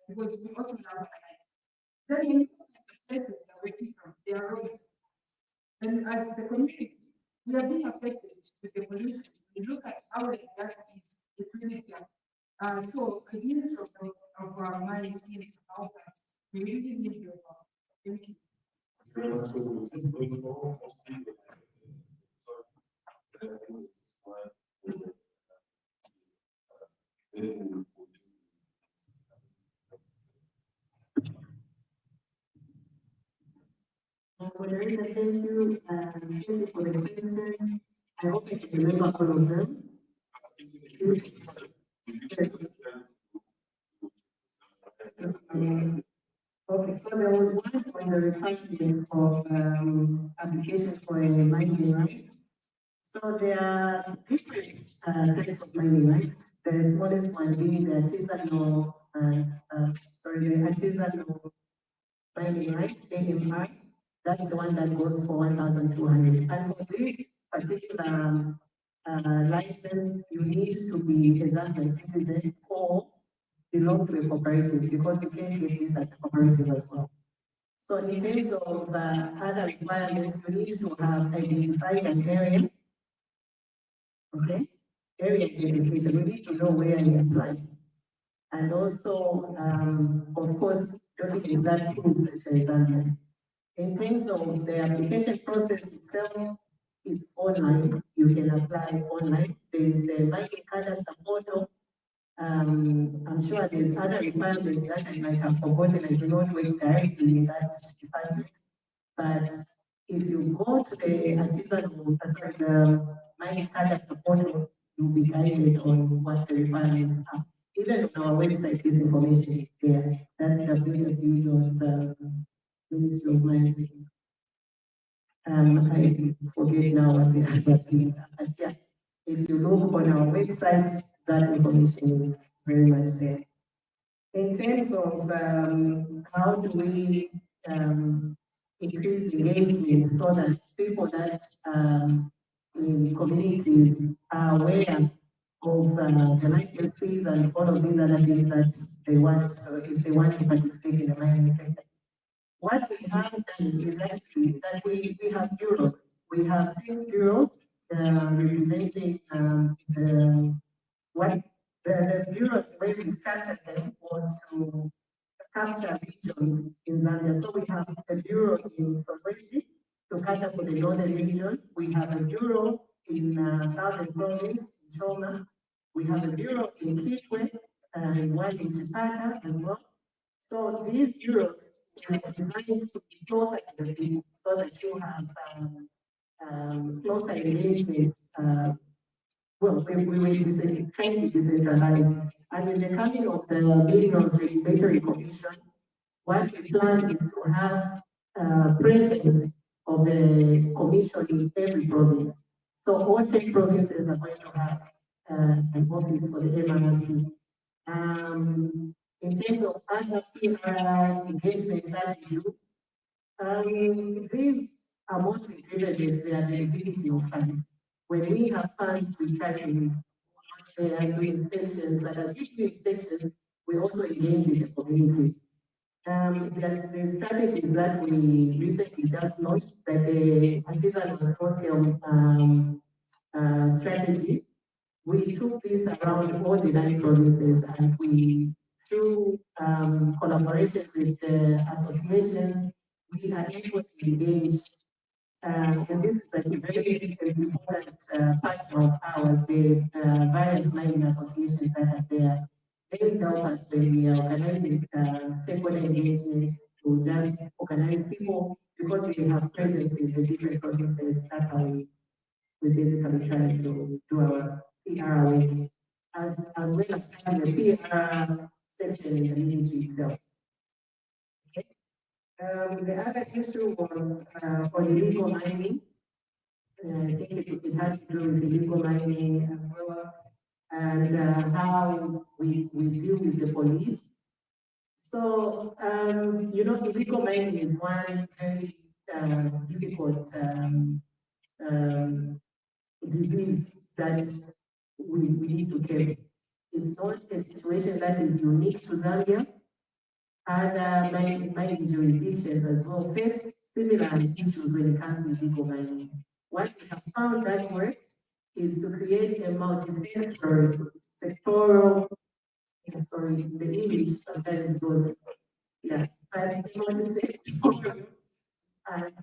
because we also have then you look at the places that we came from, they are roads. And as the community, we are being affected with the pollution. We look at how the gas is, it's really clear. So as Minister of Mines, Minister of us, we really need your help. Thank you. Moderator, thank you. Thank you for the questions. I hope I can remember all of them. Okay, so there was one on the requirements of application for a mining right. So there are different types of mining rights. The smallest one being the artisanal, the artisanal mining right, AMR. That's the one that goes for 1,200. And for this particular license, you need to be a Zambian citizen or belong to a cooperative because you can get this as a cooperative as well. So in terms of other requirements, you need to have identified an area, okay? Area identification, we need to know where you apply. And also, of course, documents that prove that there is Zambia. In terms of the application process itself, it's online. You can apply online. There is the mining cadastre portal. I'm sure there's other requirements that I might have forgotten. I do not work directly in that department. But if you go to the artisanal, the mining cadastre portal, you'll be guided on what the requirements are. Even on our website, this information is there. That's www.Ministry of Mines. I forget now what the other things are, but yeah, if you look on our website, that information is very much there. In terms of how do we increase engagement so that people that in communities are aware of the licenses and all of these other things that they want, if they want to participate in the mining sector. What we have done is actually that we have bureaus. We have 6 bureaus representing what the bureaus way we structured them was to capture regions in Zambia. So we have a bureau in Solwezi to cater for the northern region. We have a bureau in southern province, in Choma. We have a bureau in Kitwe and one in Chipata as well. So these bureaus are designed to be closer to the people so that you have closer engagements. Well, we will trying to decentralize And in the coming of the Minerals Regulatory Commission, what we plan is to have presence of the commission in every province. So all 10 provinces are going to have an office for the MRC. In terms of other PR engagements that we do, these are mostly driven with the availability of funds. When we have funds, we try to do inspections, but as we do inspections, we also engage with the communities. There's the strategies that we recently just launched, like the artisanal social strategy. We took this around all the 9 provinces, and we, through collaborations with the associations, we are able to engage. And this is a very important partner of ours, the various mining associations that are there. They help us when we are organizing stakeholder engagements to just organize people because we have presence in the different provinces. That's how we basically try to do our PR work, as well as the PR section in the ministry itself. Okay. The other issue was on illegal mining. I think it had to do with illegal mining as well, and how we deal with the police. So, illegal mining is one very difficult disease that we need to care. It's not a situation that is unique to Zambia. Other mining jurisdictions as well face similar issues when it comes to illegal mining. What we have found that works is to create a multi-sectoral, sorry, the English sometimes goes, yeah, but a multi-sectoral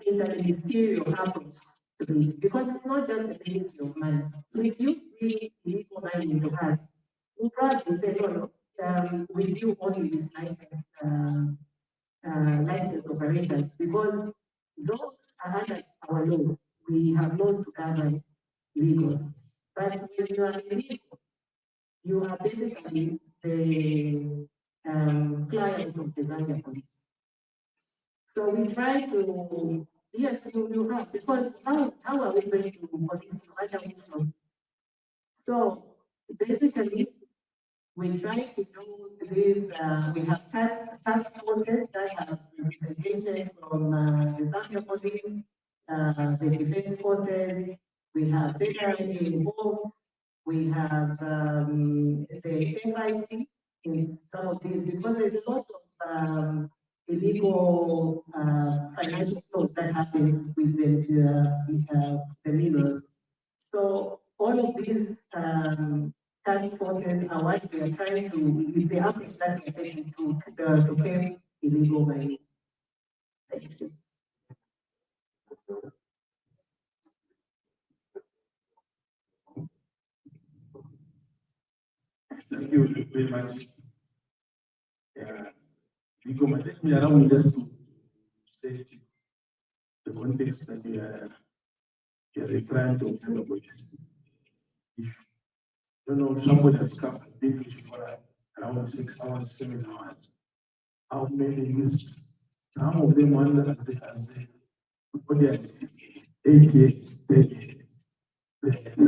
inter-ministerial approach to it, because it's not just a ministry of mines. So if you bring illegal mining to us, we probably say, no, we deal only with licensed operators, because those are under our laws. We have laws to govern illegals. But when you are illegal, you are basically the client of the Zambia police. So we try to, yes, you have, because how are we going to police you? So basically, we try to do this, we have task forces that have representation from the Zambia police, the defense forces, we have ZRA involved, we have the FIC in some of these, because there's a lot of illegal financial flows that happens with the minerals. So all of these task forces are what we are trying to, is the approach that we are taking to curb illegal mining. Thank you. Thank you very much. Let me allow me just to say the context that we are trying to observe with this. If you don't know, somebody has come and been with you for around 6 hours, 7 hours. How many years? Some of them under the 8 years, 10 years,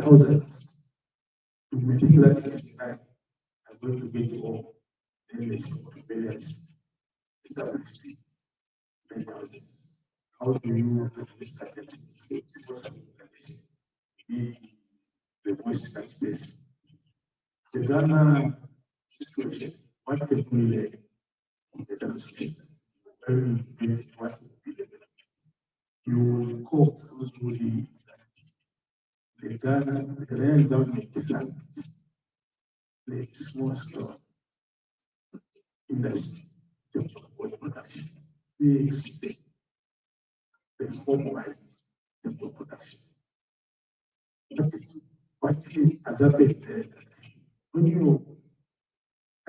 thousands. You may think that is time. I'm going to get you all. Then they should be various established. How do you understand the voice that space? The Ghana situation, what can we learn from the Ghana situation? Very important, what would be the benefit? You will cope through the Ghana, the Ghanaian government decided the small scale industry in terms of oil production. They formalize the production. What is adapted when you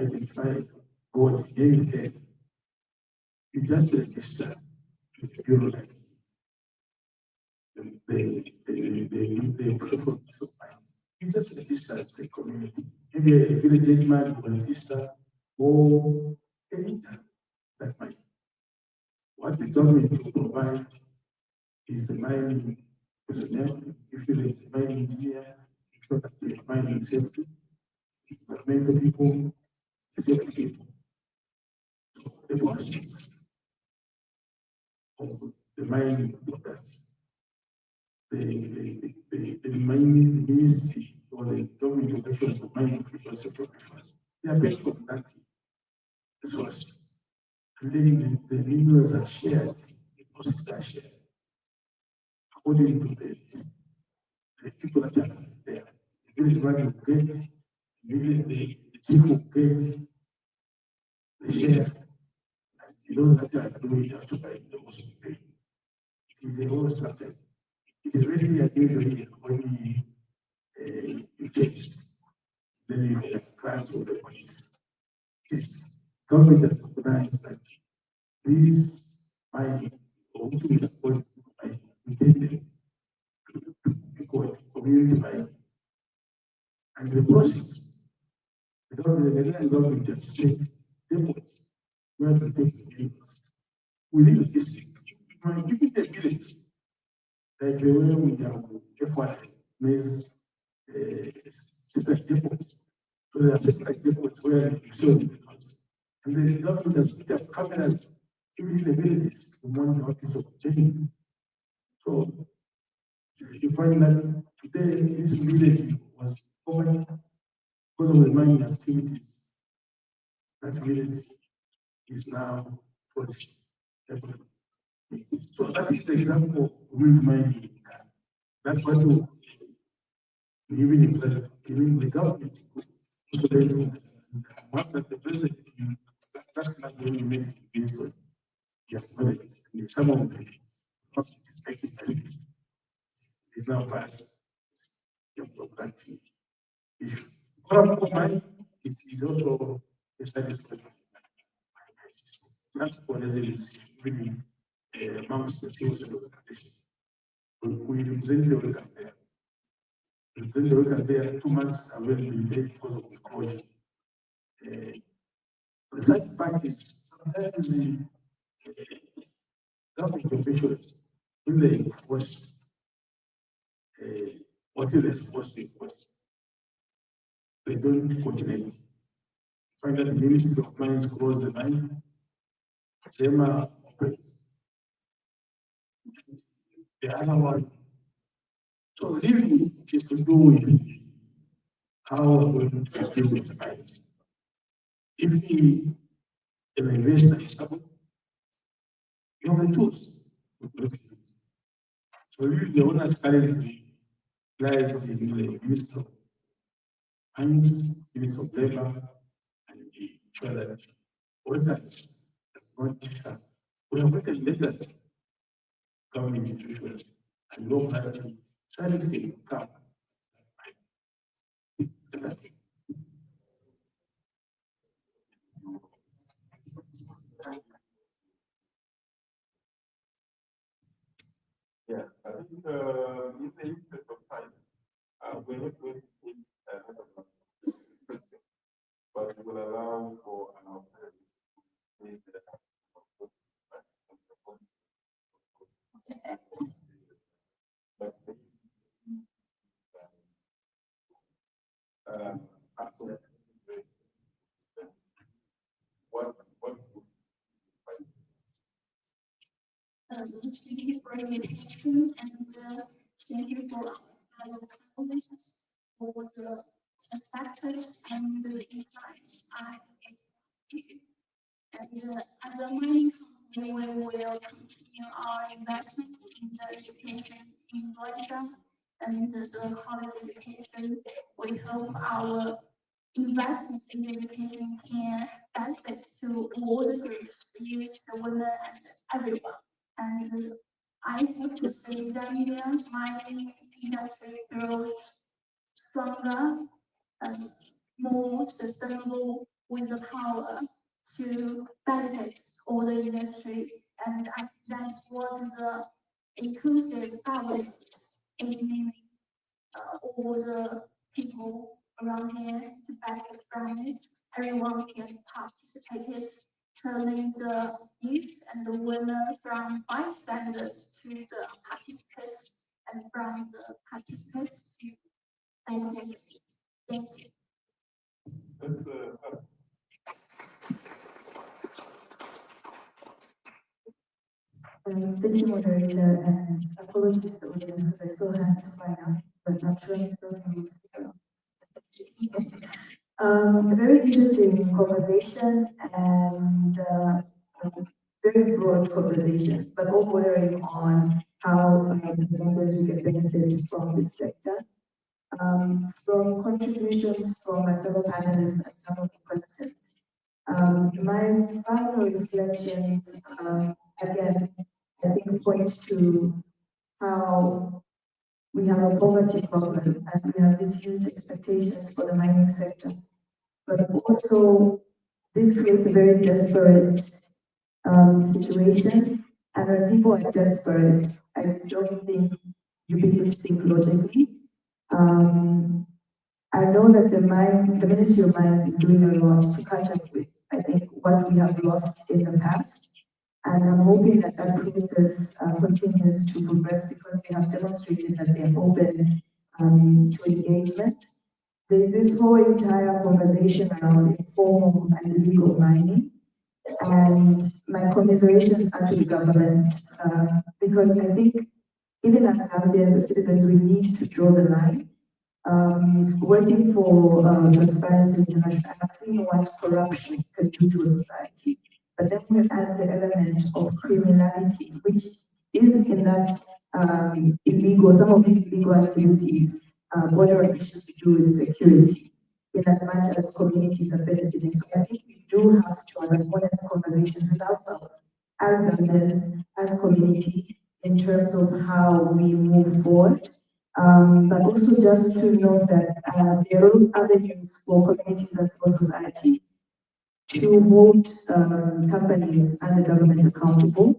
identify God in anything, you just register with the bureau like the you just register as a community. Maybe a village man will register or anything. That's fine. What the government will provide is the mining personnel, if you is the mining engineer, if not the mining safety, the mental people, the safety people. The policies of the mining products, the mining ministry or the government officials, the mining officials, the professionals, they are paid from that resource. And then the minerals are shared, the costs are shared according to the people that are there. The village man will get, the chief will get the share, and those that are doing it to buy the most pay. It is a whole structure. It is very unusual when you change, then you get crimes with the police. Yes, government has recognized that these mining or to be supported by intended to call community mining. And the process, the government just said, depots, where to take the vehicles. Within the district, might give it a village, like the way we have F1 means separate depots. So there are separate depots where you sell the goods. And the government has put up cameras even in the villages to monitor office of change. So you find that today this village was covered because of the mining activities. That village is now flourished. So that is the example of wind mining. That's what you even if even the government so they do what that the president that's not really made it good. Yes, but some of the not expected is now passed. Your productive issue. But of mine, it is also a satisfaction. Not for resilience, really amongst the skills of the organization. We represent the workers there. We represent the workers there 2 months are already been paid because of the closure. The third part is sometimes the government officials, when they enforce what is supposed to enforce, they don't coordinate. Find that the Ministry of Mines cross the line, SEMA operates. The other one. So really it is to do with how we're going to deal with the mines. If the investor is stable, you have the tools. So really the owners currently lies in the Ministry of Mines, Ministry of Labor, and the ensure that workers not we have written letters government institutions and law clarity, scientific come. Yeah, I think in the interest of time, we're not going to take a lot of questions, but we will allow for an opportunity to take absolutely. What Thank you for your attention and thank you for our fellow panelists for the perspectives and the insights I get from you. And as a mining company, we will continue our investments in the education in Malaysia and the higher education. We hope our investments in education can benefit to all the groups, the youth, the women, and everyone. And I hope to see Zambia's mining industry grow stronger and more sustainable with the power to benefit all the industry. And I think that's what the inclusive government is meaning. All the people around here to benefit from it. Everyone can participate it, turning the youth and the women from bystanders to the participants and from the participants to benefit. Thank you. Thank you, moderator, and apologies to the audience because I saw hands flying up, but I'm sure it's still some a very interesting conversation and a very broad conversation, but all bordering on how Zambians will get benefit from this sector. From contributions from my fellow panelists and some of the questions. My final reflections, again, I think point to how we have a poverty problem and we have these huge expectations for the mining sector. But also, this creates a very desperate situation. And when people are desperate, I don't think you begin to think logically. I know that the Ministry of Mines is doing a lot to catch up with, I think, what we have lost in the past. And I'm hoping that that process continues to progress because they have demonstrated that they're open to engagement. There's this whole entire conversation around informal and illegal mining. And my commiserations are to the government because I think even as Zambians, as citizens, we need to draw the line. Working for Transparency International, I've seen what corruption can do to a society. But then you add the element of criminality, which is in that illegal, some of these illegal activities border on issues to do with security, in as much as communities are benefiting. So I think we do have to have honest conversations with ourselves as Zambians, as community, in terms of how we move forward. But also just to note that there are avenues for communities and civil society to hold companies and the government accountable.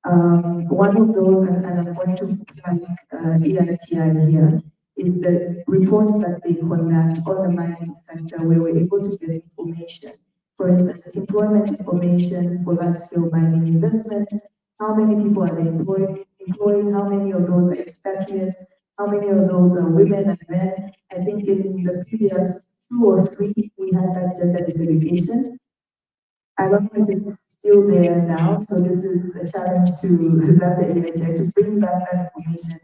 One of those, and I'm going to thank EITI here, is the reports that they conduct on the mining sector where we're able to get information. For instance, employment information for large-scale mining investment, how many people are they employing, how many of those are expatriates, how many of those are women and men. I think in the previous 2 or 3, we had that gender disaggregation. I don't know if it's still there now, so this is a challenge to Zambia EITI to bring back that information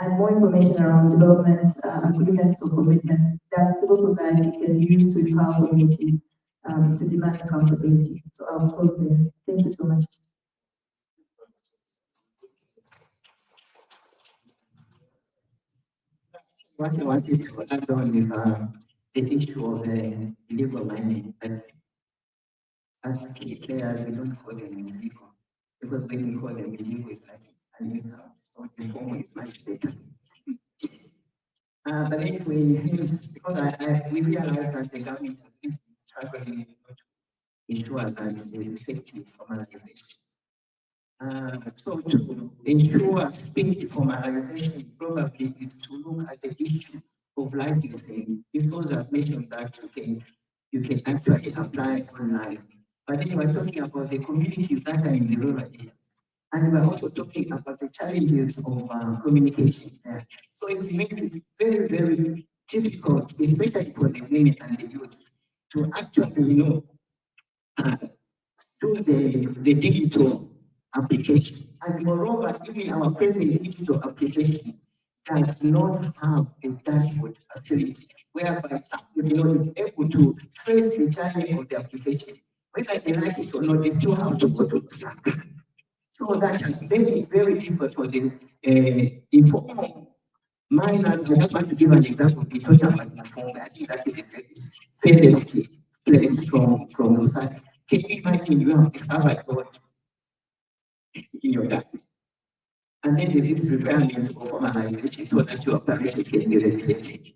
and more information around development agreements or commitments that civil society can use to empower communities to demand accountability. So I'll close there. Thank you so much. What I wanted to add on is the issue of the illegal mining. But as key players, we don't call them illegal because when we call them illegal, it's like it's illegal. So the form is much better. But anyway, because we realize that the government has been struggling to ensure that there is effective formalization. So to ensure speedy formalization probably is to look at the issue of licensing. It was as mentioned that you can actually apply online. But then we're talking about the communities that are in the rural areas. And we're also talking about the challenges of communication there. So it makes it very, very difficult, especially for the women and the youth, to actually, do the digital application. And moreover, even our present digital application does not have a dashboard facility whereby somebody is able to trace the journey of the application. Whether they like it or not, they still have to go to Lusaka. So that is very, very difficult for the informal miners. I just want to give an example. We talked about Mafunga. I think that is the furthest place from Lusaka. Can you imagine you have discovered God in your garden? And then there is requirement for formalization so that your operations can be regulated.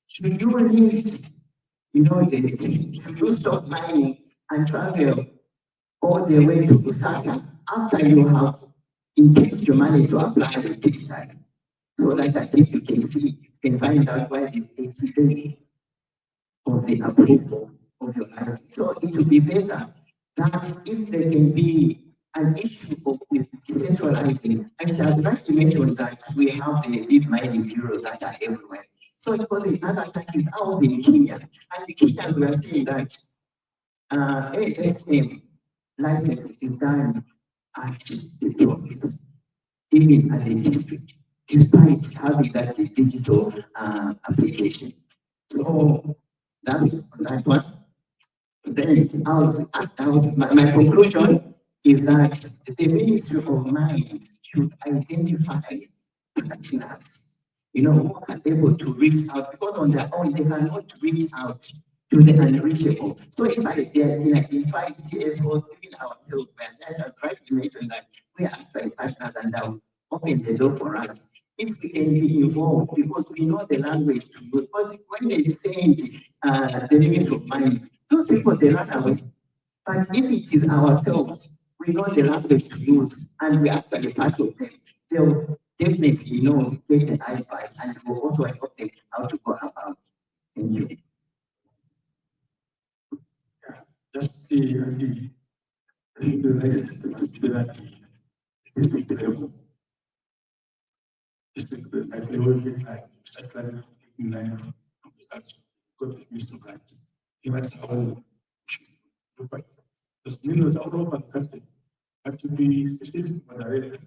Should you leave, should you stop mining and travel all the way to Lusaka after you have increased your money to apply the digital, so that at least you can see can find out why there's 80 days of the approval of your license. So it would be better that if there can be an issue of with decentralizing, and as rightly mentioned that we have the deep mining bureaus that are everywhere. So because in other countries, I was in Kenya, and the Kenyans were saying that ASM license is done at the province, even at the district, despite having that digital application. So that's that one. Then my conclusion is that the Ministry of Mines should identify partners, who are able to reach out, because on their own they cannot reach out to the unreachable. So if I can identify CSOs, even ourselves, where I rightly mentioned that we are actually partners and that open the door for us. If we can be involved, because we know the language to use, but when they send the Ministry of Mines, those people they run away. But if it is ourselves, we know the language to use, and we are actually part of them, they'll definitely get the advice, and we'll also help them how to go about. Thank you. Just the latest system has been at the district level. District at level, like central line of the country, got the Minister of Rights. Even our but the millions all over the country have to be specific moderated.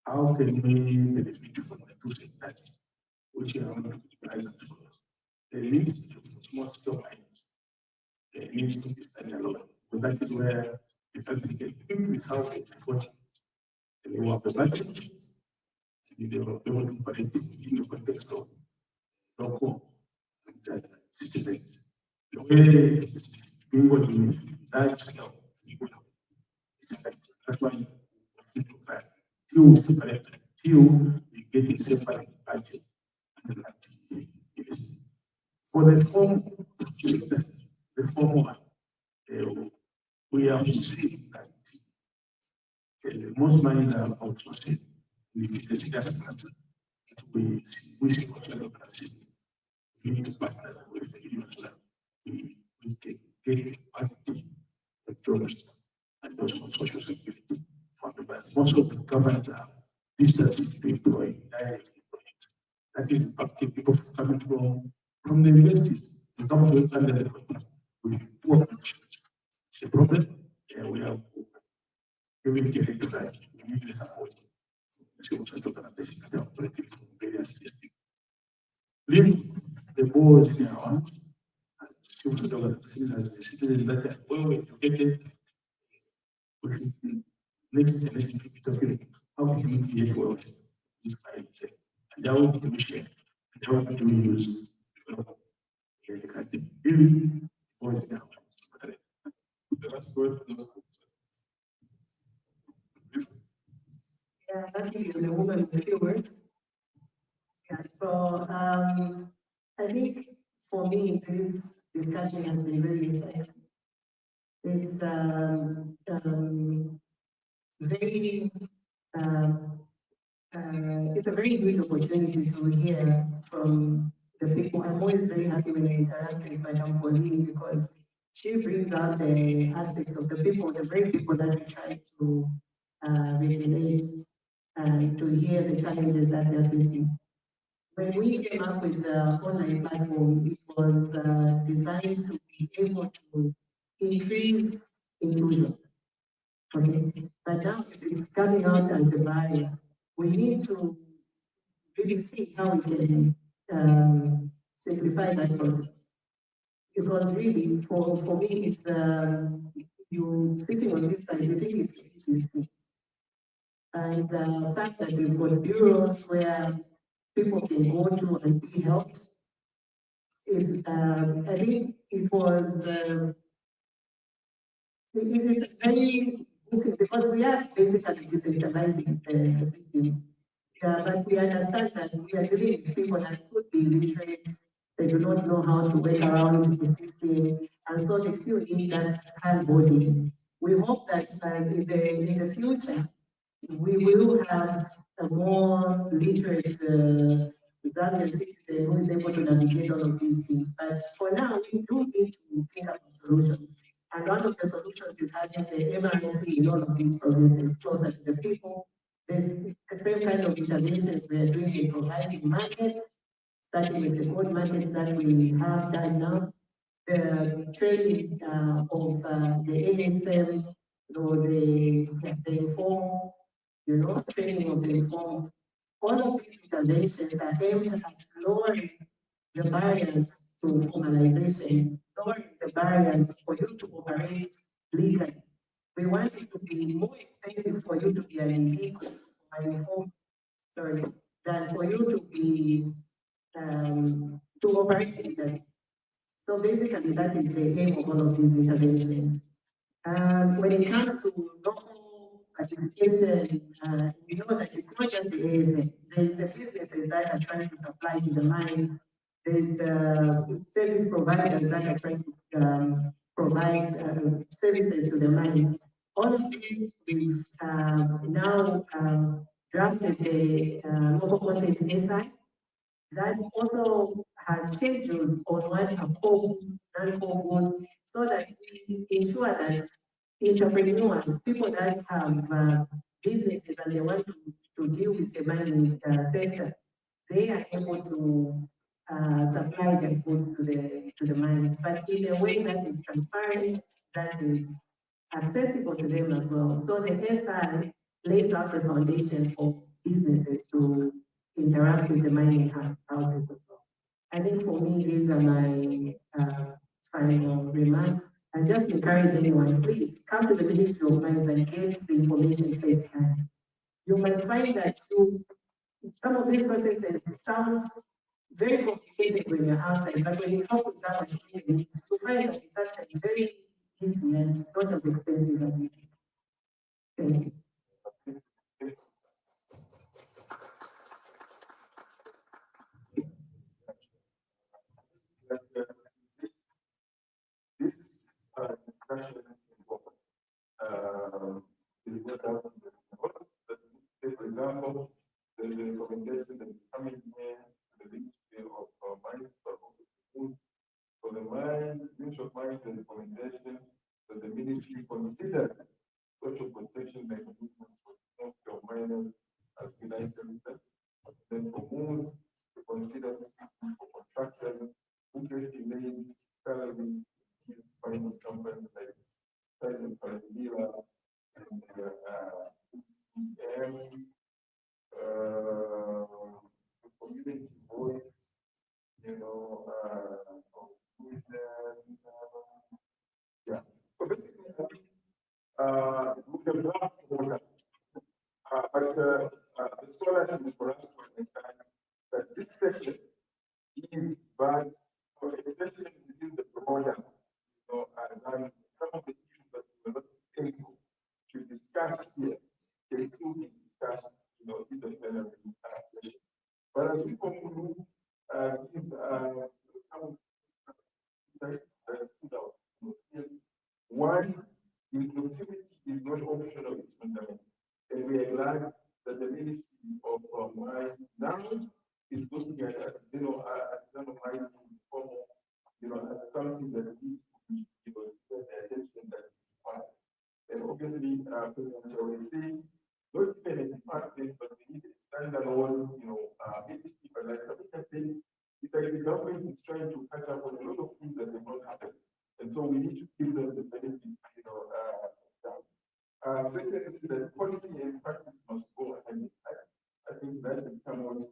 How can we benefit from the two sectors which are on the horizon? They need to small scale mines. They need to be standalone. Because that is where the country can think without it. They will have the budget, and they will be able to put it in the context of local and citizens. The way we want to large scale, that's why people fact. You collect, you get a separate budget. For the form, the form one, we have seen that most mines are outsourced. We see what kind of we need to partner with the user. We can get party the jobs and those on social security for the bank. Most of the government are distance to employ direct employees. That is impacting people coming from the universities. They come to it under the government with poor conditions. It's a problem. We have given direct right. We need to support civil society organizations that are operating from various districts. Leave the board in their hands and civil society organizations as the citizens that are well educated. Next generation to be talking how do we create wealth this kind of thing. And how do we share? And how do we use the country? Really, boys in our hands. The last word. Yeah, that is the woman with a few words. Yeah, so I think for me, this discussion has been very insightful. It's very, it's a very good opportunity to hear from the people. I'm always very happy when I interact with Madame Pauline because she brings out the aspects of the people, the very people that we try to regulate and to hear the challenges that they're facing. When we came up with the online platform, it was designed to be able to increase inclusion. Okay, but now if it's coming out as a barrier, we need to really see how we can simplify that process. Because really, for me, it's you sitting on this side, you think it's the easiest thing. And the fact that we've got bureaus where people can go to and be helped, I think it was, it is very good because we are basically decentralizing the system. But we understand that we are dealing with people that could be illiterate, they do not know how to work around the system, and so they still need that handholding. We hope that in the future, we will have a more literate Zambian citizen who is able to navigate all of these things. But for now, we do need to think about solutions. And one of the solutions is having the MRC in all of these provinces closer to the people. There's the same kind of interventions we are doing in providing markets, starting with the good markets that we have done now. The training of the NSM or the inform, training of the inform. All of these interventions are aimed at lowering the barriers to formalization, lowering the barriers for you to operate legally. We want it to be more expensive for you to be an illegal, sorry, than for you to be to operate legally. So basically, that is the aim of all of these interventions. When it comes to local participation, we know that it's not just the ASM. There's the businesses that are trying to supply to the mines. There's the service providers that are trying to provide services to the mines. All of these, we've now drafted the local content SI that also has schedules on what are core goods, non-core goods, so that we ensure that entrepreneurs, people that have businesses and they want to deal with the mining sector, they are able to supply their goods to the mines, but in a way that is transparent, that is accessible to them as well. So the SI lays out the foundation for businesses to interact with the mining houses as well. I think for me, these are my final remarks. And just encourage anyone, please come to the Ministry of Mines and get the information firsthand. You might find that some of these processes sound very complicated when you're outside, but when you talk with someone in it, you find that it's actually very easy and not as expensive as you think. Thank you. This discussion is what say, for example, there's a recommendation that is coming here to the Ministry of Mines, but also food. For the Ministry of Mines, the recommendation that the ministry considers social protection mechanisms for offshore miners as licensed. Then for moves, to consider for contractors who get delayed salary is mining companies like Silent Palmyra and community voice, yeah. So basically, we can draft order, but the scholarship for us to understand that this session is but for a session within the broader, and some of the issues that we are not able to discuss here can still be discussed, in the plenary session. But as we conclude, these some insights that stood out. One, inclusivity is not optional, it's fundamental. And we are glad that the Ministry of Mines now is looking at mines formal, as something that needs to be, the attention that is required. And obviously, President always saying, not even a department, but we need a standalone, entity. But like Sabina said, it's like the government is trying to catch up on a lot of things that have not happened. And so we need to give them the benefit, secondly, that policy and practice must go hand in hand. I think that is somewhat,